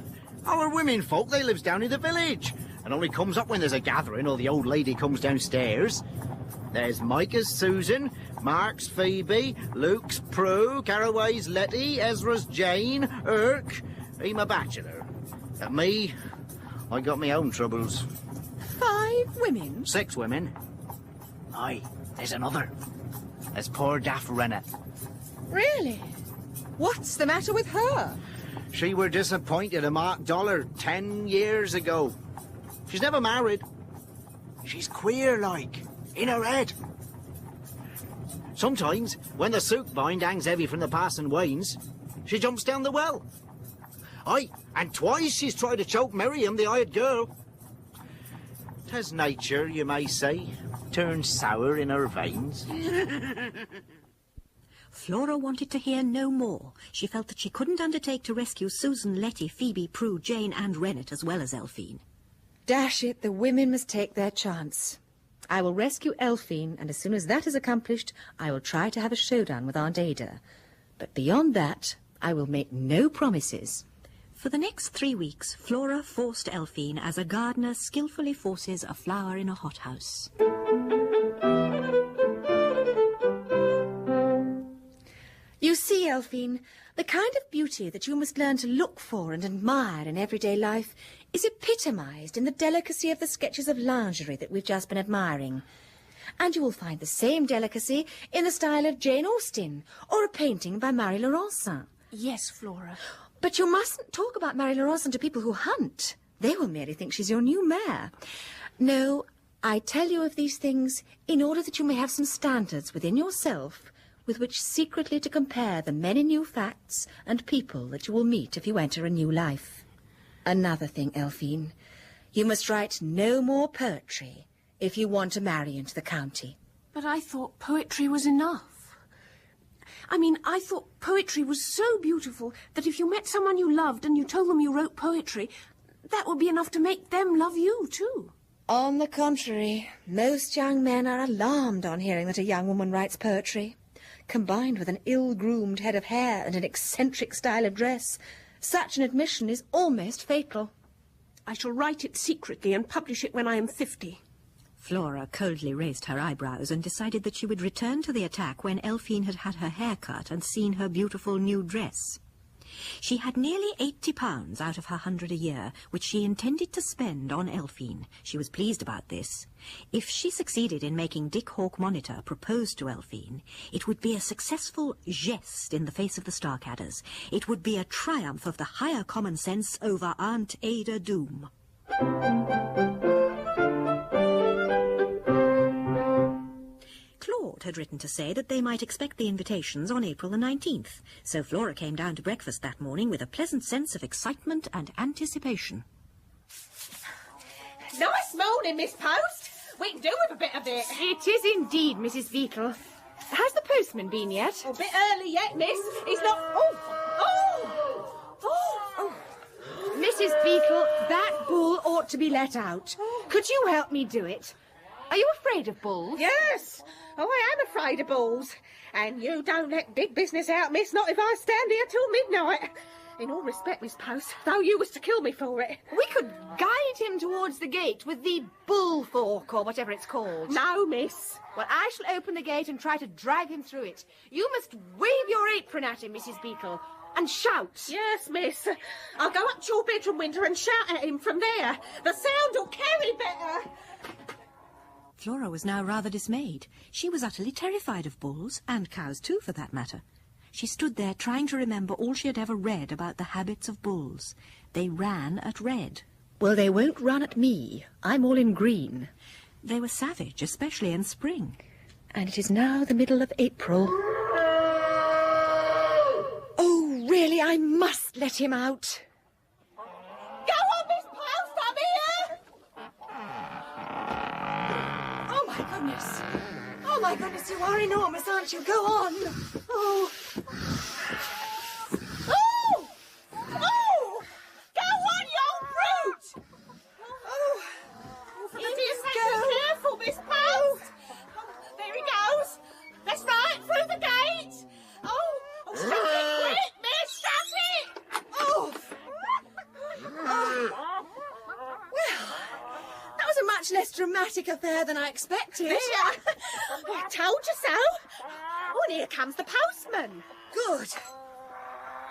Our women folk, they lives down in the village, and only comes up when there's a gathering or the old lady comes downstairs. There's Micah's Susan, Mark's Phoebe, Luke's Prue, Caraway's Letty, Ezra's Jane, Irk. I'm a bachelor. And me, I got my own troubles. 5 women? 6 women. Aye, there's another. There's poor Daft Rennet. Really? What's the matter with her? She were disappointed in Mark Dollar 10 years ago. She's never married. She's queer, like, in her head. Sometimes, when the souk bind hangs heavy from the passing wains, she jumps down the well. Aye, and twice she's tried to choke Miriam, the hired girl. 'Tas nature, you may say, turns sour in her veins. Flora wanted to hear no more. She felt that she couldn't undertake to rescue Susan, Letty, Phoebe, Prue, Jane and Rennet as well as Elphine. Dash it, the women must take their chance. I will rescue Elphine, and as soon as that is accomplished, I will try to have a showdown with Aunt Ada. But beyond that, I will make no promises. For the next 3 weeks, Flora forced Elphine as a gardener skillfully forces a flower in a hothouse. You see, Elphine, the kind of beauty that you must learn to look for and admire in everyday life is epitomised in the delicacy of the sketches of lingerie that we've just been admiring. And you will find the same delicacy in the style of Jane Austen or a painting by Marie Laurencin. Yes, Flora. But you mustn't talk about Marie Laurencin to people who hunt. They will merely think she's your new mare. No, I tell you of these things in order that you may have some standards within yourself with which secretly to compare the many new facts and people that you will meet if you enter a new life. Another thing, Elphine, you must write no more poetry if you want to marry into the county. But I thought poetry was enough. I mean, I thought poetry was so beautiful that if you met someone you loved and you told them you wrote poetry, that would be enough to make them love you, too. On the contrary, most young men are alarmed on hearing that a young woman writes poetry. Combined with an ill-groomed head of hair and an eccentric style of dress, such an admission is almost fatal. I shall write it secretly and publish it when I am 50. Flora coldly raised her eyebrows and decided that she would return to the attack when Elphine had had her hair cut and seen her beautiful new dress. She had nearly £80 out of her 100 a year, which she intended to spend on Elphine. She was pleased about this. If she succeeded in making Dick Hawke Monitor propose to Elphine, it would be a successful geste in the face of the Starkadders. It would be a triumph of the higher common sense over Aunt Ada Doom. Claude had written to say that they might expect the invitations on April the 19th, so Flora came down to breakfast that morning with a pleasant sense of excitement and anticipation. Nice morning, Miss Post. We can do with a bit of it. It is indeed, Mrs. Beetle. Has the postman been yet? A bit early yet, miss. He's not... Mrs. Beetle, that bull ought to be let out. Could you help me do it? Are you afraid of bulls? Yes. Oh, I am afraid of bulls. And you don't let big business out, miss, not if I stand here till midnight. In all respect, Miss Post, though you was to kill me for it. We could guide him towards the gate with the bull fork, or whatever it's called. No, miss. Well, I shall open the gate and try to drag him through it. You must wave your apron at him, Mrs. Beetle, and shout. Yes, miss. I'll go up to your bedroom window and shout at him from there. The sound will carry better. Flora was now rather dismayed. She was utterly terrified of bulls, and cows too, for that matter. She stood there trying to remember all she had ever read about the habits of bulls. They ran at red. Well, they won't run at me. I'm all in green. They were savage, especially in spring. And it is now the middle of April. Oh, really, I must let him out. Go on, Miss Post, I'm here! Oh, my goodness. Oh, my goodness, you are enormous, aren't you? Go on. Oh. Oh! Oh! Go on, you old brute! Oh, for the dear sake, be careful, Miss Post! Oh, there he goes. Let's right through the gate. Oh, shut it quick, miss, shut it! Oh. Well, that was a much less dramatic affair than I expected. There. I told you so. Oh, and here comes the postman. Good.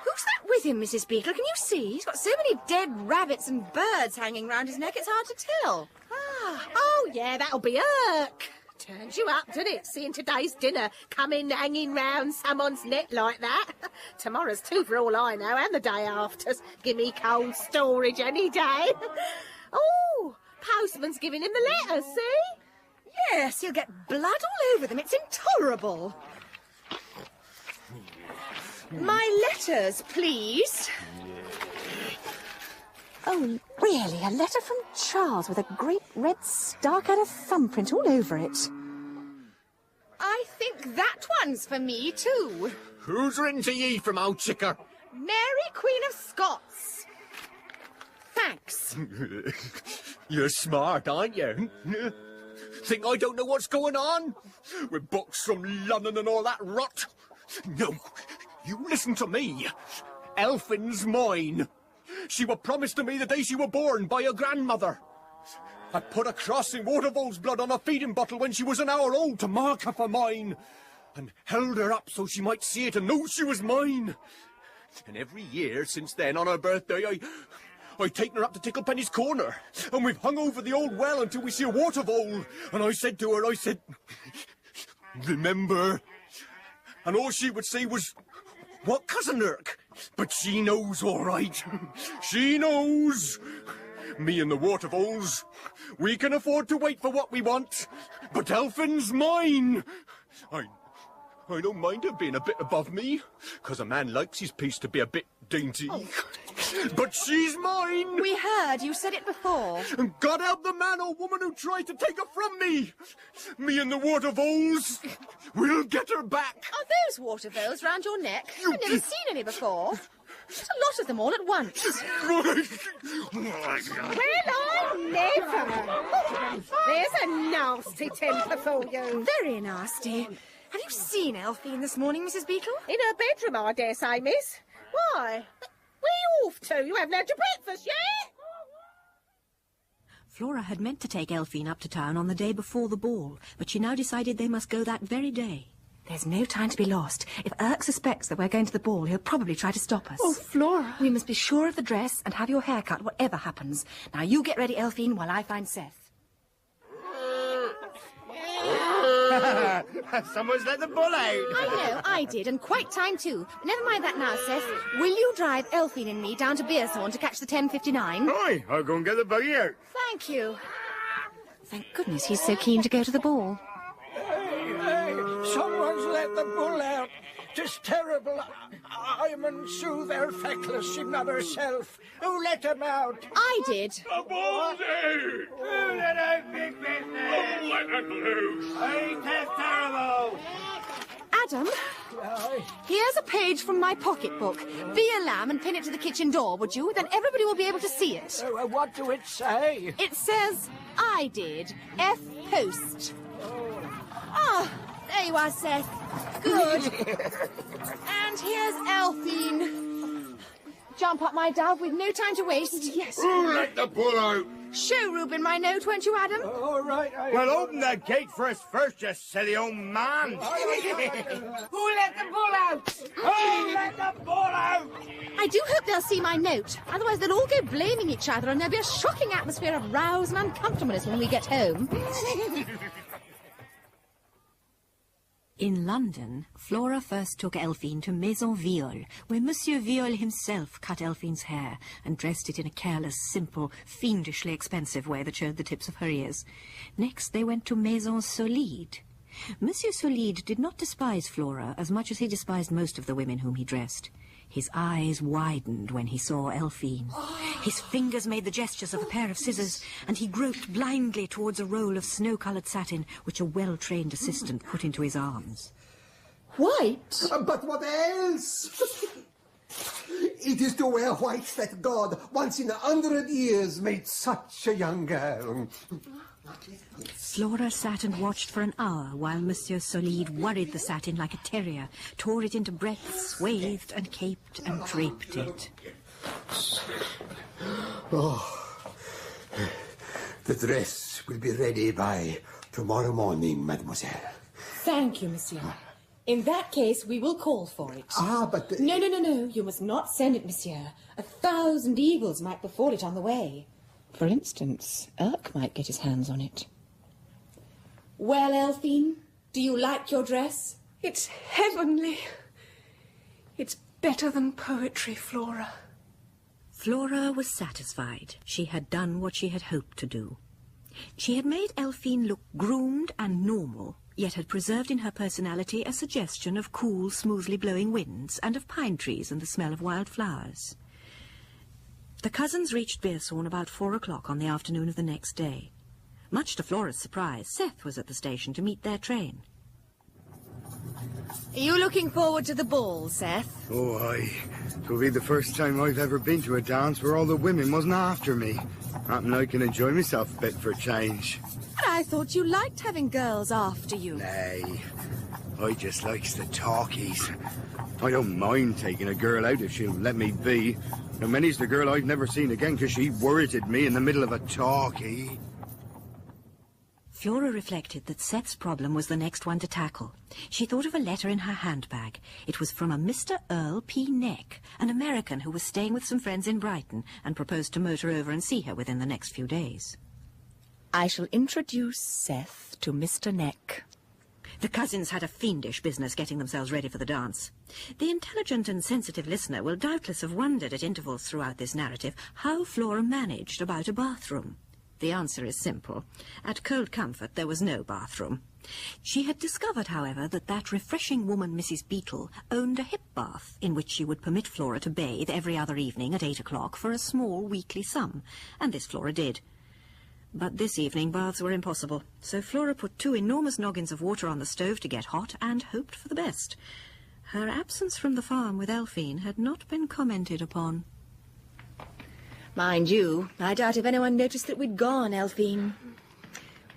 Who's that with him, Mrs. Beetle? Can you see? He's got so many dead rabbits and birds hanging round his neck, it's hard to tell. Oh, yeah, that'll be Irk. Turns you up, doesn't it, seeing today's dinner coming hanging round someone's neck like that? Tomorrow's too, for all I know, and the day after's. Give me cold storage any day. Oh, postman's giving him the letters, see? Yes, he'll get blood all over them. It's intolerable. My letters, please. Oh, really? A letter from Charles with a great red Starkadder thumbprint all over it. I think that one's for me, too. Who's written to ye from old Chicker? Mary, Queen of Scots. Thanks. You're smart, aren't you? Think I don't know what's going on? With books from London and all that rot? No, you listen to me. Elphin's mine. She were promised to me the day she were born by her grandmother. I put a cross in Watervall's blood on a feeding bottle when she was an hour old to mark her for mine, and held her up so she might see it and know she was mine. And every year since then, on her birthday, I've taken her up to Ticklepenny's corner, and we've hung over the old well until we see a watervole. And I said to her, I said, remember? And all she would say was, what, Cousin Irk? But she knows all right. She knows. Me and the watervoles, we can afford to wait for what we want. But Elphin's mine. I don't mind her being a bit above me, 'cause a man likes his piece to be a bit dainty. Oh. But she's mine! We heard you said it before. And God help the man or woman who tried to take her from me! Me and the water voles, we'll get her back! Are those water voles round your neck? I've never seen any before. There's a lot of them all at once. Well, I never. There's a nasty temper for you. Very nasty. Have you seen Elfine this morning, Mrs. Beetle? In her bedroom, I dare say, miss. Why? Where you off to? You haven't had your breakfast yet? Flora had meant to take Elfine up to town on the day before the ball, but she now decided they must go that very day. There's no time to be lost. If Irk suspects that we're going to the ball, he'll probably try to stop us. Oh, Flora. We must be sure of the dress and have your hair cut, whatever happens. Now, you get ready, Elfine, while I find Seth. Someone's let the bull out. I know, I did, and quite time too. But never mind that now, Seth. Will you drive Elfine and me down to Beerthorn to catch the 10:59? Aye, I'll go and get the buggy out. Thank you. Thank goodness he's so keen to go to the ball. Hey, someone's let the bull out. 'Tis terrible. I'm and Sue, they're feckless, she's not herself. Who let him out? I did. The bull's out! Who let out big business? Who let it loose? Ain't that terrible? Adam, here's a page from my pocketbook. Be a lamb and pin it to the kitchen door, would you? Then everybody will be able to see it. What do it say? It says, I did. F. Post. Ah, there you are, Seth. Good. And here's Elfine. Jump up, my dove, with no time to waste. Yes. Who let the bull out? Show Reuben my note, won't you, Adam? All right. Well, open the gate for us first, you silly old man. Who let the bull out? Who let the bull out? I do hope they'll see my note. Otherwise, they'll all go blaming each other, and there'll be a shocking atmosphere of rows and uncomfortableness when we get home. In London, Flora first took Elfine to Maison Viol, where Monsieur Viol himself cut Elfine's hair and dressed it in a careless, simple, fiendishly expensive way that showed the tips of her ears. Next, they went to Maison Solide. Monsieur Solide did not despise Flora as much as he despised most of the women whom he dressed. His eyes widened when he saw Elfine. His fingers made the gestures of a pair of scissors, and he groped blindly towards a roll of snow-coloured satin which a well-trained assistant put into his arms. White? But what else? It is to wear white that God, once in 100 years, made such a young girl. Flora sat and watched for an hour while Monsieur Solide worried the satin like a terrier, tore it into breadths, swathed and caped and draped it. Oh, the dress will be ready by tomorrow morning, mademoiselle. Thank you, monsieur. In that case, we will call for it. Ah, but... No. You must not send it, monsieur. 1,000 evils might befall it on the way. For instance, Irk might get his hands on it. Well, Elfine, do you like your dress? It's heavenly. It's better than poetry, Flora. Flora was satisfied. She had done what she had hoped to do. She had made Elfine look groomed and normal, yet had preserved in her personality a suggestion of cool, smoothly blowing winds and of pine trees and the smell of wild flowers. The cousins reached Beerthorn about 4 o'clock on the afternoon of the next day. Much to Flora's surprise, Seth was at the station to meet their train. Are you looking forward to the ball, Seth? Oh, aye. It'll be the first time I've ever been to a dance where all the women wasn't after me. And I can enjoy myself a bit for a change. But I thought you liked having girls after you. Nay, I just likes the talkies. I don't mind taking a girl out if she'll let me be. And many's the girl I've never seen again because she worrited me in the middle of a talkie. Flora reflected that Seth's problem was the next one to tackle. She thought of a letter in her handbag. It was from a Mr. Earl P. Neck, an American who was staying with some friends in Brighton and proposed to motor over and see her within the next few days. I shall introduce Seth to Mr. Neck. The cousins had a fiendish business getting themselves ready for the dance. The intelligent and sensitive listener will doubtless have wondered at intervals throughout this narrative how Flora managed about a bathroom. The answer is simple. At Cold Comfort there was no bathroom. She had discovered, however, that refreshing woman, Mrs. Beetle, owned a hip bath in which she would permit Flora to bathe every other evening at 8 o'clock for a small weekly sum, and this Flora did. But this evening baths were impossible, so Flora put 2 enormous noggins of water on the stove to get hot and hoped for the best. Her absence from the farm with Elphine had not been commented upon. Mind you, I doubt if anyone noticed that we'd gone, Elphine.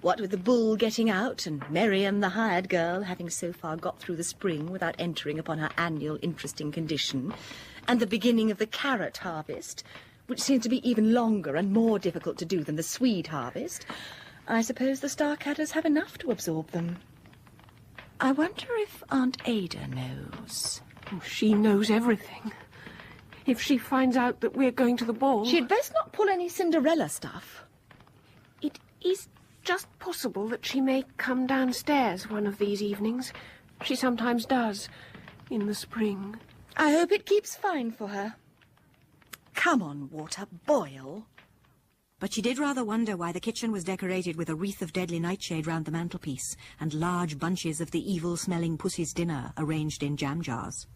What with the bull getting out and Miriam, the hired girl, having so far got through the spring without entering upon her annual interesting condition, and the beginning of the carrot harvest, which seems to be even longer and more difficult to do than the swede harvest, I suppose the Starkadders have enough to absorb them. I wonder if Aunt Ada knows. Oh, she knows everything. If she finds out that we're going to the ball... She'd best not pull any Cinderella stuff. It is just possible that she may come downstairs one of these evenings. She sometimes does, in the spring. I hope it keeps fine for her. Come on, water, boil. But she did rather wonder why the kitchen was decorated with a wreath of deadly nightshade round the mantelpiece and large bunches of the evil-smelling pussy's dinner arranged in jam jars.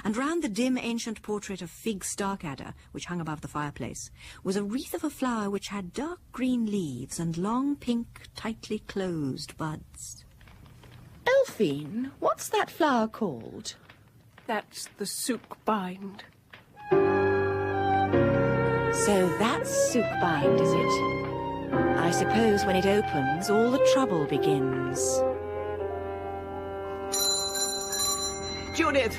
And round the dim ancient portrait of Fig Starkadder, which hung above the fireplace, was a wreath of a flower which had dark green leaves and long pink, tightly closed buds. Elphine, what's that flower called? That's the sookbind. So that's sookbind, is it? I suppose when it opens, all the trouble begins. Judith!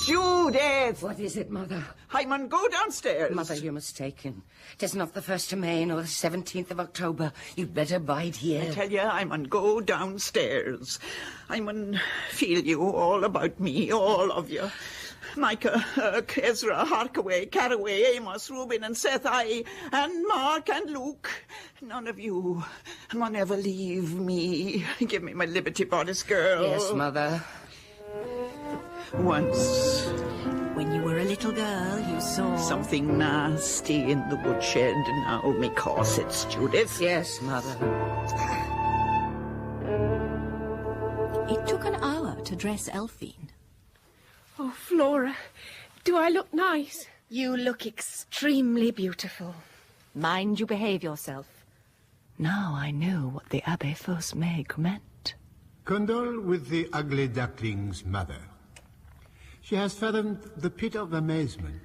Judith! What is it, Mother? I mun go downstairs. Mother, you're mistaken. It isn't of the 1st of May nor the 17th of October. You'd better bide here. I tell you, I mun go downstairs. I mun feel you, all about me, all of you. Micah, Ezra, Harkaway, Caraway, Amos, Reuben and Seth, and Mark and Luke. None of you mun ever leave me. Give me my liberty, bodice girl. Yes, Mother. Once, when you were a little girl, you saw... something nasty in the woodshed. Now me corsets, Judith. Yes, Mother. It took an hour to dress Elphine. Oh, Flora, do I look nice? You look extremely beautiful. Mind you behave yourself. Now I know what the Abbe Fausse Maigre meant. Condole with the ugly duckling's mother. She has fathomed the pit of amazement.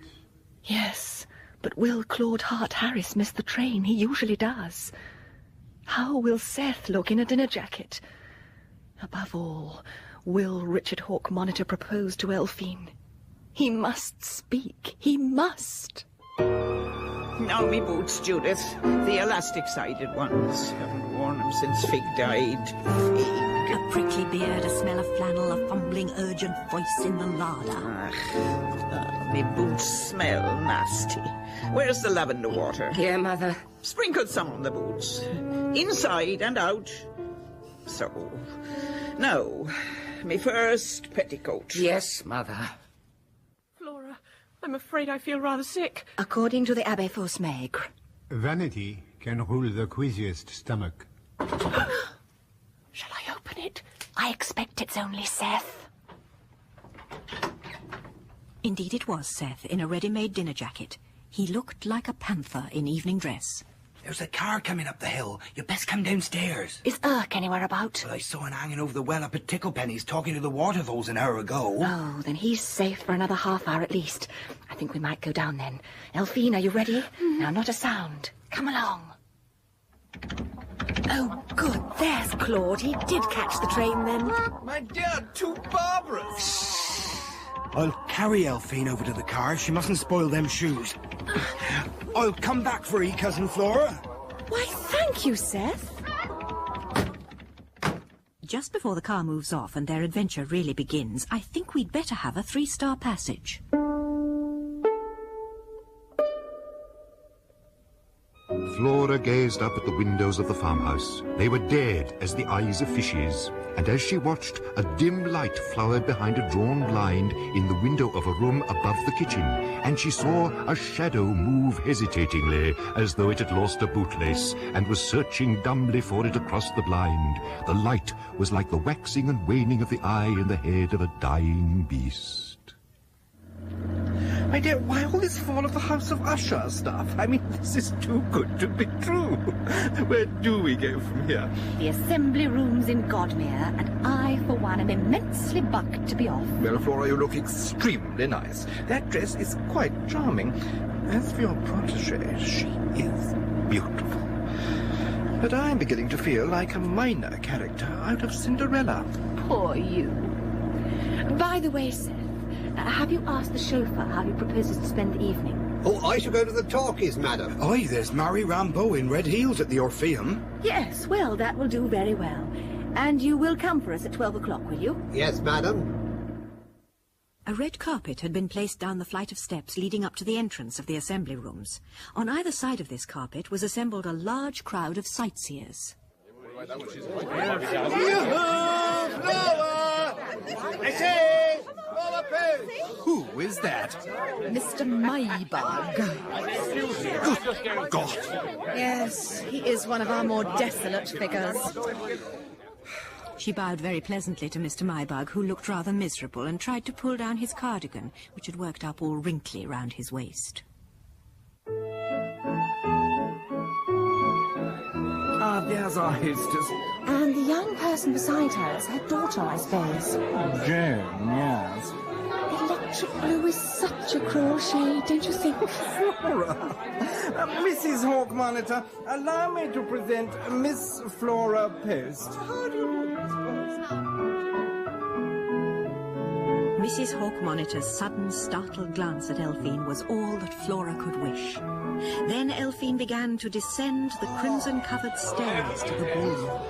Yes, but will Claude Hart Harris miss the train? He usually does. How will Seth look in a dinner jacket? Above all, will Richard Hawke Monitor propose to Elphine? He must speak. He must. Now me boots, Judith. The elastic-sided ones. Haven't worn them since Fig died. Fig. A prickly beard, a smell of flannel, a fumbling, urgent voice in the larder. Me boots smell nasty. Where's the lavender water? Here, Mother. Sprinkle some on the boots. Inside and out. So. Now, me first petticoat. Yes, Mother. Flora, I'm afraid I feel rather sick. According to the Abbe Fausse Maigre. Vanity can rule the queasiest stomach. Shall I open it? I expect it's only Seth. Indeed it was Seth, in a ready-made dinner jacket. He looked like a panther in evening dress. There's a car coming up the hill. You best come downstairs. Is Urk anywhere about? Well, I saw him hanging over the well up at Ticklepenny's talking to the water holes an hour ago. Oh, then he's safe for another half hour at least. I think we might go down then. Elphine, are you ready? Now, not a sound. Come along. Oh, good. There's Claude. He did catch the train then. My dear, two Barbaras. I'll carry Elphine over to the car. She mustn't spoil them shoes. I'll come back for you, Cousin Flora. Why, thank you, Seth. Just before the car moves off and their adventure really begins, I think we'd better have a 3-star passage. Flora gazed up at the windows of the farmhouse. They were dead as the eyes of fishes, and as she watched, a dim light flowered behind a drawn blind in the window of a room above the kitchen, and she saw a shadow move hesitatingly, as though it had lost a bootlace, and was searching dumbly for it across the blind. The light was like the waxing and waning of the eye in the head of a dying beast. My dear, why all this fall of the House of Usher stuff? I mean, this is too good to be true. Where do we go from here? The assembly rooms in Godmere, and I, for one, am immensely bucked to be off. Well, Flora, you look extremely nice. That dress is quite charming. As for your protégée, she is beautiful. But I'm beginning to feel like a minor character out of Cinderella. Poor you. By the way, Seth, have you asked the chauffeur how he proposes to spend the evening? Oh, I shall go to the talkies, madam. Aye, there's Mary Rambeau in red heels at the Orpheum. Yes, well, that will do very well. And you will come for us at 12 o'clock, will you? Yes, madam. A red carpet had been placed down the flight of steps leading up to the entrance of the assembly rooms. On either side of this carpet was assembled a large crowd of sightseers. Who is that? Mr. Maybug. Good God! Yes, he is one of our more desolate figures. She bowed very pleasantly to Mr. Maybug, who looked rather miserable, and tried to pull down his cardigan, which had worked up all wrinkly round his waist. Ah, there's our hostess. And the young person beside her is her daughter, I suppose. Joan, yes. Electric blue is such a cruel shade, don't you think? Flora. Mrs. Hawk Monitor, allow me to present Miss Flora Poste. How do you... Mrs. Hawk Monitor's sudden, startled glance at Elphine was all that Flora could wish. Then Elphine began to descend the crimson-covered stairs to the ballroom.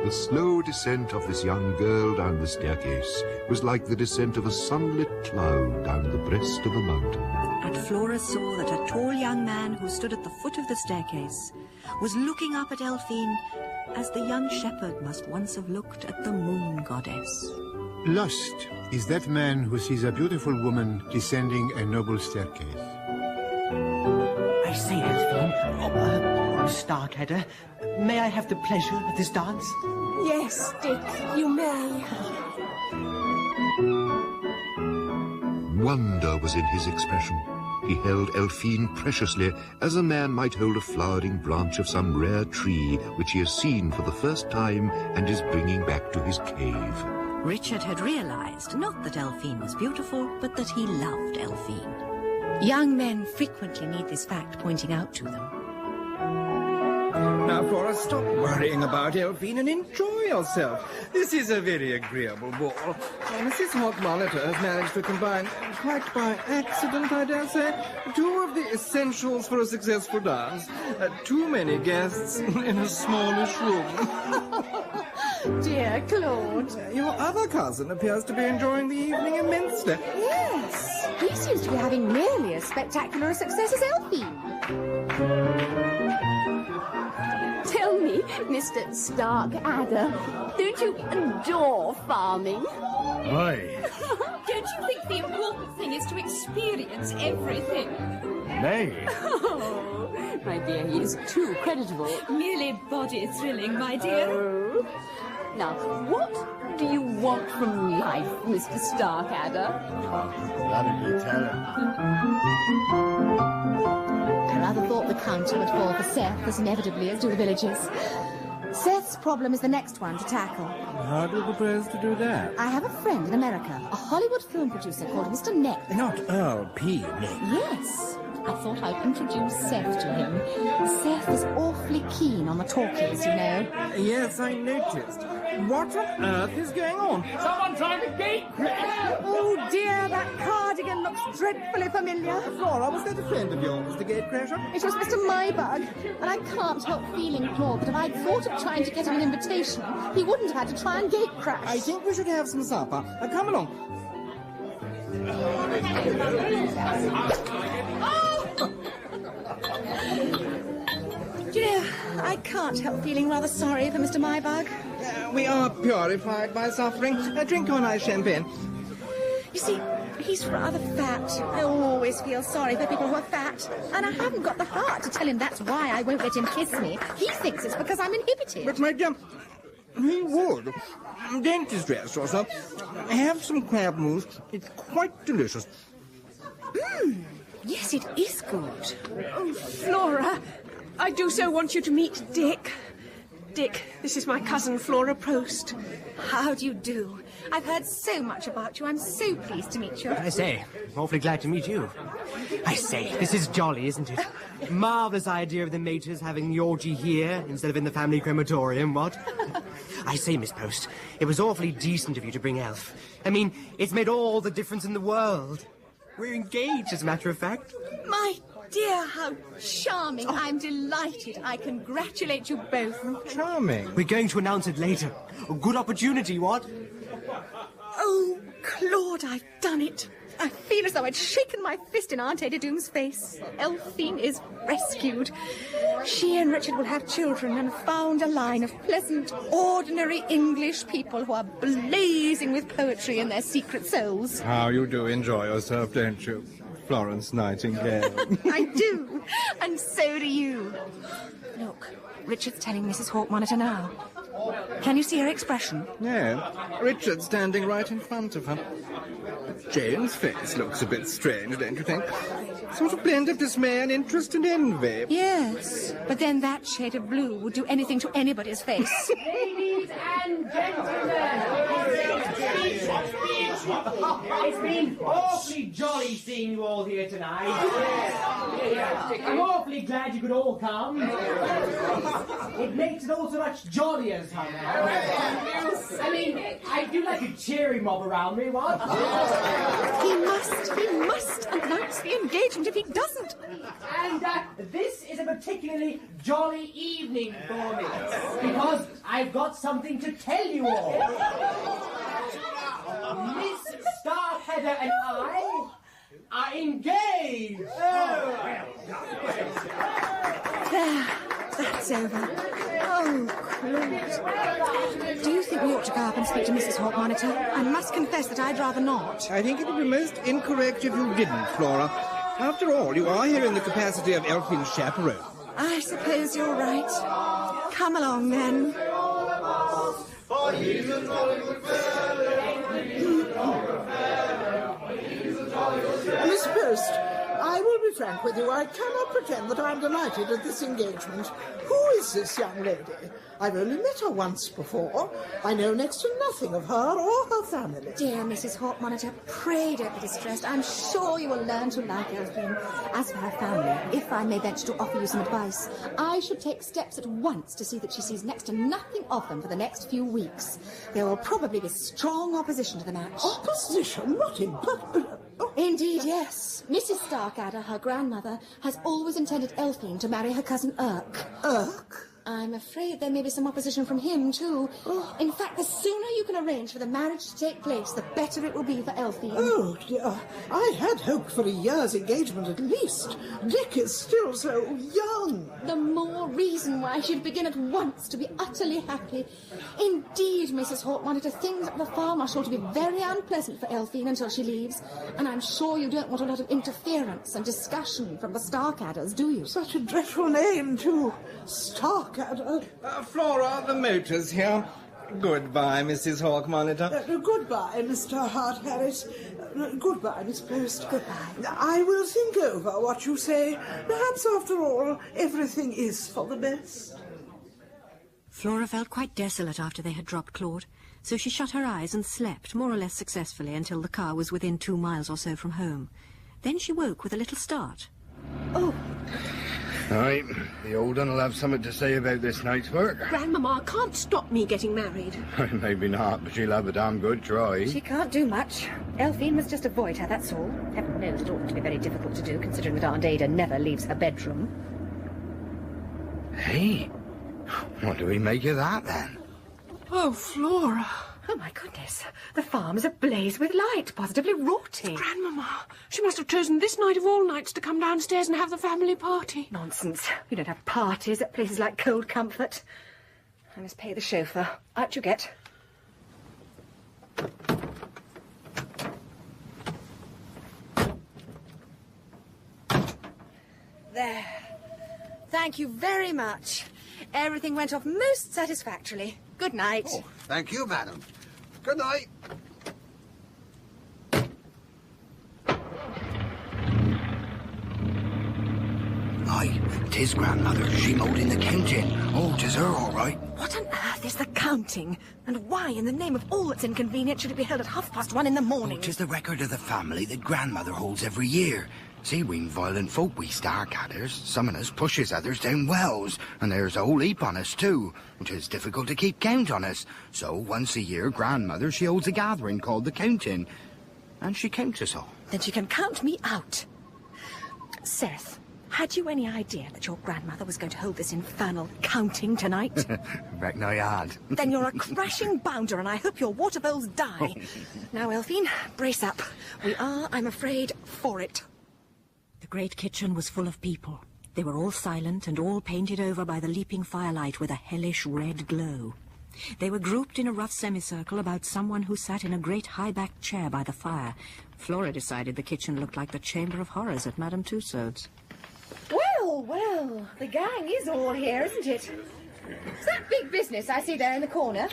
The slow descent of this young girl down the staircase was like the descent of a sunlit cloud down the breast of a mountain. And Flora saw that a tall young man who stood at the foot of the staircase was looking up at Elphine as the young shepherd must once have looked at the moon goddess. Lust is that man who sees a beautiful woman descending a noble staircase. I say, Elphine, Starkadder, may I have the pleasure of this dance? Yes, Dick, you may. Wonder was in his expression. He held Elphine preciously, as a man might hold a flowering branch of some rare tree which he has seen for the first time and is bringing back to his cave. Richard had realized not that Elphine was beautiful, but that he loved Elphine. Young men frequently need this fact pointing out to them. Now, Flora, stop worrying about Elphine and enjoy yourself. This is a very agreeable ball. Mrs. Hawk Monitor has managed to combine, quite by accident, I dare say, two of the essentials for a successful dance. Too many guests in a smallish room. Dear Claude. Your other cousin appears to be enjoying the evening immensely. Yes, he seems to be having nearly as spectacular a success as Elphine. Tell me, Mr. Starkadder, don't you adore farming? Aye. Don't you think the important thing is to experience everything? Nay. Oh, my dear, he is too creditable. Merely body thrilling, my dear. Oh. Now, what do you want from life, Mr. Starkadder? That'll you tell him. I rather thought the counter would fall for Seth as inevitably as do the villagers. Seth's problem is the next one to tackle. How do you propose to do that? I have a friend in America, a Hollywood film producer called Mr. Neck. Not Earl P. Neck. Yes. I thought I'd introduce Seth to him. Seth is awfully keen on the talkies, you know. Yes, I noticed. What on earth is going on? Someone trying to gate crash! Oh dear, that cardigan looks dreadfully familiar. Flora, was that a friend of yours, the gatecrasher? It was Mr. Maybug, and I can't help feeling, Claude, that if I'd thought of trying to get him an invitation, he wouldn't have had to try and gate crash. I think we should have some supper. Come along. Do you know, I can't help feeling rather sorry for Mr. Maybug. We are purified by suffering. Drink your nice champagne. You see, he's rather fat. I always feel sorry for people who are fat. And I haven't got the heart to tell him that's why I won't let him kiss me. He thinks it's because I'm inhibited. But, my dear, he would. Dentist dress, also. Have some crab mousse. It's quite delicious. Yes, it is good. Oh, Flora, I do so want you to meet Dick. Dick, this is my cousin, Flora Poste. How do you do? I've heard so much about you. I'm so pleased to meet you. I say, awfully glad to meet you. I say, this is jolly, isn't it? Marvellous idea of the maters having the orgy here instead of in the family crematorium, what? I say, Miss Poste, it was awfully decent of you to bring Elf. I mean, it's made all the difference in the world. We're engaged, as a matter of fact. My dear, how charming. I'm delighted. I congratulate you both. Charming. We're going to announce it later. A good opportunity, what? Oh, Claude, I've done it. I feel as though I'd shaken my fist in Aunt Ada Doom's face. Elphine is rescued. She and Richard will have children and found a line of pleasant, ordinary English people who are blazing with poetry in their secret souls. How you do enjoy yourself, don't you, Florence Nightingale? I do, and so do you. Look, Richard's telling Mrs. Hawk Monitor now. Can you see her expression? No, Richard's standing right in front of her. Jane's face looks a bit strange, don't you think? Sort of blend of dismay and interest and envy. Yes, but then that shade of blue would do anything to anybody's face. Ladies and gentlemen, it's been awfully jolly seeing you all here tonight. I'm awfully glad you could all come. It makes it all so much jollier somehow. I mean, I do like a cheery mob around me, what? He must announce the engagement if he doesn't. And this is a particularly jolly evening for me, because I've got something to tell you all. Miss Starkadders and I are engaged. There, that's over. Oh, Claude. Do you think we ought to go up and speak to Mrs. Hawk Monitor? I must confess that I'd rather not. I think it would be most incorrect if you didn't, Flora. After all, you are here in the capacity of Elfine's chaperone. I suppose you're right. Come along, then. Miss Poste, I will be frank with you. I cannot pretend that I'm delighted at this engagement. Who is this young lady? I've only met her once before. I know next to nothing of her or her family. Dear Mrs. Hawk Monitor, pray don't be distressed. I'm sure you will learn to like Elphine. As for her family, if I may venture to offer you some advice, I should take steps at once to see that she sees next to nothing of them for the next few weeks. There will probably be strong opposition to the match. Opposition? What in... Indeed, yes. Mrs. Starkadder, her grandmother, has always intended Elphine to marry her cousin Urk. Urk? I'm afraid there may be some opposition from him, too. In fact, the sooner you can arrange for the marriage to take place, the better it will be for Elphine. Oh, dear. I had hoped for a year's engagement at least. Dick is still so young. The more reason why she'd begin at once to be utterly happy. Indeed, Mrs. Hawk Monitor, things at the farm are sure to be very unpleasant for Elphine until she leaves. And I'm sure you don't want a lot of interference and discussion from the Starkadders, do you? Such a dreadful name, too. Starkadder. Flora, the motor's here. Goodbye, Mrs. Hawk Monitor. Goodbye, Mr. Hart-Harris. Goodbye, Miss Poste. Goodbye. I will think over what you say. Perhaps, after all, everything is for the best. Flora felt quite desolate after they had dropped Claude, so she shut her eyes and slept, more or less successfully, until the car was within 2 miles or so from home. Then she woke with a little start. Oh! Right, the old un will have something to say about this night's work. Grandmama can't stop me getting married. Maybe not, but she'll have a damn good try. She can't do much. Elphine must just avoid her, that's all. Heaven knows it ought to be very difficult to do, considering that Aunt Ada never leaves her bedroom. Hey, what do we make of that, then? Oh, Flora. Oh, my goodness. The farm is ablaze with light, positively rotting. Grandmama, she must have chosen this night of all nights to come downstairs and have the family party. Nonsense. We don't have parties at places like Cold Comfort. I must pay the chauffeur. Out you get. There. Thank you very much. Everything went off most satisfactorily. Good night. Oh, thank you, madam. Good night. Aye, 'tis grandmother. She mowed in the counting. Oh, 'tis her, all right. What on earth is the counting? And why, in the name of all that's inconvenient, should it be held at 1:30 in the morning? Oh, 'tis the record of the family that grandmother holds every year. See, we violent folk, we Starkadders. Some of us pushes others down wells, and there's a whole heap on us, too. Which is difficult to keep count on us. So, once a year, grandmother, she holds a gathering called the counting. And she counts us all. Then she can count me out. Seth, had you any idea that your grandmother was going to hold this infernal counting tonight? Reckon I had. Then you're a crashing bounder, and I hope your water bowls die. Now, Elphine, brace up. We are, I'm afraid, for it. The great kitchen was full of people. They were all silent and all painted over by the leaping firelight with a hellish red glow. They were grouped in a rough semicircle about someone who sat in a great high-backed chair by the fire. Flora decided the kitchen looked like the Chamber of Horrors at Madame Tussauds. Well, well, the gang is all here, isn't it? Is that big business I see there in the corner?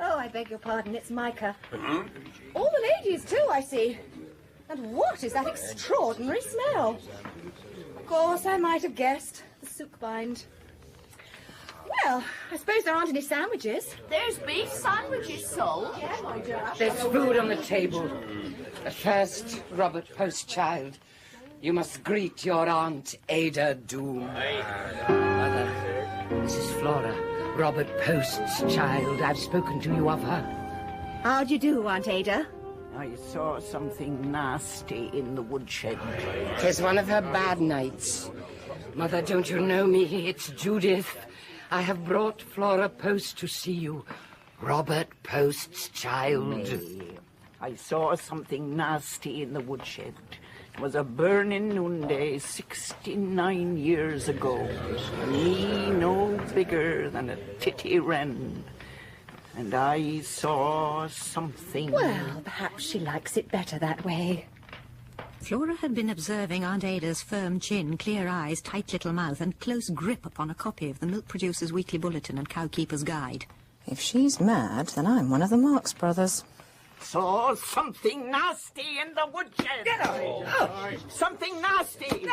Oh, I beg your pardon, it's Micah. All the ladies, too, I see. And what is that extraordinary smell? Of course, I might have guessed. The souk bind. Well, I suppose there aren't any sandwiches. There's beef sandwiches sold. There's food on the table. First, Robert Post, child. You must greet your Aunt Ada Doom. Mother, this is Flora, Robert Post's child. I've spoken to you of her. How do you do, Aunt Ada? I saw something nasty in the woodshed. 'Tis one of her bad nights. Mother, don't you know me? It's Judith. I have brought Flora Post to see you. Robert Post's child. I saw something nasty in the woodshed. It was a burning noonday 69 years ago. Me no bigger than a titty wren. And I saw something... Well, perhaps she likes it better that way. Flora had been observing Aunt Ada's firm chin, clear eyes, tight little mouth, and close grip upon a copy of the Milk Producer's Weekly Bulletin and Cowkeeper's Guide. If she's mad, then I'm one of the Marx brothers. Saw something nasty in the woodshed. Get away! Oh, something nasty! Take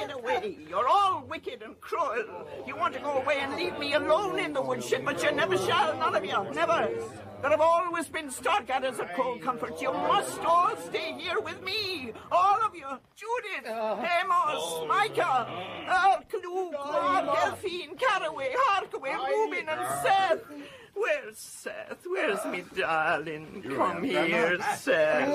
it away. You're all wicked and cruel. You want to go away and leave me alone in the woodshed, but you never shall, none of you, never. There have always been Starkadders at Cold Comfort. You must all stay here with me. All of you. Judith, Amos, Micah, Luke, Delphine, Caraway, Harkaway, Reuben, and Seth. Where's Seth? Where's me darling? Come here, Seth.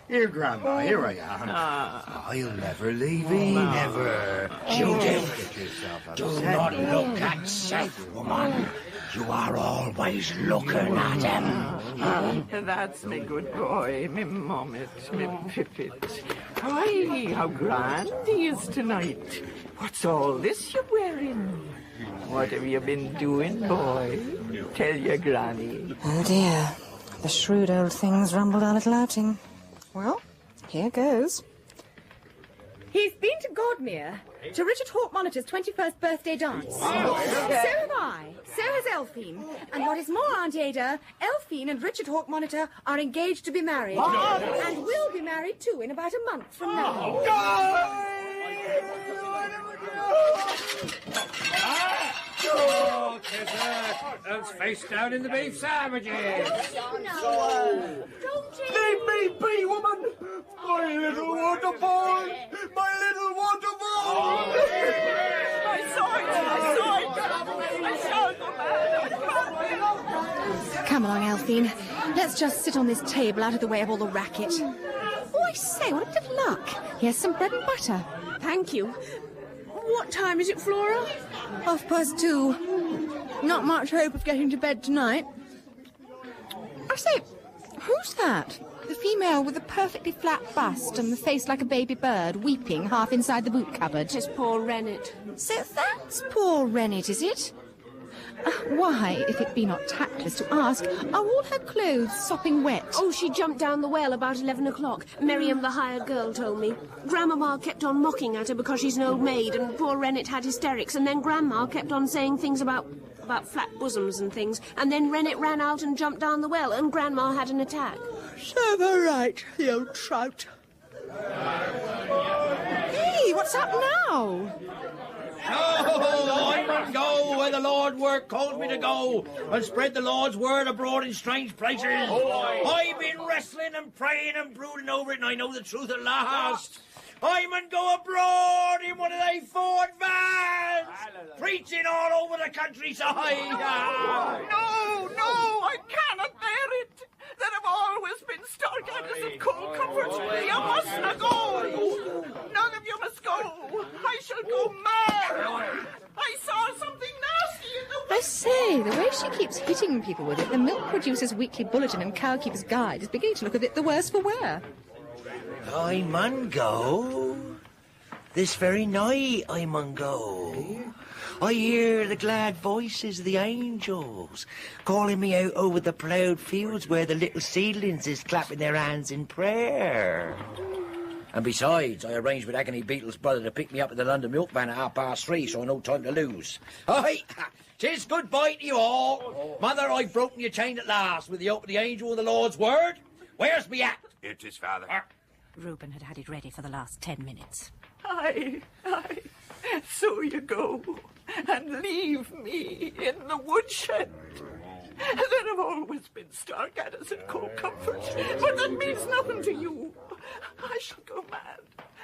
Here, Grandma, here I am. I'll never leave thee, never. Judith, do not look at Seth, woman. You are always looking at him. That's me good boy, me mommet, me pippet. Why, how grand he is tonight. What's all this you're wearing? What have you been doing, boy? Tell your granny. Oh dear, the shrewd old thing's rumbled our little outing. Well, here goes. He's been to Godmere, to Richard Hawke Monitor's 21st birthday dance. So have I. So has Elphine. And what is more, Aunt Ada, Elphine and Richard Hawke Monitor are engaged to be married. And will be married, too, in about a month from now. Oh, Let's face down in the beef sandwiches. Leave me be, woman! My little water boy! My little water boy! I saw it! I shall go mad! Come along, Elphine. Let's just sit on this table out of the way of all the racket. Oh, I say, what a bit of luck. Here's some bread and butter. Thank you. What time is it, Flora? 2:30. Not much hope of getting to bed tonight. I say, who's that? The female with the perfectly flat bust and the face like a baby bird, weeping half inside the boot cupboard. It's poor Rennet. So that's poor Rennet, is it? Why, if it be not tactless to ask, are all her clothes sopping wet? Oh, she jumped down the well about 11 o'clock. Miriam, the hired girl, told me. Grandmama kept on mocking at her because she's an old maid, and poor Rennet had hysterics, and then Grandma kept on saying things about flat bosoms and things, and then Rennet ran out and jumped down the well, and Grandma had an attack. Serve her right, the old trout. Hey, what's up now? Oh, I must go where the Lord's word calls me to go and spread the Lord's word abroad in strange places. I've been wrestling and praying and brooding over it, and I know the truth at last. I mun go abroad in one of they Ford vans, preaching all over the countryside. No, I cannot bear it. There have always been Starkadders of cold comfort. You must not go. None of you must go. I shall go mad. I saw something nasty in the... I say, the way she keeps hitting people with it, the Milk Producer's Weekly Bulletin and Cowkeeper's Guide is beginning to look a bit the worse for wear. I mun go. This very night I mun go. I hear the glad voices of the angels calling me out over the ploughed fields where the little seedlings is clapping their hands in prayer. And besides, I arranged with Agony Beetle's brother to pick me up at the London milk van at 3:30, so I no time to lose. Aye, 'tis goodbye to you all. Mother, I've broken your chain at last with the help of the angel and the Lord's word. Where's me at? It is, Father. Reuben had it ready for the last 10 minutes. Aye. So you go and leave me in the woodshed. There have always been Starkadders and cold comfort, but that means nothing to you. I shall go mad.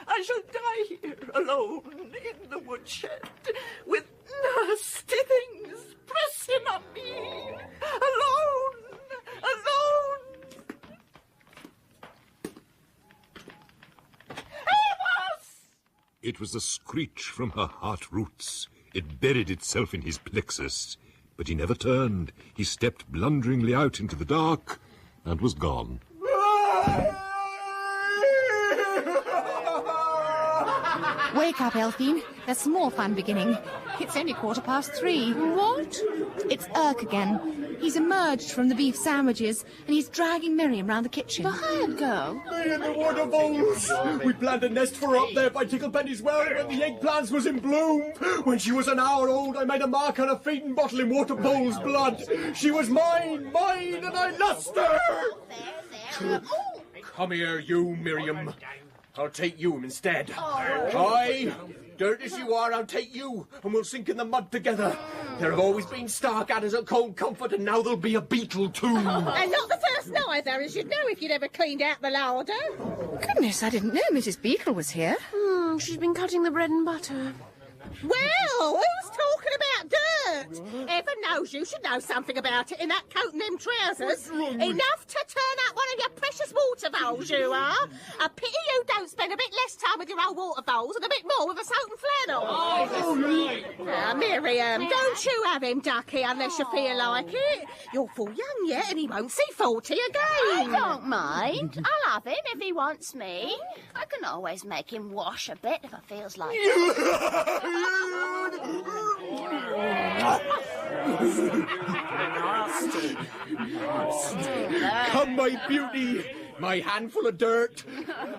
I shall die here alone in the woodshed with nasty things pressing on me. Alone. It was a screech from her heart roots. It buried itself in his plexus. But he never turned. He stepped blunderingly out into the dark and was gone. Wake up, Elfine. There's some more fun beginning. It's only 3:15. What? It's Urk again. He's emerged from the beef sandwiches, and he's dragging Miriam round the kitchen. The hired girl? Me and the water bowls. We planned a nest for her up there by Ticklepenny's well when the eggplants was in bloom. When she was an hour old, I made a mark on a feeding bottle in water bowl's blood. She was mine, and I lost her. Come here, you, Miriam. I'll take you instead. Aye, dirt as you are, I'll take you, and we'll sink in the mud together. There have always been Starkadders at Cold Comfort, and now there'll be a beetle too. And not the first neither, as you'd know if you'd ever cleaned out the larder. Goodness, I didn't know Mrs. Beetle was here. She's been cutting the bread and butter. Well, who's talking about dirt? Heaven knows you should know something about it in that coat and them trousers. Enough to turn up one of your precious water bowls, you are. A pity you don't spend a bit less time with your old water bowls and a bit more with a soap and flannel. Miriam, don't you have him, ducky, unless you feel like it. You're full young yet, and he won't see 40 again. I don't mind. I'll have him if he wants me. I can always make him wash a bit if I feels like it. Come, my beauty, my handful of dirt.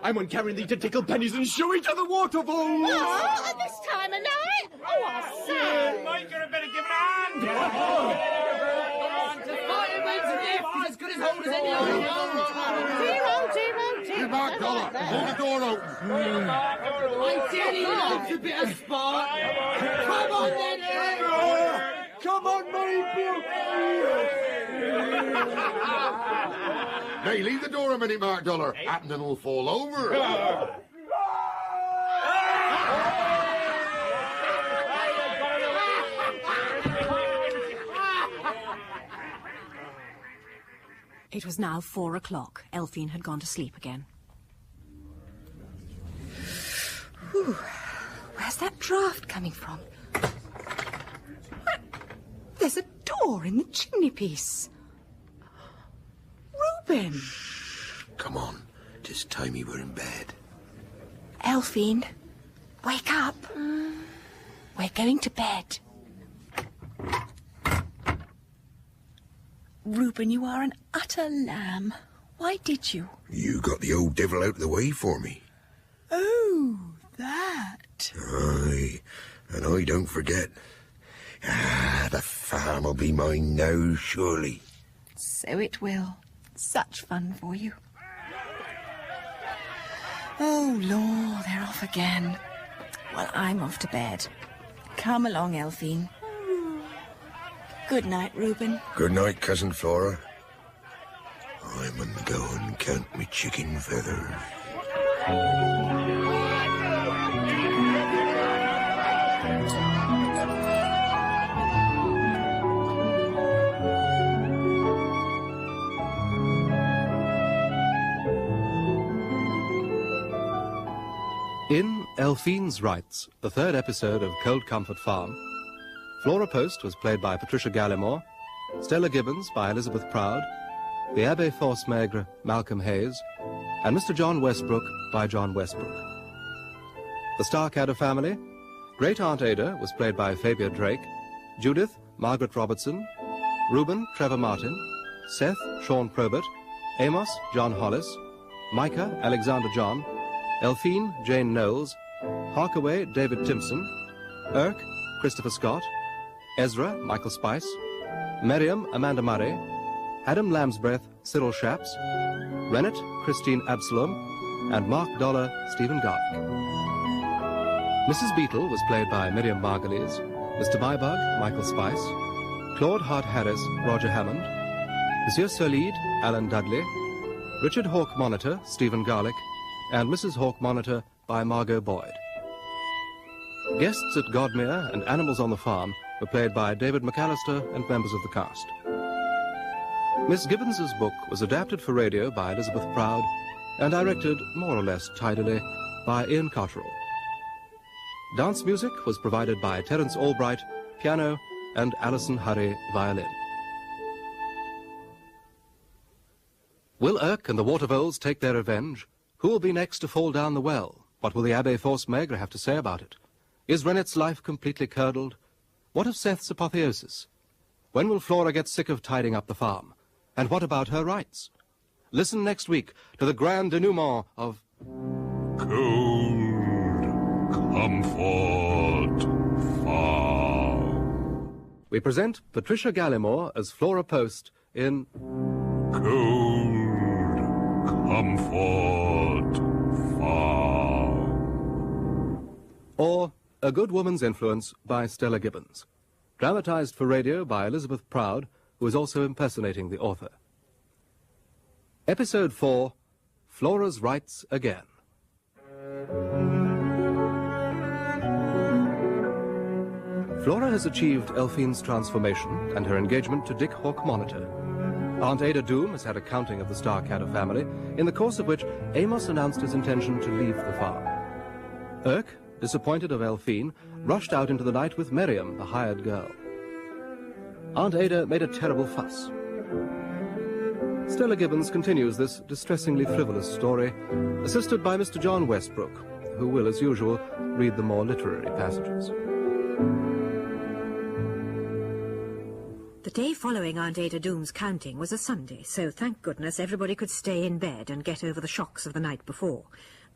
I'm on carrying thee to Ticklepenny's and show it to the water bowls. What, at this time of night? Oh, I say. Mike, you're better give an hand. As good as old as any other. Hey, Mark Dollar, hold the door open. I tell you, it's a bit of sport. Come on, then. Come on, my beauty. Hey, leave the door a minute, Mark Dollar. Happening will fall over. It was now 4 o'clock. Elfine had gone to sleep again. Whew. Where's that draught coming from? There's a door in the chimney piece. Reuben! Come on, 'tis time we were in bed. Elfine, wake up. We're going to bed. Reuben, you are an utter lamb. Why did you? You got the old devil out of the way for me. Oh, that. Aye, and I don't forget. The farm will be mine now, surely. So it will. Such fun for you. Oh, Lord, they're off again. Well, I'm off to bed. Come along, Elfine. Good night, Reuben. Good night, Cousin Flora. I'm gonna go and count me chicken feathers. In Elfine's Rights, the third episode of Cold Comfort Farm, Flora Poste was played by Patricia Gallimore, Stella Gibbons by Elizabeth Proud, the Abbé Force Maigre, Malcolm Hayes, and Mr. John Westbrook by John Westbrook. The Starkadder family, Great Aunt Ada was played by Fabia Drake, Judith, Margaret Robertson, Reuben, Trevor Martin, Seth, Sean Probert, Amos, John Hollis, Micah, Alexander John, Elfine, Jane Knowles, Harkaway, David Timpson, Irk, Christopher Scott, Ezra, Michael Spice, Miriam, Amanda Murray, Adam Lambsbreath, Cyril Shaps, Rennet, Christine Absalom, and Mark Dollar, Stephen Garlick. Mrs. Beetle was played by Miriam Margulies, Mr. Mybug, Michael Spice, Claude Hart-Harris, Roger Hammond, Monsieur Solide, Alan Dudley, Richard Hawke Monitor, Stephen Garlick, and Mrs. Hawke Monitor by Margot Boyd. Guests at Godmere and Animals on the Farm were played by David McAllister and members of the cast. Miss Gibbons's book was adapted for radio by Elizabeth Proud and directed, more or less tidily, by Ian Cotterill. Dance music was provided by Terence Albright, piano, and Alison Hurry, violin. Will Irk and the Watervoles take their revenge? Who will be next to fall down the well? What will the Abbé Force Maigre have to say about it? Is Rennet's life completely curdled? What of Seth's apotheosis? When will Flora get sick of tidying up the farm? And what about her rights? Listen next week to the grand denouement of Cold Comfort Farm. We present Patricia Gallimore as Flora Poste in Cold Comfort Farm. or A Good Woman's Influence by Stella Gibbons, dramatized for radio by Elizabeth Proud, who is also impersonating the author. Episode 4, Flora's Rights Again. Flora has achieved Elfine's transformation and her engagement to Dick Hawke Monitor. Aunt Ada Doom has had a counting of the Starkadder family, in the course of which Amos announced his intention to leave the farm. Irk, disappointed of Elfine, rushed out into the night with Miriam, the hired girl. Aunt Ada made a terrible fuss. Stella Gibbons continues this distressingly frivolous story, assisted by Mr. John Westbrook, who will, as usual, read the more literary passages. The day following Aunt Ada Doom's counting was a Sunday, so thank goodness everybody could stay in bed and get over the shocks of the night before.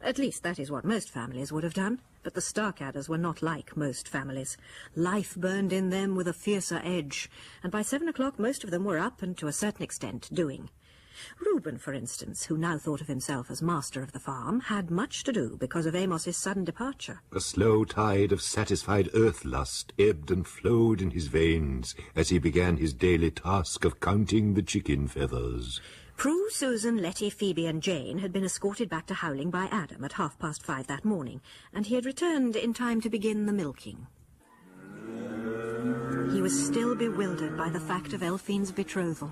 At least that is what most families would have done, but the Starkadders were not like most families. Life burned in them with a fiercer edge, and by 7 o'clock most of them were up and to a certain extent doing. Reuben, for instance, who now thought of himself as master of the farm, had much to do because of Amos's sudden departure. A slow tide of satisfied earth-lust ebbed and flowed in his veins as he began his daily task of counting the chicken feathers. Prue, Susan, Letty, Phoebe and Jane had been escorted back to Howling by Adam at 5:30 that morning, and he had returned in time to begin the milking. He was still bewildered by the fact of Elfine's betrothal.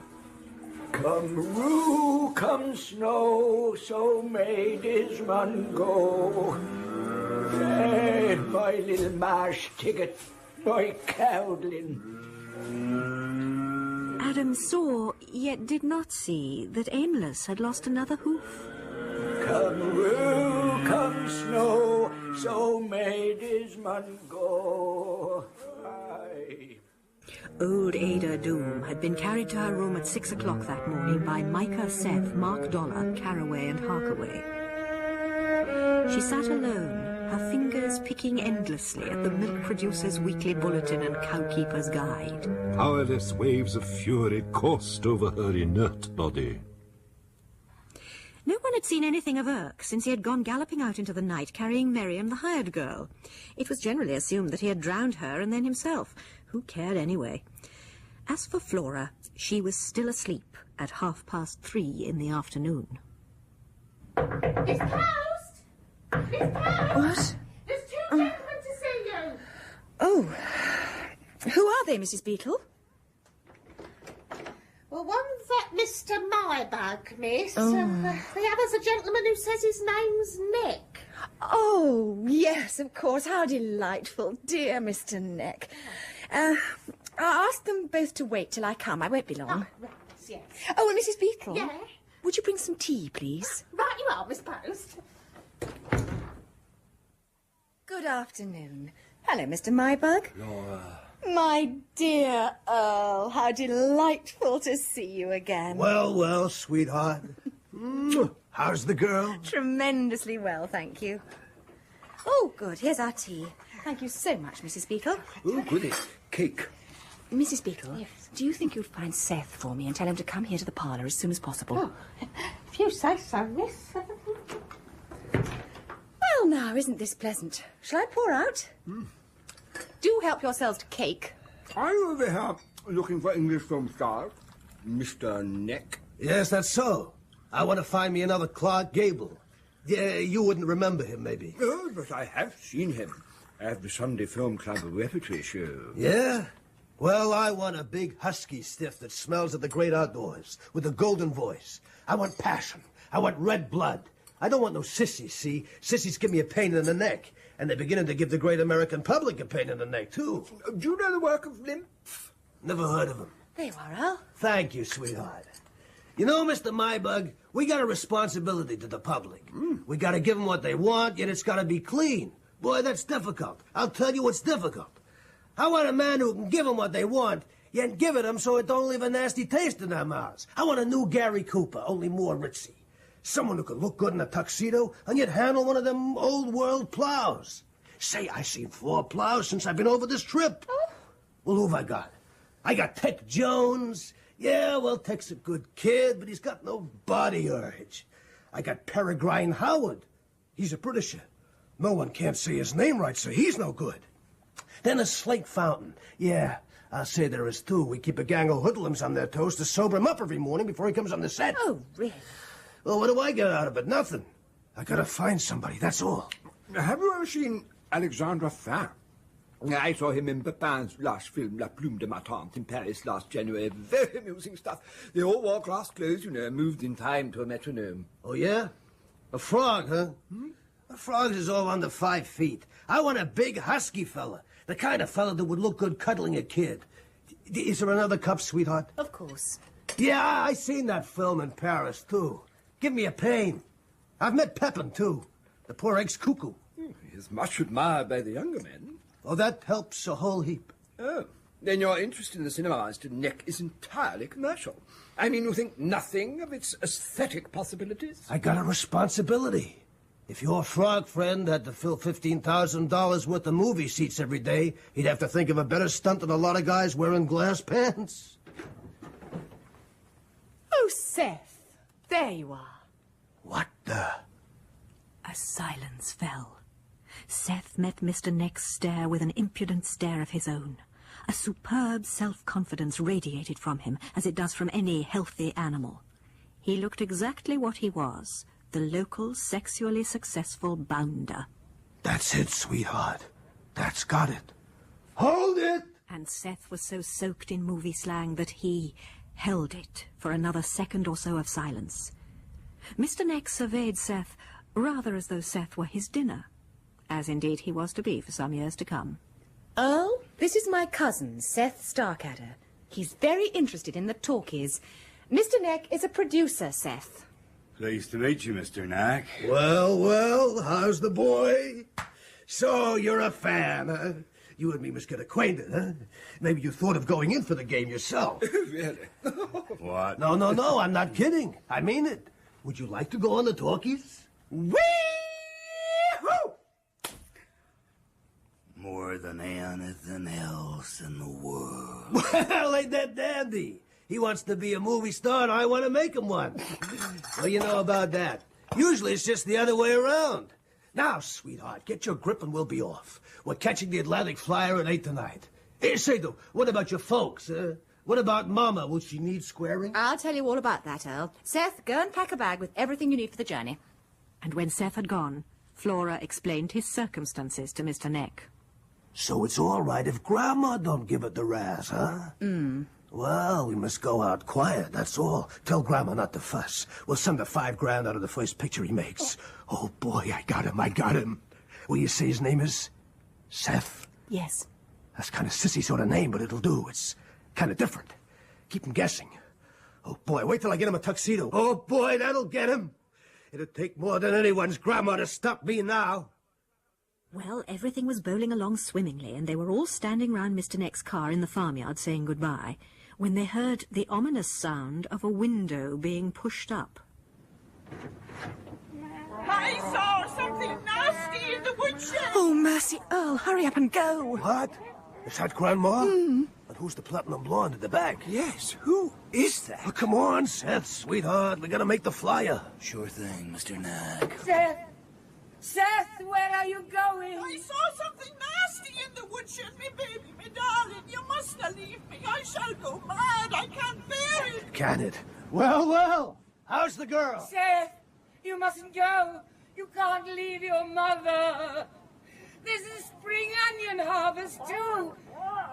Come rue, come snow, so may this man go. Hey, my little marsh ticket, my cowdling. Adam saw, yet did not see, that Aimless had lost another hoof. Come woo, come snow, so may this man go. Aye. Old Ada Doom had been carried to her room at 6 o'clock that morning by Micah, Seth, Mark Dollar, Caraway and Harkaway. She sat alone, her fingers picking endlessly at the Milk Producer's Weekly Bulletin and Cowkeeper's Guide. Powerless waves of fury coursed over her inert body. No one had seen anything of Irk since he had gone galloping out into the night carrying Miriam, the hired girl. It was generally assumed that he had drowned her and then himself. Who cared anyway? As for Flora, she was still asleep at 3:30 in the afternoon. Miss Post! Miss Post! What? There's two gentlemen to see you. Oh. Who are they, Mrs. Beetle? Well, one's that Mr. Mybug, miss. Oh. The other's a gentleman who says his name's Nick. Oh, yes, of course. How delightful. Dear Mr. Neck. I'll ask them both to wait till I come. I won't be long. Oh, right, yes. Oh, and Mrs. Beetle? Yeah? Would you bring some tea, please? Right you are, Miss Post. Good afternoon. Hello, Mr. Mybug. Laura. My dear Earl, how delightful to see you again. Well, well, sweetheart. How's the girl? Tremendously well, thank you. Oh, good. Here's our tea. Thank you so much, Mrs. Beetle. Oh, goody. Cake. Mrs. Beetle, yes. Do you think you'd find Seth for me and tell him to come here to the parlour as soon as possible? Oh, if you say so, miss. Well, now, isn't this pleasant? Shall I pour out? Do help yourselves to cake. Are you over here looking for English film stars, Mr. Neck? Yes, that's so. I want to find me another Clark Gable. Yeah, you wouldn't remember him, maybe. Oh, but I have seen him at the Sunday Film Club repertory show. Yeah? Well, I want a big husky stiff that smells of the great outdoors, with a golden voice. I want passion. I want red blood. I don't want no sissies, see? Sissies give me a pain in the neck. And they're beginning to give the great American public a pain in the neck, too. Do you know the work of Lymph? Never heard of him. There you are, Earl. Thank you, sweetheart. You know, Mr. Mybug, we got a responsibility to the public. We got to give them what they want, yet it's got to be clean. Boy, that's difficult. I'll tell you what's difficult. I want a man who can give them what they want, yet give it them so it don't leave a nasty taste in their mouths. I want a new Gary Cooper, only more ritzy. Someone who can look good in a tuxedo and yet handle one of them old-world plows. Say, I seen 4 plows since I've been over this trip. Oh. Well, who've I got? I got Tech Jones. Yeah, well, Tech's a good kid, but he's got no body urge. I got Peregrine Howard. He's a Britisher. No one can't say his name right, so he's no good. Then there's Slate Fountain. Yeah, I'll say there is, too. We keep a gang of hoodlums on their toes to sober him up every morning before he comes on the set. Oh, really? Well, what do I get out of it? Nothing. I gotta find somebody, that's all. Have you ever seen Alexandre Fin? I saw him in Pepin's last film, La Plume de ma Tante, in Paris last January. Very amusing stuff. They all wore glass clothes, you know, moved in time to a metronome. Oh, yeah? A frog, huh? A frog is all under 5 feet. I want a big, husky fella. The kind of fella that would look good cuddling a kid. Is there another cup, sweetheart? Of course. Yeah, I seen that film in Paris, too. Give me a pain. I've met Pepin, too. The poor ex-cuckoo. He is much admired by the younger men. Oh, that helps a whole heap. Oh, then your interest in the cinema, Mr. Neck, is entirely commercial. I mean, you think nothing of its aesthetic possibilities? I got a responsibility. If your frog friend had to fill $15,000 worth of movie seats every day, he'd have to think of a better stunt than a lot of guys wearing glass pants. Oh, Seth, there you are. What the? A silence fell. Seth met Mr. Neck's stare with an impudent stare of his own. A superb self-confidence radiated from him, as it does from any healthy animal. He looked exactly what he was, the local sexually successful bounder. That's it, sweetheart. That's got it. Hold it! And Seth was so soaked in movie slang that he held it for another second or so of silence. Mr. Neck surveyed Seth rather as though Seth were his dinner, as indeed he was to be for some years to come. Earl, this is my cousin, Seth Starkadder. He's very interested in the talkies. Mr. Neck is a producer, Seth. Pleased to meet you, Mr. Knack. Well, well, how's the boy? So, you're a fan, huh? You and me must get acquainted, huh? Maybe you thought of going in for the game yourself. Really? What? No, I'm not kidding. I mean it. Would you like to go on the talkies? Whee-hoo! More than anything else in the world. Well, ain't that dandy? He wants to be a movie star, and I want to make him one. What do you know about that? Usually it's just the other way around. Now, sweetheart, get your grip and we'll be off. We're catching the Atlantic Flyer at 8 tonight. Hey, say, though, what about your folks? What about Mama? Will she need squaring? I'll tell you all about that, Earl. Seth, go and pack a bag with everything you need for the journey. And when Seth had gone, Flora explained his circumstances to Mr. Neck. So it's all right if Grandma don't give it the razz, huh? Well, we must go out quiet, that's all. Tell Grandma not to fuss. We'll send her $5 grand out of the first picture he makes. Oh, boy, I got him. Will you say his name is Seth? Yes. That's kind of sissy sort of name, but it'll do. It's kind of different. Keep him guessing. Oh, boy, wait till I get him a tuxedo. Oh, boy, that'll get him. It'll take more than anyone's grandma to stop me now. Well, everything was bowling along swimmingly, and they were all standing round Mr. Neck's car in the farmyard saying goodbye, when they heard the ominous sound of a window being pushed up. I saw something nasty in the woodshed. Oh, mercy, Earl, hurry up and go. What? Is that Grandma? And who's the platinum blonde at the back? Yes, who is that? Oh, come on, Seth, sweetheart. We gotta make the flyer. Sure thing, Mr. Knack. Seth, where are you going? I saw something nasty in the woodshed, me baby, me darling. You mustn't leave me. I shall go mad. I can't bear it. Can it? Well, how's the girl? Seth, you mustn't go. You can't leave your mother. This is spring onion harvest, too.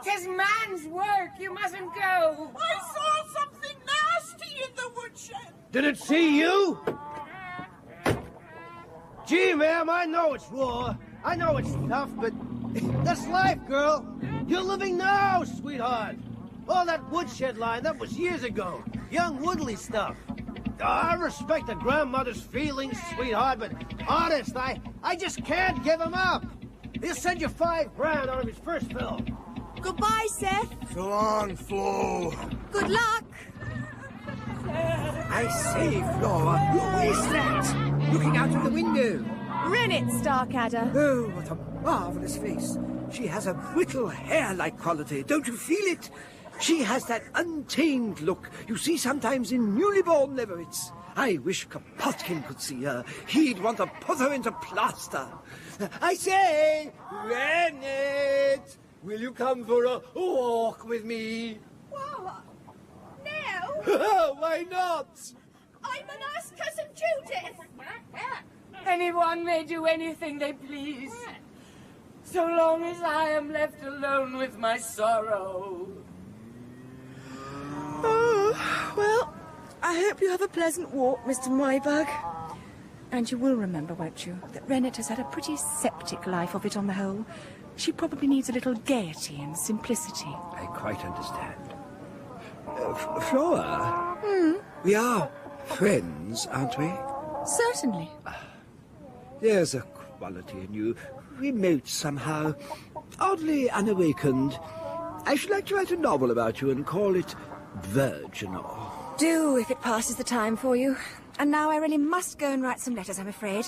'Tis man's work. You mustn't go. I saw something nasty in the woodshed. Did it see you? Gee, ma'am, I know it's raw. I know it's tough, but that's life, girl. You're living now, sweetheart. All that woodshed line, that was years ago. Young Woodley stuff. I respect a grandmother's feelings, sweetheart, but honest, I just can't give him up. He'll send you $5 grand out of his first film. Goodbye, Seth. So long, Flo. Good luck. I say, Flora, who is that? Looking out of the window. Rennet, Starkadder. Oh, what a marvellous face. She has a brittle hair-like quality. Don't you feel it? She has that untamed look you see sometimes in newly born leverets. I wish Kropotkin could see her. He'd want to put her into plaster. I say, Rennet, will you come for a walk with me? What? Now? Why not? I'm a nice cousin Judith. Anyone may do anything they please, so long as I am left alone with my sorrow. Oh, well, I hope you have a pleasant walk, Mr. Mybug. And you will remember, won't you, that Rennet has had a pretty septic life of it on the whole. She probably needs a little gaiety and simplicity. I quite understand. Flora? We are friends, aren't we? Certainly. There's a quality in you, remote somehow, oddly unawakened. I should like to write a novel about you and call it Virginal. Do, if it passes the time for you. And now I really must go and write some letters, I'm afraid.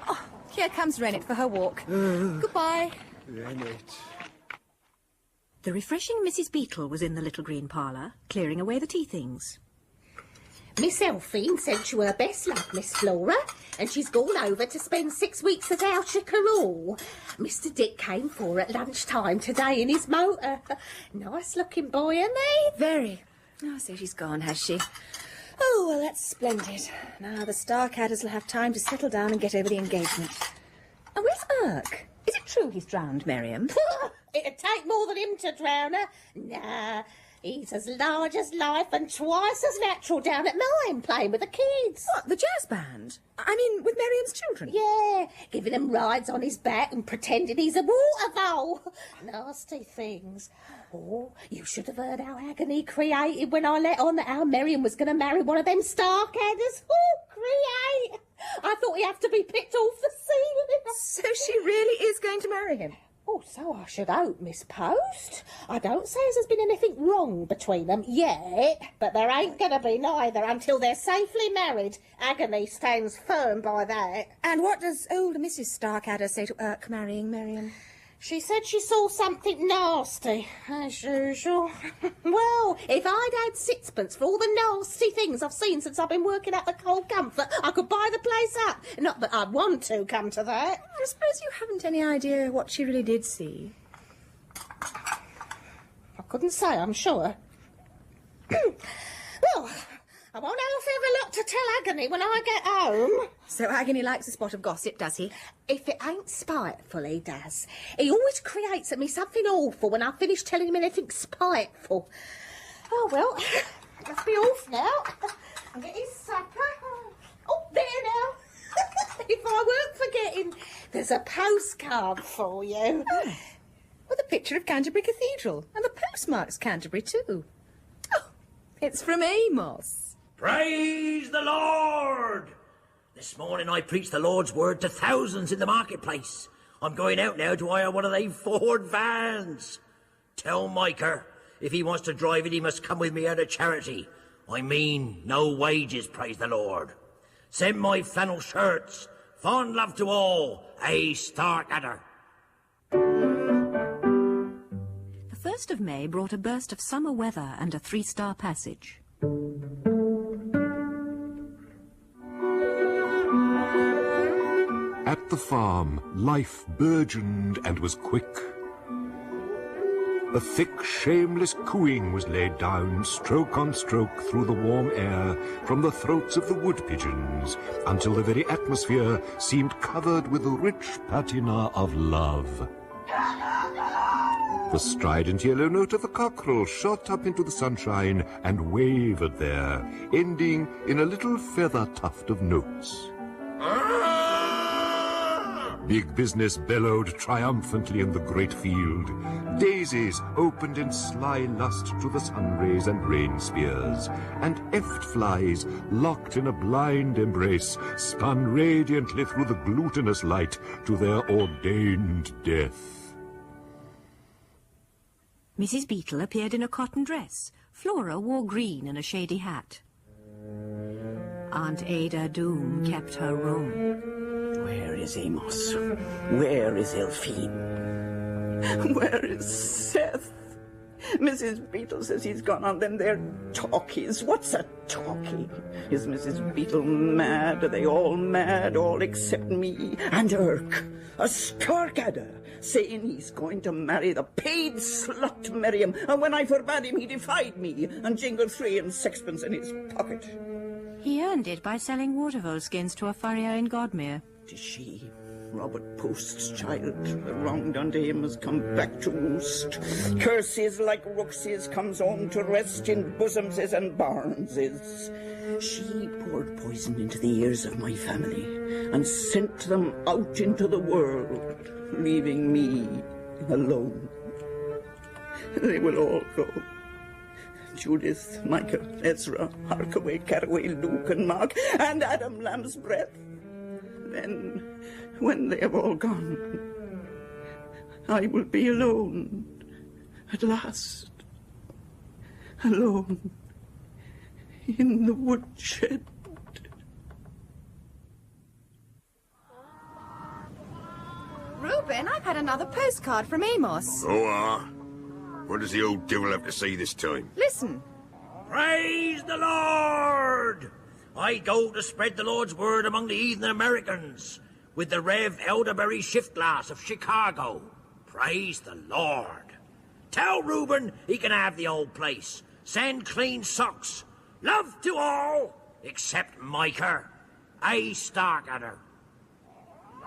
Oh, here comes Rennet for her walk. Goodbye. Rennet. The refreshing Mrs. Beetle was in the little green parlour, clearing away the tea things. Miss Elphine sent you her best love, Miss Flora, and she's gone over to spend 6 weeks at Alchickaroo. Mr. Dick came for her at lunchtime today in his motor. Nice-looking boy, isn't he? Very. Oh, so she's gone, has she? Oh, well, that's splendid. Now the Starkadders will have time to settle down and get over the engagement. And where's Urk? Is it true he's drowned, Miriam? It'd take more than him to drown her. Nah, he's as large as life and twice as natural down at mine, playing with the kids. What, the jazz band? I mean, with Miriam's children? Yeah, giving them rides on his back and pretending he's a water vole. Nasty things. Oh, you should have heard how agony created when I let on that our Miriam was going to marry one of them Starkadders. Oh, create! I thought he'd have to be picked off the ceiling. So she really is going to marry him? Oh, so I should hope, Miss Post. I don't say there's been anything wrong between them yet, but there ain't going to be neither until they're safely married. Agony stands firm by that. And what does old Mrs. Starkadder say to Urk marrying Miriam? She said she saw something nasty, as usual. Well, if I'd had sixpence for all the nasty things I've seen since I've been working at the Cold Comfort, I could buy the place up. Not that I'd want to, come to that. I suppose you haven't any idea what she really did see. I couldn't say, I'm sure. Well, I won't have a lot to tell Agony when I get home. So Agony likes a spot of gossip, does he? If it ain't spiteful, he does. He always creates at me something awful when I finish telling him anything spiteful. Oh, well, must be off now. And get his supper. Oh, there now. If I weren't forgetting, there's a postcard for you. Oh, with a picture of Canterbury Cathedral. And the postmark's Canterbury, too. Oh, it's from Amos. Praise the Lord! This morning I preached the Lord's word to thousands in the marketplace. I'm going out now to hire one of them Ford vans. Tell Micah, if he wants to drive it, he must come with me out of charity. I mean, no wages, praise the Lord. Send my flannel shirts. Fond love to all. A Starkadder. The 1st of May brought a burst of summer weather and a 3-star passage. At the farm, life burgeoned and was quick. A thick, shameless cooing was laid down, stroke on stroke, through the warm air, from the throats of the wood pigeons, until the very atmosphere seemed covered with the rich patina of love. The strident yellow note of the cockerel shot up into the sunshine and wavered there, ending in a little feather tuft of notes. Big business bellowed triumphantly in the great field. Daisies opened in sly lust to the sun rays and rain spears, and eft flies, locked in a blind embrace, spun radiantly through the glutinous light to their ordained death. Mrs. Beetle appeared in a cotton dress. Flora wore green and a shady hat. Aunt Ada Doom kept her room. Where is Amos? Where is Elfine? Where is Seth? Mrs. Beetle says he's gone on them there talkies. What's a talkie? Is Mrs. Beetle mad? Are they all mad, all except me? And Urk, a Starkadder, saying he's going to marry the paid slut Miriam, and when I forbade him he defied me and jingled 3 and 6pence in his pocket. He earned it by selling watervole skins to a furrier in Godmere. Tis she, Robert Post's child. The wrong done to him has come back to roost. Curses like rookses comes home to rest in bosomses and barnses. She poured poison into the ears of my family and sent them out into the world, leaving me alone. They will all go. Judith, Micah, Ezra, Harkaway, Caraway, Luke and Mark, and Adam Lambsbreath. Then, when they have all gone, I will be alone at last. Alone in the woodshed. Reuben, I've had another postcard from Amos. Oh, what does the old devil have to say this time? Listen. Praise the Lord! I go to spread the Lord's word among the heathen Americans with the Rev. Elderberry Shiftglass of Chicago. Praise the Lord. Tell Reuben he can have the old place. Send clean socks. Love to all, except Micah. A Starkadder.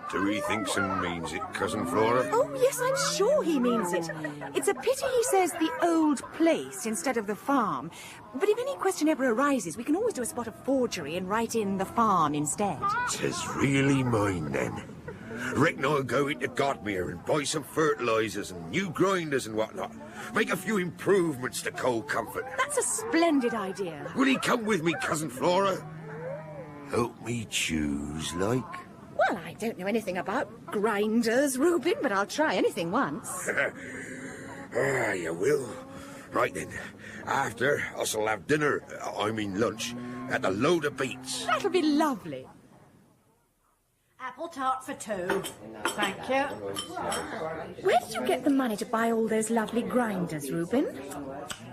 Do he thinks and means it, Cousin Flora? Oh, yes, I'm sure he means it. It's a pity he says the old place instead of the farm. But if any question ever arises, we can always do a spot of forgery and write in the farm instead. 'Tis really mine, then. Reckon I'll go into Godmere and buy some fertilisers and new grinders and whatnot. Make a few improvements to Cold Comfort. That's a splendid idea. Will he come with me, Cousin Flora? Help me choose, like? Well, I don't know anything about grinders, Reuben, but I'll try anything once. Ah, you will. Right then. After, us'll have dinner, lunch, at the Load of Beats. That'll be lovely. Apple tart for 2. Thank you. Where did you get the money to buy all those lovely grinders, Reuben?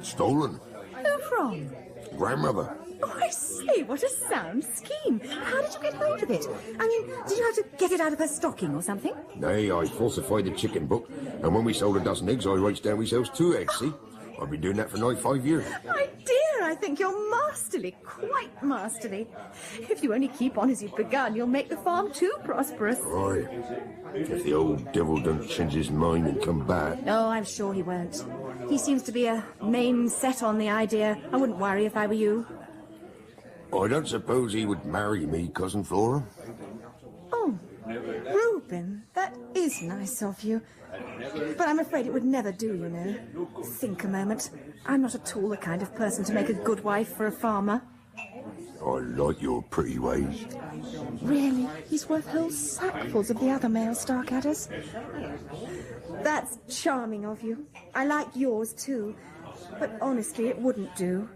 Stolen. Who from? Grandmother. Oh, I see. What a sound scheme. How did you get hold of it? I mean, did you have to get it out of her stocking or something? Nay, I falsified the chicken book, and when we sold a dozen eggs, I writes down we sells 2 eggs, see? I've been doing that for nigh 5 years. My dear, I think you're masterly, quite masterly. If you only keep on as you've begun, you'll make the farm too prosperous. Right. If the old devil don't change his mind and come back. No, I'm sure he won't. He seems to be a main set on the idea. I wouldn't worry if I were you. I don't suppose he would marry me, Cousin Flora. Oh, Reuben, that is nice of you. But I'm afraid it would never do, you know. Think a moment. I'm not at all the kind of person to make a good wife for a farmer. I like your pretty ways. Really? He's worth whole sackfuls of the other male Starkadders. That's charming of you. I like yours, too. But honestly, it wouldn't do.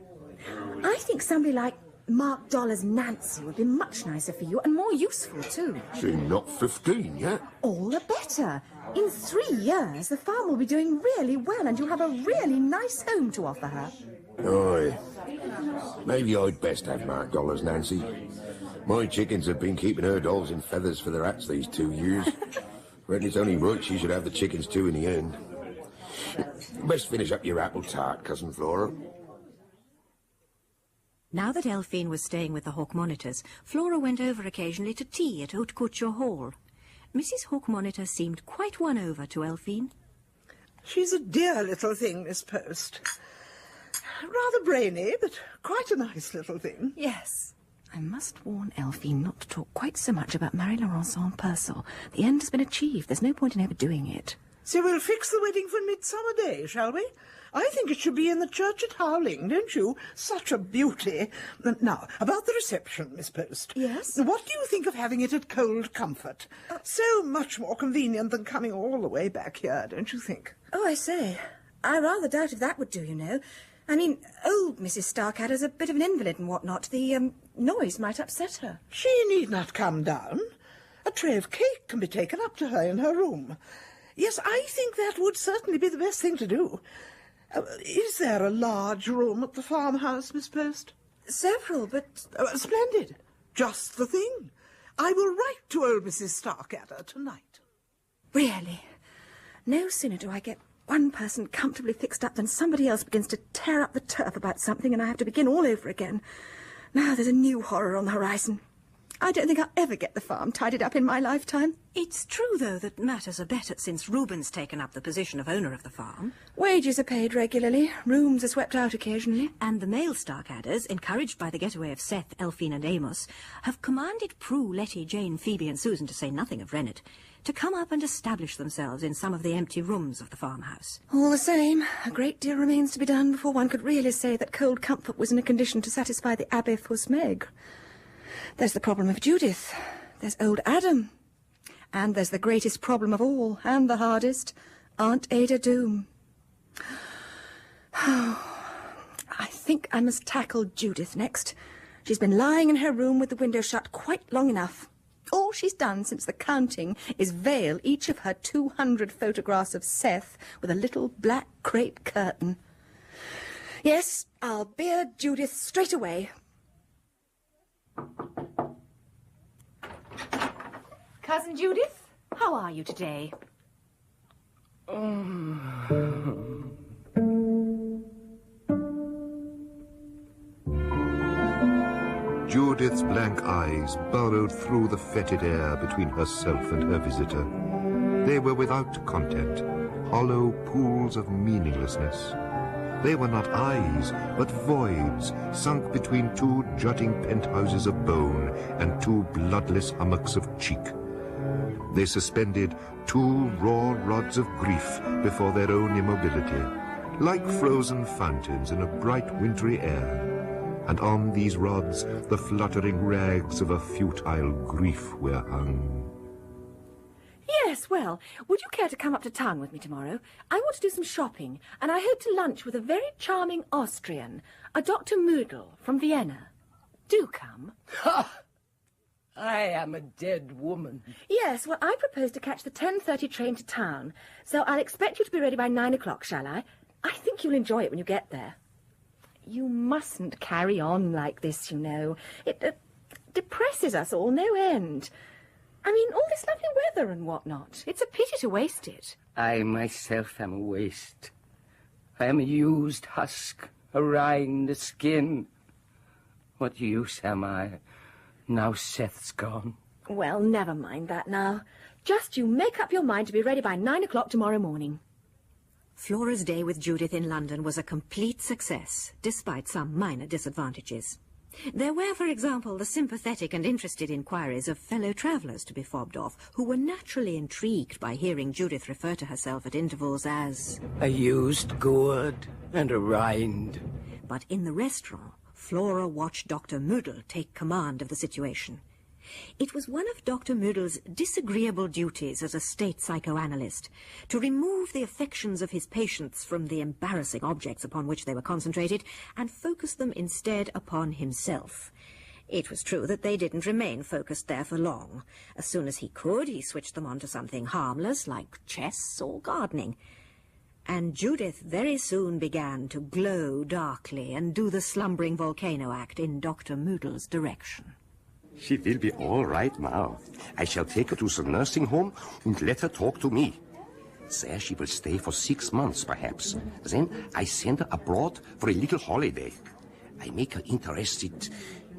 I think somebody like Mark Dollar's Nancy would be much nicer for you and more useful, too. She's not 15 yet. All the better. In 3 years, the farm will be doing really well and you'll have a really nice home to offer her. Aye. Maybe I'd best have Mark Dollar's Nancy. My chickens have been keeping her dolls in feathers for their hats these 2 years. Reckon it's only right she should have the chickens too in the end. Best finish up your apple tart, Cousin Flora. Now that Elphine was staying with the Hawk Monitors, Flora went over occasionally to tea at Haute Couture Hall. Mrs. Hawk Monitor seemed quite won over to Elphine. She's a dear little thing, Miss Post. Rather brainy, but quite a nice little thing. Yes. I must warn Elphine not to talk quite so much about Marie-Laurence en Purcell. The end has been achieved. There's no point in overdoing it. So we'll fix the wedding for Midsummer Day, shall we? I think it should be in the church at Howling, don't you? Such a beauty. Now, about the reception, Miss Post. Yes? What do you think of having it at Cold Comfort? So much more convenient than coming all the way back here, don't you think? Oh, I say. I rather doubt if that would do, you know. I mean, old Mrs. Starkadder's a bit of an invalid and whatnot. The noise might upset her. She need not come down. A tray of cake can be taken up to her in her room. Yes, I think that would certainly be the best thing to do. Is there a large room at the farmhouse, Miss Post? Several, but... Splendid. Just the thing. I will write to old Mrs. Starkadder tonight. Really? No sooner do I get one person comfortably fixed up than somebody else begins to tear up the turf about something and I have to begin all over again. Now there's a new horror on the horizon. I don't think I'll ever get the farm tidied up in my lifetime. It's true, though, that matters are better since Reuben's taken up the position of owner of the farm. Wages are paid regularly, rooms are swept out occasionally. And the male Starkadders, encouraged by the getaway of Seth, Elphine and Amos, have commanded Prue, Letty, Jane, Phoebe and Susan, to say nothing of Rennet, to come up and establish themselves in some of the empty rooms of the farmhouse. All the same, a great deal remains to be done before one could really say that Cold Comfort was in a condition to satisfy the Abbé Fosmegre. There's the problem of Judith, there's old Adam, and there's the greatest problem of all, and the hardest, Aunt Ada Doom. I think I must tackle Judith next. She's been lying in her room with the window shut quite long enough. All she's done since the counting is veil each of her 200 photographs of Seth with a little black crepe curtain. Yes, I'll beard Judith straight away. Cousin Judith, how are you today? Judith's blank eyes burrowed through the fetid air between herself and her visitor. They were without content, hollow pools of meaninglessness. They were not eyes, but voids, sunk between two jutting penthouses of bone and two bloodless hummocks of cheek. They suspended 2 raw rods of grief before their own immobility, like frozen fountains in a bright wintry air. And on these rods the fluttering rags of a futile grief were hung. Yes, well, would you care to come up to town with me tomorrow? I want to do some shopping, and I hope to lunch with a very charming Austrian, a Dr. Moodle from Vienna. Do come. I am a dead woman. Yes, well, I propose to catch the 10:30 train to town, so I'll expect you to be ready by 9 o'clock, shall I? I think you'll enjoy it when you get there. You mustn't carry on like this, you know. It depresses us all, no end. I mean, all this lovely weather and whatnot. It's a pity to waste it. I myself am a waste. I am a used husk, a rind, a skin. What use am I, now Seth's gone? Well, never mind that now. Just you make up your mind to be ready by 9 o'clock tomorrow morning. Flora's day with Judith in London was a complete success, despite some minor disadvantages. There were, for example, the sympathetic and interested inquiries of fellow travellers to be fobbed off, who were naturally intrigued by hearing Judith refer to herself at intervals as a used gourd and a rind. But in the restaurant, Flora watched Dr. Moodle take command of the situation. It was one of Dr. Moodle's disagreeable duties as a state psychoanalyst to remove the affections of his patients from the embarrassing objects upon which they were concentrated and focus them instead upon himself. It was true that they didn't remain focused there for long. As soon as he could, he switched them onto something harmless like chess or gardening. And Judith very soon began to glow darkly and do the slumbering volcano act in Dr. Moodle's direction. She will be all right now. I shall take her to the nursing home and let her talk to me. There she will stay for 6 months, perhaps. Then I send her abroad for a little holiday. I make her interested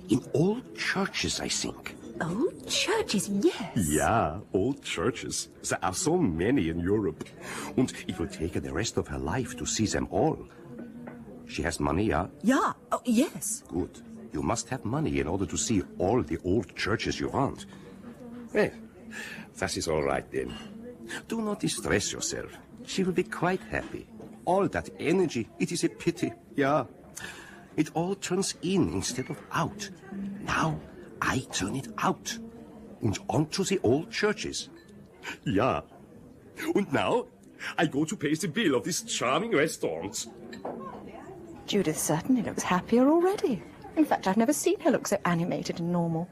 in old churches, I think. Old churches, yes. Yeah, old churches. There are so many in Europe. And it will take her the rest of her life to see them all. She has money, yeah? Yeah, oh, yes. Good. You must have money in order to see all the old churches you want. Well, that is all right then. Do not distress yourself. She will be quite happy. All that energy, it is a pity. Yeah. It all turns in instead of out. Now I turn it out and onto the old churches. Yeah. And now I go to pay the bill of this charming restaurant. Judith certainly looks happier already. In fact, I've never seen her look so animated and normal.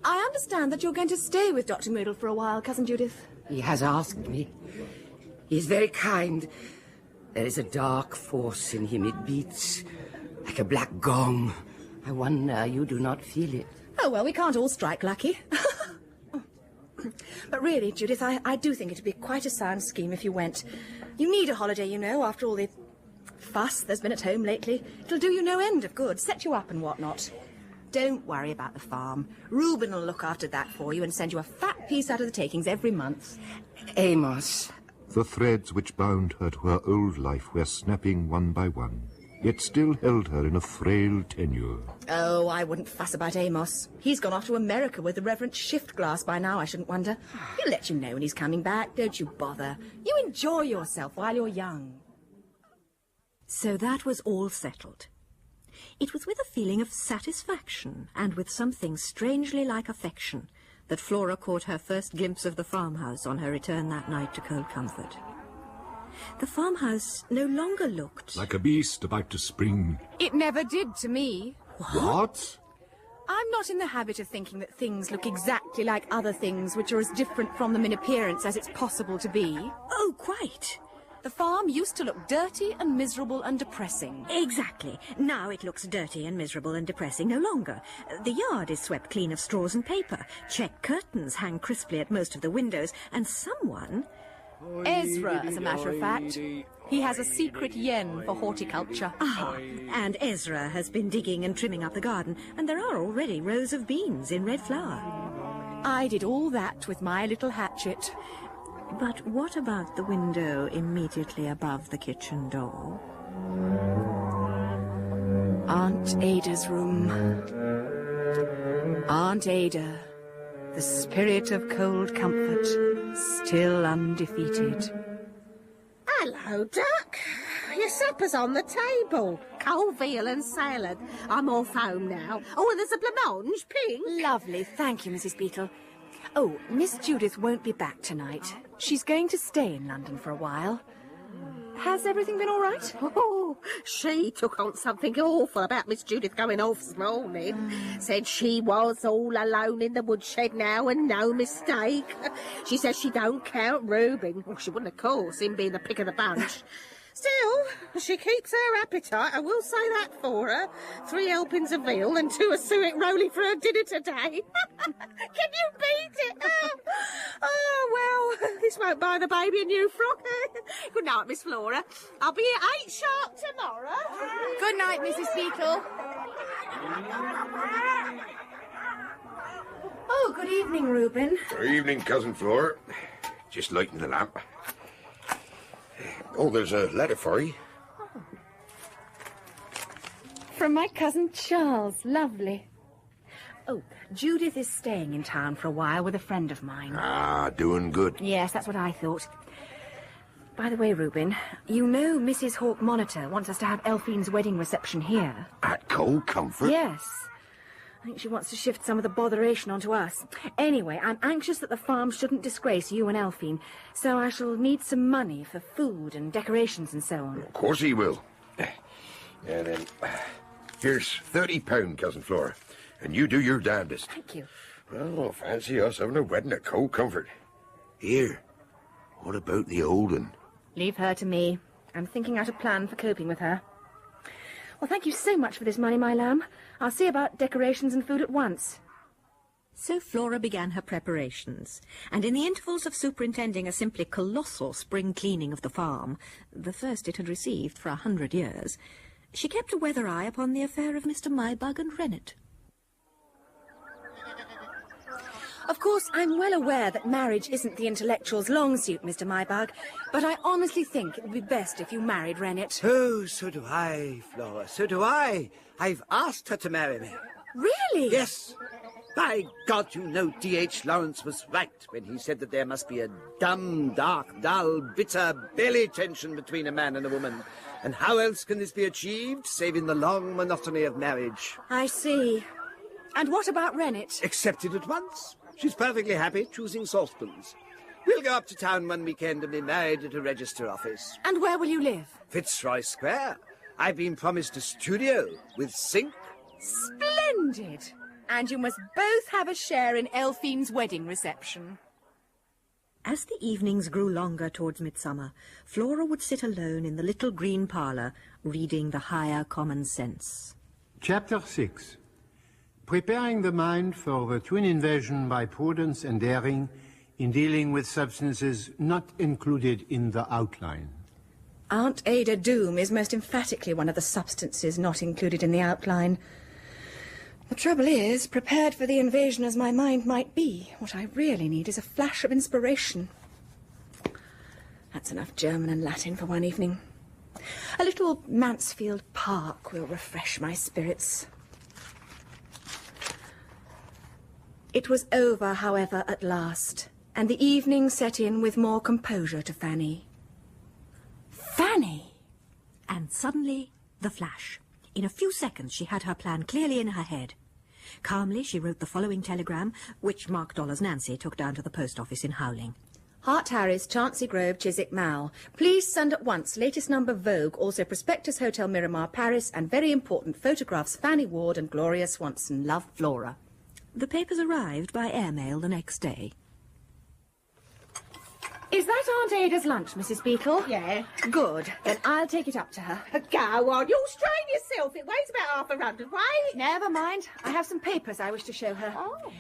I understand that you're going to stay with Dr. Moodle for a while, Cousin Judith. He has asked me. He is very kind. There is a dark force in him. It beats like a black gong. I wonder you do not feel it. Oh, well, we can't all strike lucky. But really, Judith, I do think it'd be quite a sound scheme if you went. You need a holiday, you know, after all the fuss there's been at home lately. It'll do you no end of good, set you up and whatnot. Don't worry about the farm. Reuben will look after that for you and send you a fat piece out of the takings every month. Amos. The threads which bound her to her old life were snapping one by one, yet still held her in a frail tenure. Oh, I wouldn't fuss about Amos. He's gone off to America with the Reverend Shiftglass by now, I shouldn't wonder. He'll let you know when he's coming back, don't you bother. You enjoy yourself while you're young. So that was all settled. It was with a feeling of satisfaction and with something strangely like affection that Flora caught her first glimpse of the farmhouse on her return that night to Cold Comfort. The farmhouse no longer looked like a beast about to spring. It never did to me. What? I'm not in the habit of thinking that things look exactly like other things which are as different from them in appearance as it's possible to be. Oh, quite. The farm used to look dirty and miserable and depressing. Exactly. Now it looks dirty and miserable and depressing no longer. The yard is swept clean of straws and paper. Check curtains hang crisply at most of the windows, and someone... Ezra, as a matter of fact. He has a secret yen for horticulture. Ah, and Ezra has been digging and trimming up the garden, and there are already rows of beans in red flower. I did all that with my little hatchet. But what about the window immediately above the kitchen door? Aunt Ada's room. Aunt Ada, the spirit of cold comfort, still undefeated. Hello, Duck. Your supper's on the table. Cold veal and salad. I'm off home now. Oh, and there's a blancmange, pink. Lovely, thank you, Mrs. Beetle. Oh, Miss Judith won't be back tonight. She's going to stay in London for a while. Has everything been all right? Oh, she took on something awful about Miss Judith going off this morning. Said she was all alone in the woodshed now and no mistake. She says she don't count Reuben. Well, she wouldn't, of course, him being the pick of the bunch. Still, she keeps her appetite, I will say that for her. 3 helpings of veal and 2 of suet rolly for her dinner today. Can you beat it? Oh, well, this won't buy the baby a new frock. Good night, Miss Flora. I'll be at 8 sharp tomorrow. Good night, Mrs. Beetle. Oh, good evening, Reuben. Good evening, Cousin Flora. Just lighting the lamp. Oh, there's a letter for you. From my cousin Charles. Lovely. Oh, Judith is staying in town for a while with a friend of mine. Ah, doing good. Yes, that's what I thought. By the way, Reuben, you know Mrs. Hawke Monitor wants us to have Elphine's wedding reception here. At Cold Comfort? Yes. I think she wants to shift some of the botheration onto us. Anyway, I'm anxious that the farm shouldn't disgrace you and Elphine, so I shall need some money for food and decorations and so on. Of course he will. And then, here's £30, Cousin Flora, and you do your damnedest. Thank you. Well, fancy us having a wedding at Cold Comfort. Here, what about the old one? Leave her to me. I'm thinking out a plan for coping with her. Well, thank you so much for this money, my lamb. I'll see about decorations and food at once. So Flora began her preparations, and in the intervals of superintending a simply colossal spring cleaning of the farm, the first it had received for 100 years, she kept a weather eye upon the affair of Mr. Mybug and Rennet. Of course, I'm well aware that marriage isn't the intellectual's long suit, Mr. Mybug, but I honestly think it would be best if you married Rennet. Oh, so do I, Flora, so do I. I've asked her to marry me. Really? Yes. By God, you know D.H. Lawrence was right when he said that there must be a dumb, dark, dull, bitter belly tension between a man and a woman. And how else can this be achieved, save in the long monotony of marriage? I see. And what about Rennet? Accepted at once. She's perfectly happy choosing saucepans. We'll go up to town one weekend and be married at a register office. And where will you live? Fitzroy Square. I've been promised a studio with sink. Splendid! And you must both have a share in Elphine's wedding reception. As the evenings grew longer towards midsummer, Flora would sit alone in the little green parlour, reading the Higher Common Sense. Chapter 6. Preparing the mind for the twin invasion by prudence and daring in dealing with substances not included in the outline. Aunt Ada Doom is most emphatically one of the substances not included in the outline. The trouble is, prepared for the invasion as my mind might be, what I really need is a flash of inspiration. That's enough German and Latin for one evening. A little Mansfield Park will refresh my spirits. It was over, however, at last, and the evening set in with more composure to Fanny. Fanny! And suddenly, the flash. In a few seconds, she had her plan clearly in her head. Calmly, she wrote the following telegram, which Mark Dollar's Nancy took down to the post office in Howling. Hart Harris, Chauncey Grove, Chiswick, Mall. Please send at once latest number Vogue, also Prospectus Hotel Miramar, Paris, and very important photographs Fanny Ward and Gloria Swanson. Love, Flora. The papers arrived by airmail the next day. Is that Aunt Ada's lunch, Mrs. Beetle? Yeah. Good. Then I'll take it up to her. Go on, you'll strain yourself. It weighs about half a hundredweight. Never mind. I have some papers I wish to show her. Oh.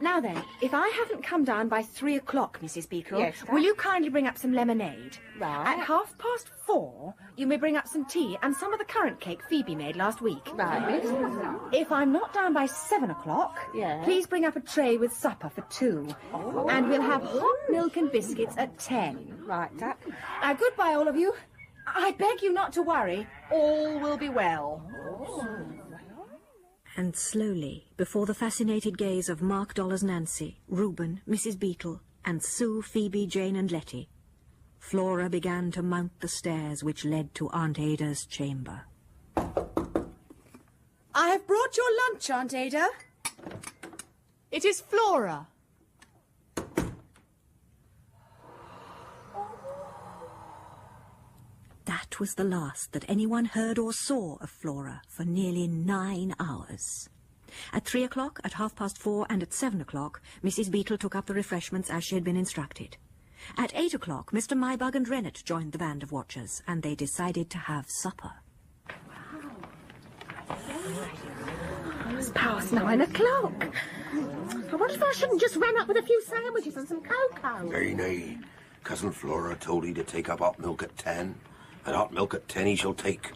Now then, if I haven't come down by 3 o'clock, Mrs. Beetle, yes, will you kindly bring up some lemonade? Right. At 4:30, you may bring up some tea and some of the currant cake Phoebe made last week. Right. If I'm not down by 7 o'clock, yeah, please bring up a tray with supper for 2. Oh. And we'll have hot milk and biscuits at 10. Right, Duck. Now, goodbye, all of you. I beg you not to worry. All will be well. And slowly, before the fascinated gaze of Mark Dollar's Nancy, Reuben, Mrs. Beetle, and Sue, Phoebe, Jane, and Letty, Flora began to mount the stairs which led to Aunt Ada's chamber. I have brought your lunch, Aunt Ada. It is Flora. That was the last that anyone heard or saw of Flora for nearly 9 hours. At 3 o'clock, at 4:30, and at 7 o'clock, Mrs. Beetle took up the refreshments as she had been instructed. At 8 o'clock, Mr. Mybug and Rennet joined the band of watchers, and they decided to have supper. It's past 9 o'clock. I wonder if I shouldn't just run up with a few sandwiches and some cocoa. Nay, nay. Cousin Flora told he to take up hot milk at 10, and hot milk at 10 he shall take.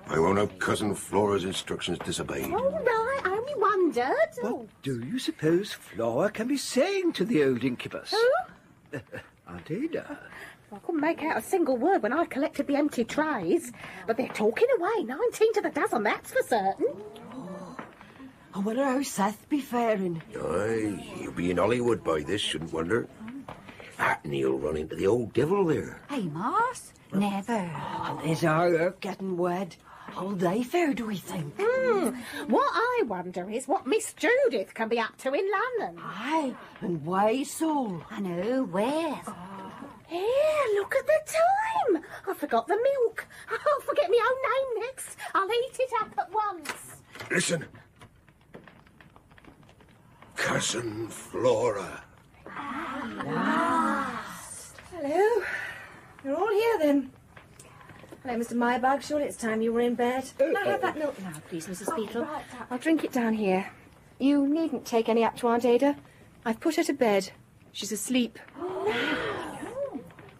I won't have Cousin Flora's instructions disobeyed. All right, I only wondered. What do you suppose Flora can be saying to the old incubus? Who? Aunt Ada. I couldn't make out a single word when I collected the empty trays, but they're talking away, 19 to the dozen, that's for certain. I wonder how Seth be faring. Aye, he'll be in Hollywood by this, shouldn't wonder. And he'll run into the old devil there. Hey, Mars, never. And is our earth getting wed? How'll they fare, do we think? What I wonder is what Miss Judith can be up to in London. Aye, and why so? I know, where? Here, look at the time. I forgot the milk. I'll forget my own name next. I'll eat it up at once. Listen. Cousin Flora. Hello. You're all here, then. Hello, Mr. Mybug. Surely it's time you were in bed. Can I have that milk now, please, Mrs. Beetle? I'll drink it down here. You needn't take any up to Aunt Ada. I've put her to bed. She's asleep.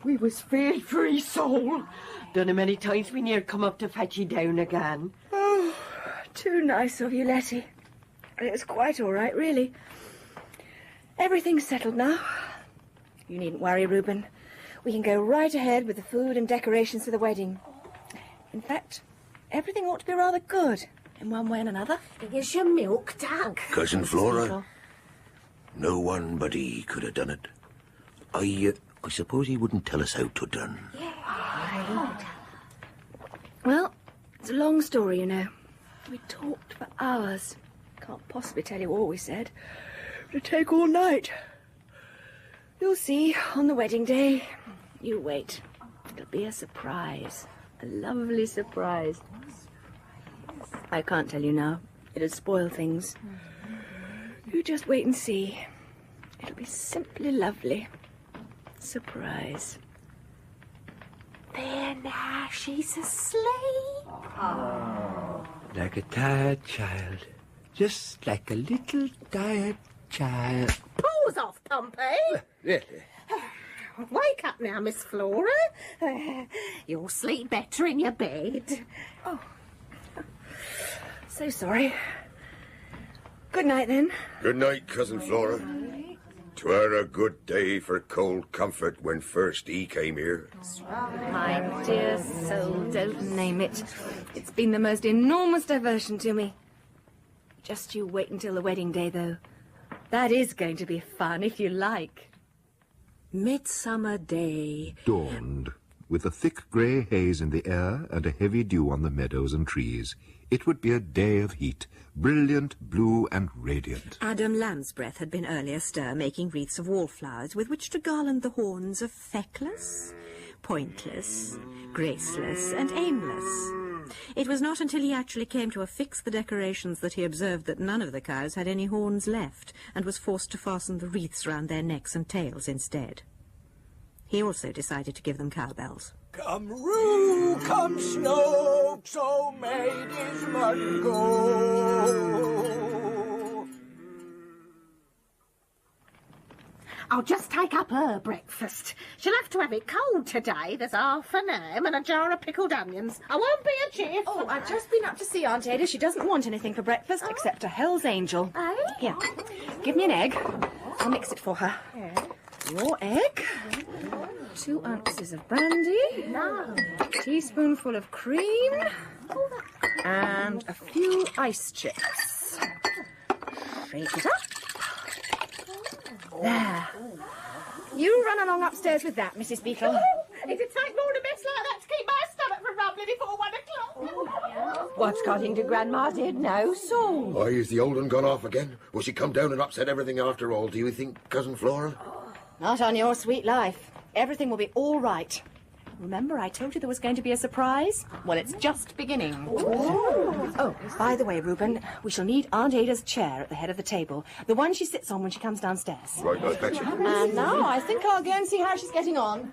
We was feared for his soul. Done many times we near come up to fetch you down again. Oh, too nice of you, Letty. It was quite all right, really. Everything's settled now. You needn't worry, Reuben. We can go right ahead with the food and decorations for the wedding. In fact, everything ought to be rather good, in one way and another. Here's your milk, Doug. Cousin Flora. No one but he could have done it. I suppose he wouldn't tell us how to done. Well, it's a long story, you know. We talked for hours. Can't possibly tell you all we said. It'll take all night. You'll see on the wedding day. You wait. It'll be a surprise. A lovely surprise. I can't tell you now. It'd spoil things. You just wait and see. It'll be simply lovely. Surprise. There now, she's asleep. Like a tired child. Just like a little tired child. Paws off, Pompey. Really? Wake up now, Miss Flora. You'll sleep better in your bed. Oh. So sorry. Good night, then. Good night, Cousin Flora. 'Twere a good day for cold comfort when first he came here. My dear soul, don't name it. It's been the most enormous diversion to me. Just you wait until the wedding day, though. That is going to be fun, if you like. Midsummer Day dawned, with a thick grey haze in the air and a heavy dew on the meadows and trees. It would be a day of heat, brilliant, blue and radiant. Adam Lambsbreath had been earlier astir making wreaths of wallflowers with which to garland the horns of feckless, pointless, graceless and aimless. It was not until he actually came to affix the decorations that he observed that none of the cows had any horns left, and was forced to fasten the wreaths round their necks and tails instead. He also decided to give them cowbells. Come rue, come snow, so maidens must go. I'll just take up her breakfast. She'll have to have it cold today. There's half an ham and a jar of pickled onions. I won't be a jiff. Oh, I've just been up to see Aunt Ada. She doesn't want anything for breakfast except a Hell's Angel. Here, give me an egg. I'll mix it for her. Your egg. 2 ounces of brandy. No. A teaspoonful of cream. And a few ice chips. Straight it up. There. You run along upstairs with that, Mrs. Beetle. It'd take more than a mess like that to keep my stomach from rumbling before 1 o'clock. What's got into Grandma's head now, so? Why, is the old one gone off again? Will she come down and upset everything after all, do you think, Cousin Flora? Not on your sweet life. Everything will be all right. Remember I told you there was going to be a surprise? Well, it's just beginning. Oh, by the way, Reuben, we shall need Aunt Ada's chair at the head of the table. The one she sits on when she comes downstairs. Right, I bet you. And now I think I'll go and see how she's getting on.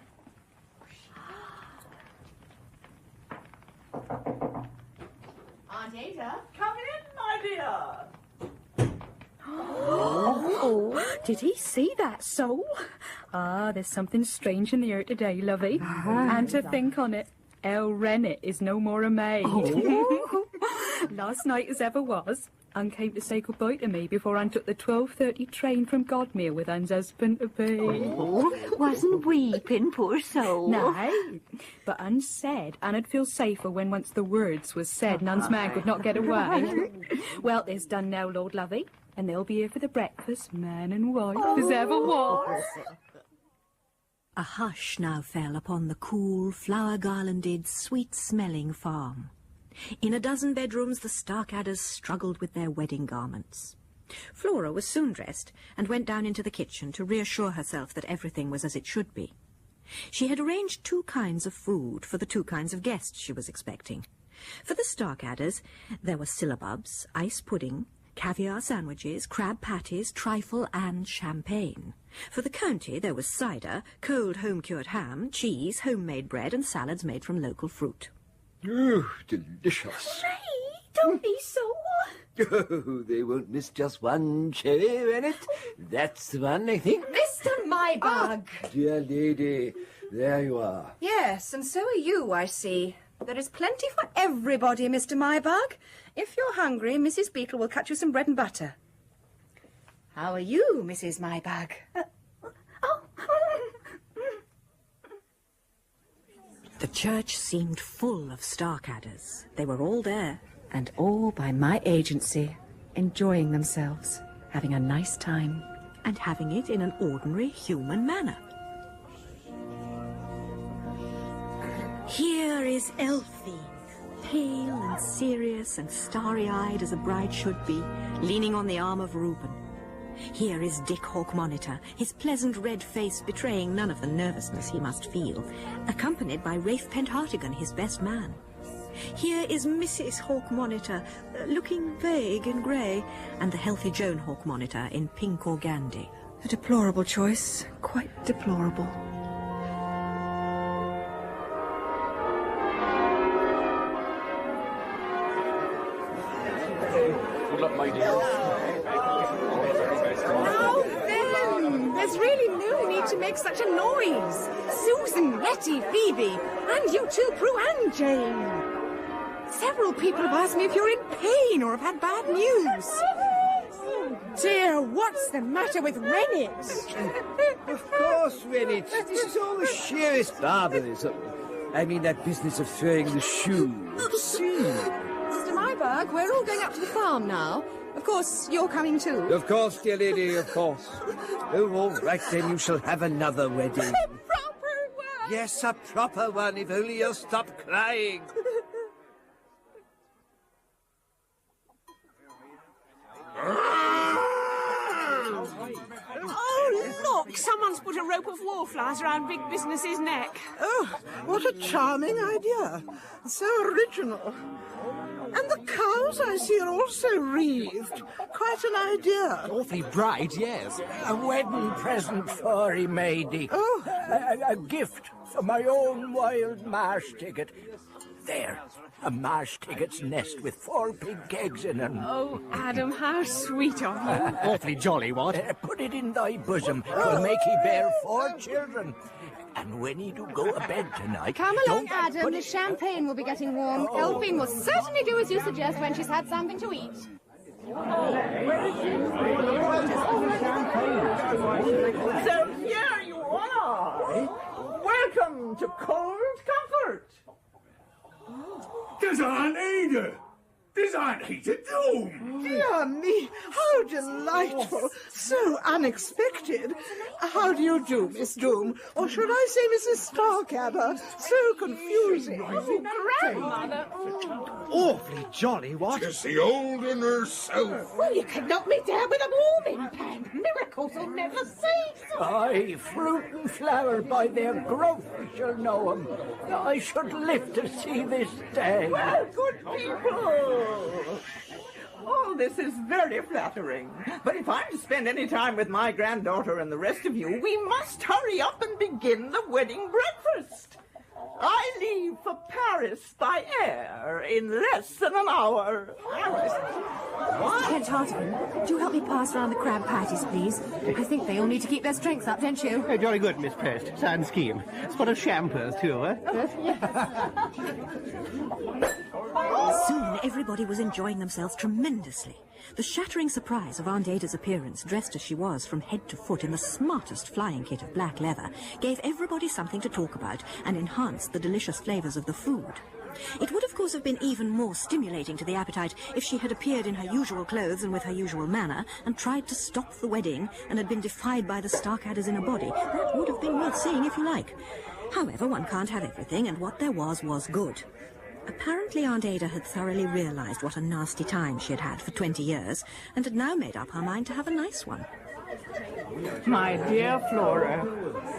Aunt Ada? Come in, my dear. Oh, did he see that soul? Ah, there's something strange in the air today, lovey. And to think on it, El Rennet is no more a maid. Last night as ever was, Anne came to say goodbye to me before Anne took the 12:30 train from Godmere with Anne's husband to be. Wasn't weeping, poor soul. No, but Anne said Anne'd feel safer when once the words was said and Anne's man could not get away. Well, it's done now, Lord Lovey, and they'll be here for the breakfast, man and wife, as ever was. A hush now fell upon the cool, flower-garlanded, sweet-smelling farm. In a dozen bedrooms, the Starkadders struggled with their wedding garments. Flora was soon dressed and went down into the kitchen to reassure herself that everything was as it should be. She had arranged 2 kinds of food for the 2 kinds of guests she was expecting. For the Starkadders, there were syllabubs, ice pudding, caviar sandwiches, crab patties, trifle and champagne. For the county, there was cider, cold home-cured ham, cheese, homemade bread and salads made from local fruit. Oh, delicious. Ray, don't be so... Oh, they won't miss just one cherry, Rennet. That's the one, I think. Mr. Mybug! Dear lady, there you are. Yes, and so are you, I see. There is plenty for everybody, Mr. Mybug. If you're hungry, Mrs. Beetle will cut you some bread and butter. How are you, Mrs. Mybug? The church seemed full of Starkadders. They were all there. And all by my agency, enjoying themselves, having a nice time. And having it in an ordinary human manner. Here is Elfie, pale and serious and starry-eyed as a bride should be, leaning on the arm of Reuben. Here is Dick Hawk-Monitor, his pleasant red face betraying none of the nervousness he must feel, accompanied by Rafe Penthartigan, his best man. Here is Mrs. Hawk-Monitor, looking vague and grey, and the healthy Joan Hawk-Monitor in pink organdy. A deplorable choice, quite deplorable. Good luck, my dear. Now then, there's really no need to make such a noise. Susan, Letty, Phoebe, and you too, Prue and Jane. Several people have asked me if you're in pain or have had bad news. Oh dear, what's the matter with Rennet? Of course, Rennet. This is all the sheerest barbarism. I mean that business of throwing the shoe. See? Mr. Mybug, we're all going up to the farm now. Of course, you're coming too. Of course, dear lady, of course. Oh, all right, then you shall have another wedding. A proper one! Yes, a proper one, if only you'll stop crying. Oh, look! Someone's put a rope of wallflowers around Big Business's neck. Oh, what a charming idea. So original. And the cows I see are also wreathed. Quite an idea. Awfully bright, yes. A wedding present for him, matey. Oh. A gift for my own wild marsh ticket. There, a marsh ticket's nest with 4 pink eggs in them. Oh, Adam, how sweet of you. Awfully jolly, what? Put it in thy bosom. 'Twill make he bear 4 children. And when he do go to bed tonight... Come along, don't Adam. put The it- champagne will be getting warm. Elfine will certainly do as you suggest when she's had something to eat. So here you are. Welcome to Cold Comfort. There's Aunt Ada. This Aunt Ada Doom! Dear me, how delightful. So unexpected. How do you do, Miss Doom? Or should I say Mrs. Starkadder? So confusing. Grandmother. Awfully jolly, what? It's the old un herself. Well, you can knock me down with a warming pan. Miracles will never cease. Aye, fruit and flower by their growth we shall know 'em. I should live to see this day. Well, good people. All this is very flattering. But if I'm to spend any time with my granddaughter and the rest of you, we must hurry up and begin the wedding breakfast. I leave for Paris by air in less than an hour. Paris? Kent Hartigan, do you help me pass around the crab patties, please? I think they all need to keep their strength up, don't you? Oh, jolly good, Miss Post. Sound scheme. Spot of champers, too, eh? Soon everybody was enjoying themselves tremendously. The shattering surprise of Aunt Ada's appearance, dressed as she was from head to foot in the smartest flying kit of black leather, gave everybody something to talk about and enhanced the delicious flavours of the food. It would, of course, have been even more stimulating to the appetite if she had appeared in her usual clothes and with her usual manner and tried to stop the wedding and had been defied by the Starkadders in a body. That would have been worth seeing if you like. However, one can't have everything, and what there was good. Apparently Aunt Ada had thoroughly realised what a nasty time she had had for 20 years and had now made up her mind to have a nice one. My dear Flora,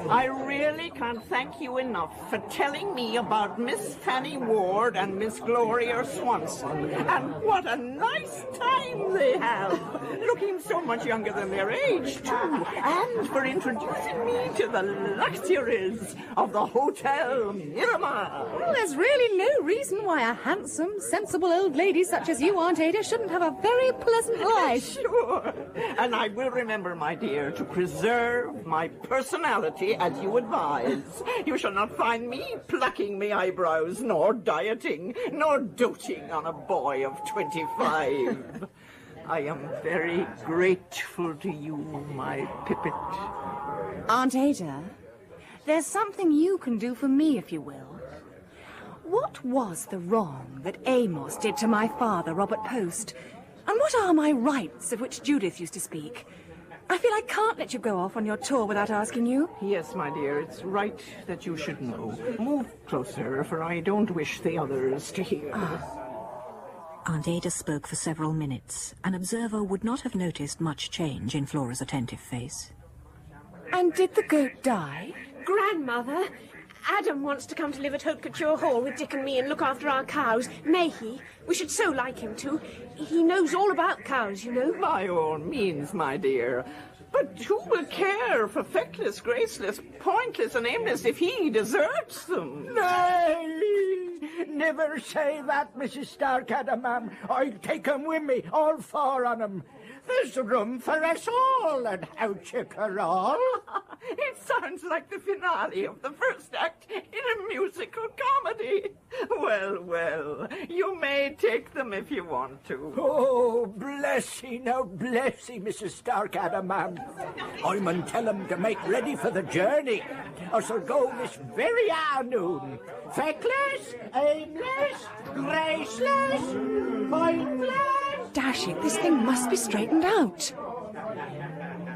I really can't thank you enough for telling me about Miss Fanny Ward and Miss Gloria Swanson, and what a nice time they have, looking so much younger than their age, too, and for introducing me to the luxuries of the Hotel Miramar. Well, there's really no reason why a handsome, sensible old lady such as you, Aunt Ada, shouldn't have a very pleasant life. Sure, and I will remember, my dear, to preserve my personality as you advise. You shall not find me plucking me eyebrows, nor dieting, nor doting on a boy of 25. I am very grateful to you, my Pippet. Aunt Ada, there's something you can do for me, if you will. What was the wrong that Amos did to my father, Robert Poste? And what are my rights of which Judith used to speak? I feel I can't let you go off on your tour without asking you. Yes, my dear, it's right that you should know. Move closer, for I don't wish the others to hear. Aunt Ada spoke for several minutes. An observer would not have noticed much change in Flora's attentive face. And did the goat die? Grandmother, Adam wants to come to live at Haute Couture Hall with Dick and me and look after our cows. May he? We should so like him to. He knows all about cows, you know. By all means, my dear. But who will care for feckless, graceless, pointless and aimless if he deserts them? Nay! Never say that, Mrs. Starkadder, ma'am. I'll take 'em with me, all four on 'em. There's room for us all, and how chickerall. It sounds like the finale of the first act in a musical comedy. Well, well, you may take them if you want to. Oh, blessy, now blessy, Mrs. Starkadder, ma'am. I mun tell 'em to make ready for the journey. I shall go this very afternoon. Feckless, aimless, graceless, pointless. Dash it, this thing must be straightened out.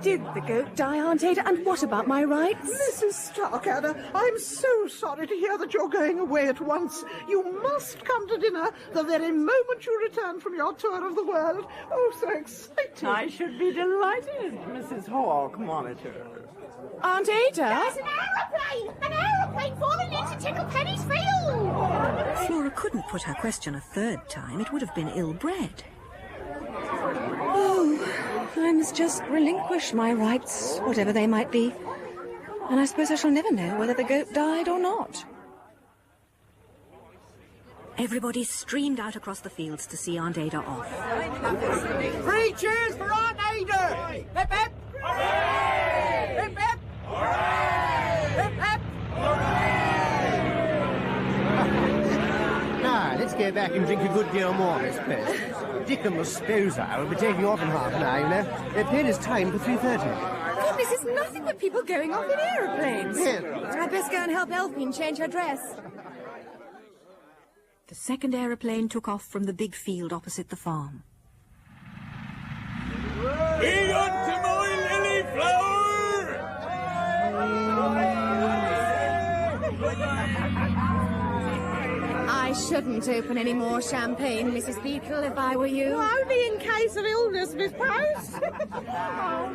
Did the goat die, Aunt Ada? And what about my rights? Mrs. Starkadder, I'm so sorry to hear that you're going away at once. You must come to dinner the very moment you return from your tour of the world. Oh, so exciting. I should be delighted, Mrs. Hawk Monitor. Aunt Ada? There's an aeroplane! An aeroplane falling into Tickle Penny's field! Flora couldn't put her question a third time. It would have been ill-bred. Oh, I must just relinquish my rights, whatever they might be. And I suppose I shall never know whether the goat died or not. Everybody streamed out across the fields to see Aunt Ada off. 3 cheers for Aunt Ada! Hip hip! Hooray! Hip hip! Hooray! Hip hip! Now, let's go back and drink a good deal more, Miss Post. Dick and the Sposa will be taking off in half an hour, you know. Their plane is timed for 3:30. Goodness, it's nothing but people going off in aeroplanes. Yes. I'd best go and help Elfine change her dress. The second aeroplane took off from the big field opposite the farm. Be unto my lily flower! I shouldn't open any more champagne, Mrs. Beetle, if I were you. Only in case of illness, Miss Post.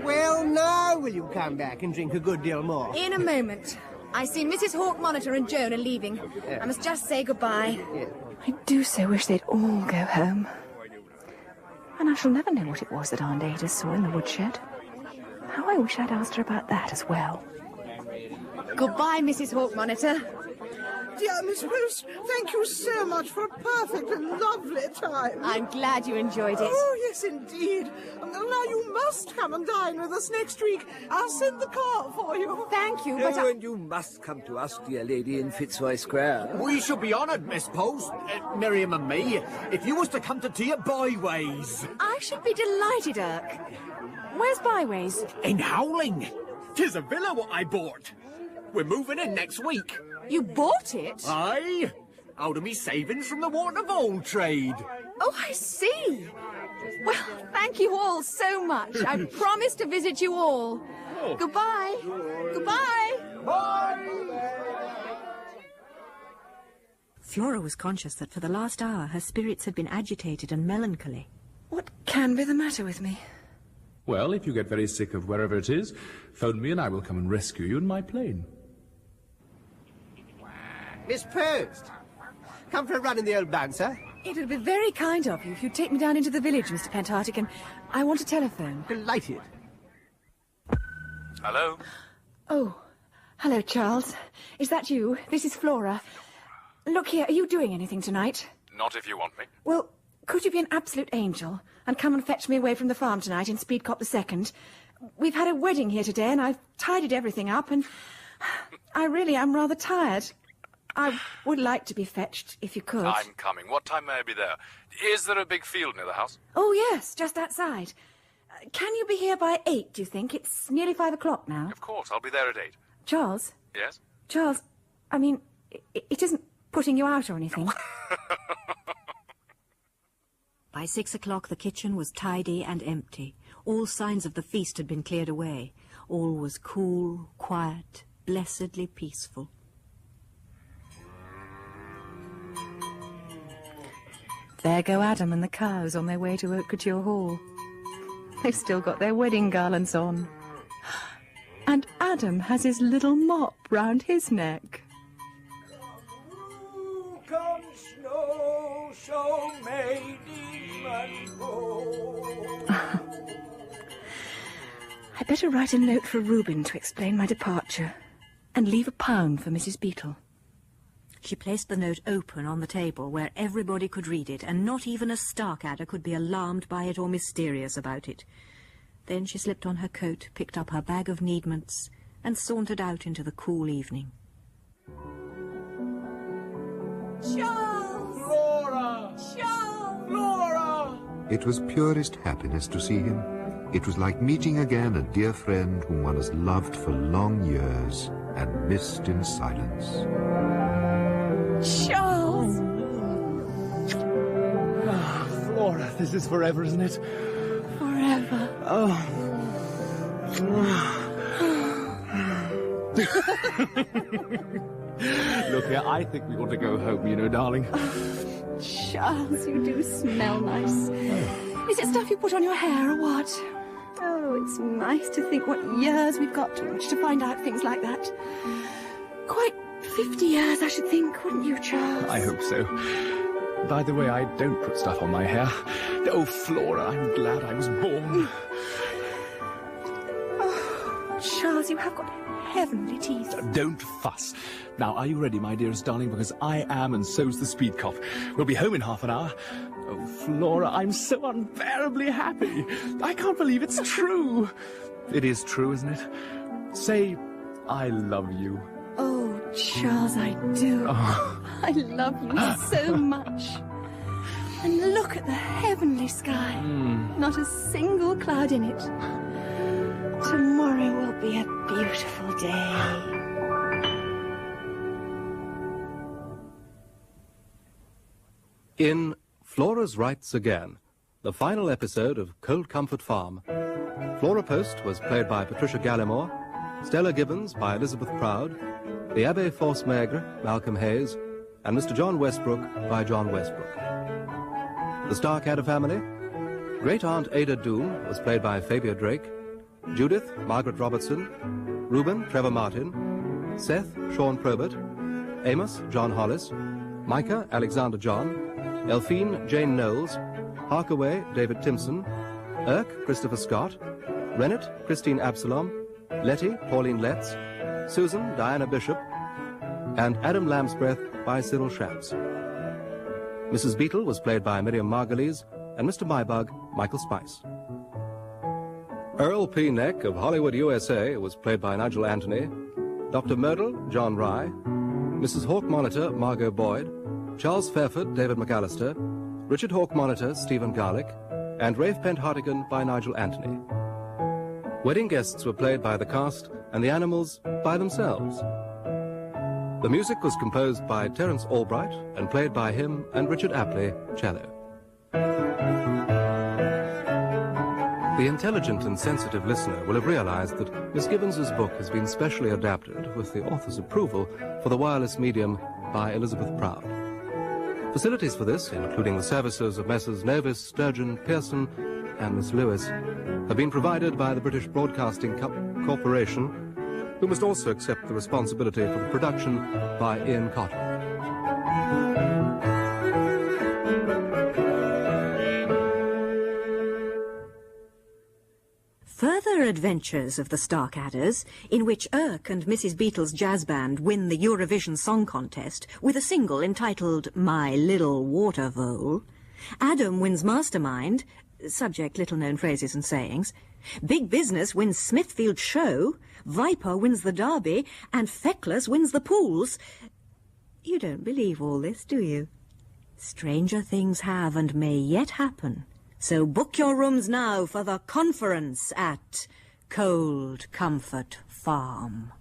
Well, now will you come back and drink a good deal more? In a moment. I see Mrs. Hawk Monitor and Joan are leaving. I must just say goodbye. I do so wish they'd all go home. And I shall never know what it was that Aunt Ada saw in the woodshed. How I wish I'd asked her about that as well. Goodbye, Mrs. Hawk Monitor. Dear Miss Post, thank you so much for a perfect and lovely time. I'm glad you enjoyed it. Oh, yes, indeed. Now you must come and dine with us next week. I'll send the car for you. Thank you, Oh, and you must come to us, dear lady, in Fitzroy Square. We should be honoured, Miss Post, Miriam and me, if you was to come to tea at Byways. I should be delighted, Irk. Where's Byways? In Howling. 'Tis a villa what I bought. We're moving in next week. You bought it? Aye. Out of me savings from the water vole trade. Oh, I see. Well, thank you all so much. I promise to visit you all. Oh. Goodbye. Goodbye. Bye. Flora was conscious that for the last hour her spirits had been agitated and melancholy. What can be the matter with me? Well, if you get very sick of wherever it is, phone me and I will come and rescue you in my plane. Miss Post, come for a run in the old bouncer. It would be very kind of you if you'd take me down into the village, Mr. Pentartigan. I want a telephone. Delighted. Hello? Oh, hello, Charles. Is that you? This is Flora. Look here, are you doing anything tonight? Not if you want me. Well, could you be an absolute angel and come and fetch me away from the farm tonight in Speedcop II? We've had a wedding here today and I've tidied everything up and I really am rather tired. I would like to be fetched, if you could. I'm coming. What time may I be there? Is there a big field near the house? Oh, yes, just outside. Can you be here by 8, do you think? It's nearly 5 o'clock now. Of course, I'll be there at 8. Charles? Yes? Charles, I mean, it isn't putting you out or anything. By 6 o'clock the kitchen was tidy and empty. All signs of the feast had been cleared away. All was cool, quiet, blessedly peaceful. There go Adam and the cows on their way to Haute Couture Hall. They've still got their wedding garlands on. And Adam has his little mop round his neck. Come snow, so may demon go. I'd better write a note for Reuben to explain my departure and leave £1 for Mrs. Beetle. She placed the note open on the table where everybody could read it, and not even a Starkadder could be alarmed by it or mysterious about it. Then she slipped on her coat, picked up her bag of needments, and sauntered out into the cool evening. Charles! Flora! Charles! Flora! It was purest happiness to see him. It was like meeting again a dear friend whom one has loved for long years and missed in silence. Charles! Flora, this is forever, isn't it? Forever. Oh. Look here, I think we ought to go home, you know, darling. Charles, you do smell nice. Is it stuff you put on your hair or what? Oh, it's nice to think what years we've got to find out things like that. Quite 50 years, I should think, wouldn't you, Charles? I hope so. By the way, I don't put stuff on my hair. Oh, Flora, I'm glad I was born. Oh, Charles, you have got heavenly teeth. Don't fuss. Now, are you ready, my dearest darling? Because I am, and so's the speed cop. We'll be home in half an hour. Oh, Flora, I'm so unbearably happy. I can't believe it's true. It is true, isn't it? Say, I love you. Oh, Charles, I do. Oh. I love you so much. And look at the heavenly sky. Not a single cloud in it. Tomorrow will be a beautiful day. In Flora's Rights Again, the final episode of Cold Comfort Farm, Flora Poste was played by Patricia Gallimore, Stella Gibbons by Elizabeth Proud, the Abbé Force Maigre, Malcolm Hayes, and Mr. John Westbrook by John Westbrook. The Starkadder family, Great Aunt Ada Doone was played by Fabia Drake, Judith, Margaret Robertson, Reuben, Trevor Martin, Seth, Sean Probert, Amos, John Hollis, Micah, Alexander John, Elphine, Jane Knowles, Harkaway, David Timpson, Irk, Christopher Scott, Rennet, Christine Absalom, Letty, Pauline Letts, Susan, Diana Bishop, and Adam Lambsbreath by Cyril Shapps. Mrs. Beetle was played by Miriam Margulies, and Mr. Mybug, Michael Spice. Earl P. Neck of Hollywood, USA was played by Nigel Anthony, Dr. Myrtle, John Rye, Mrs. Hawk Monitor, Margot Boyd, Charles Fairford, David McAllister, Richard Hawk Monitor, Stephen Garlick, and Rafe Pent-Hartigan by Nigel Anthony. Wedding guests were played by the cast and the animals by themselves. The music was composed by Terence Albright and played by him and Richard Apley, cello. The intelligent and sensitive listener will have realized that Miss Gibbons's book has been specially adapted, with the author's approval, for the wireless medium by Elizabeth Proud. Facilities for this, including the services of Messrs. Novis, Sturgeon, Pearson, and Miss Lewis, have been provided by the British Broadcasting Corporation, who must also accept the responsibility for the production by Ian Cotter. Further adventures of the Starkadders, in which Irk and Mrs. Beetle's jazz band win the Eurovision Song Contest with a single entitled My Little Water Vole, Adam wins Mastermind, subject little-known phrases and sayings, Big Business wins Smithfield Show, Viper wins the Derby, and Feckless wins the pools. You don't believe all this, do you? Stranger things have and may yet happen. So book your rooms now for the conference at Cold Comfort Farm.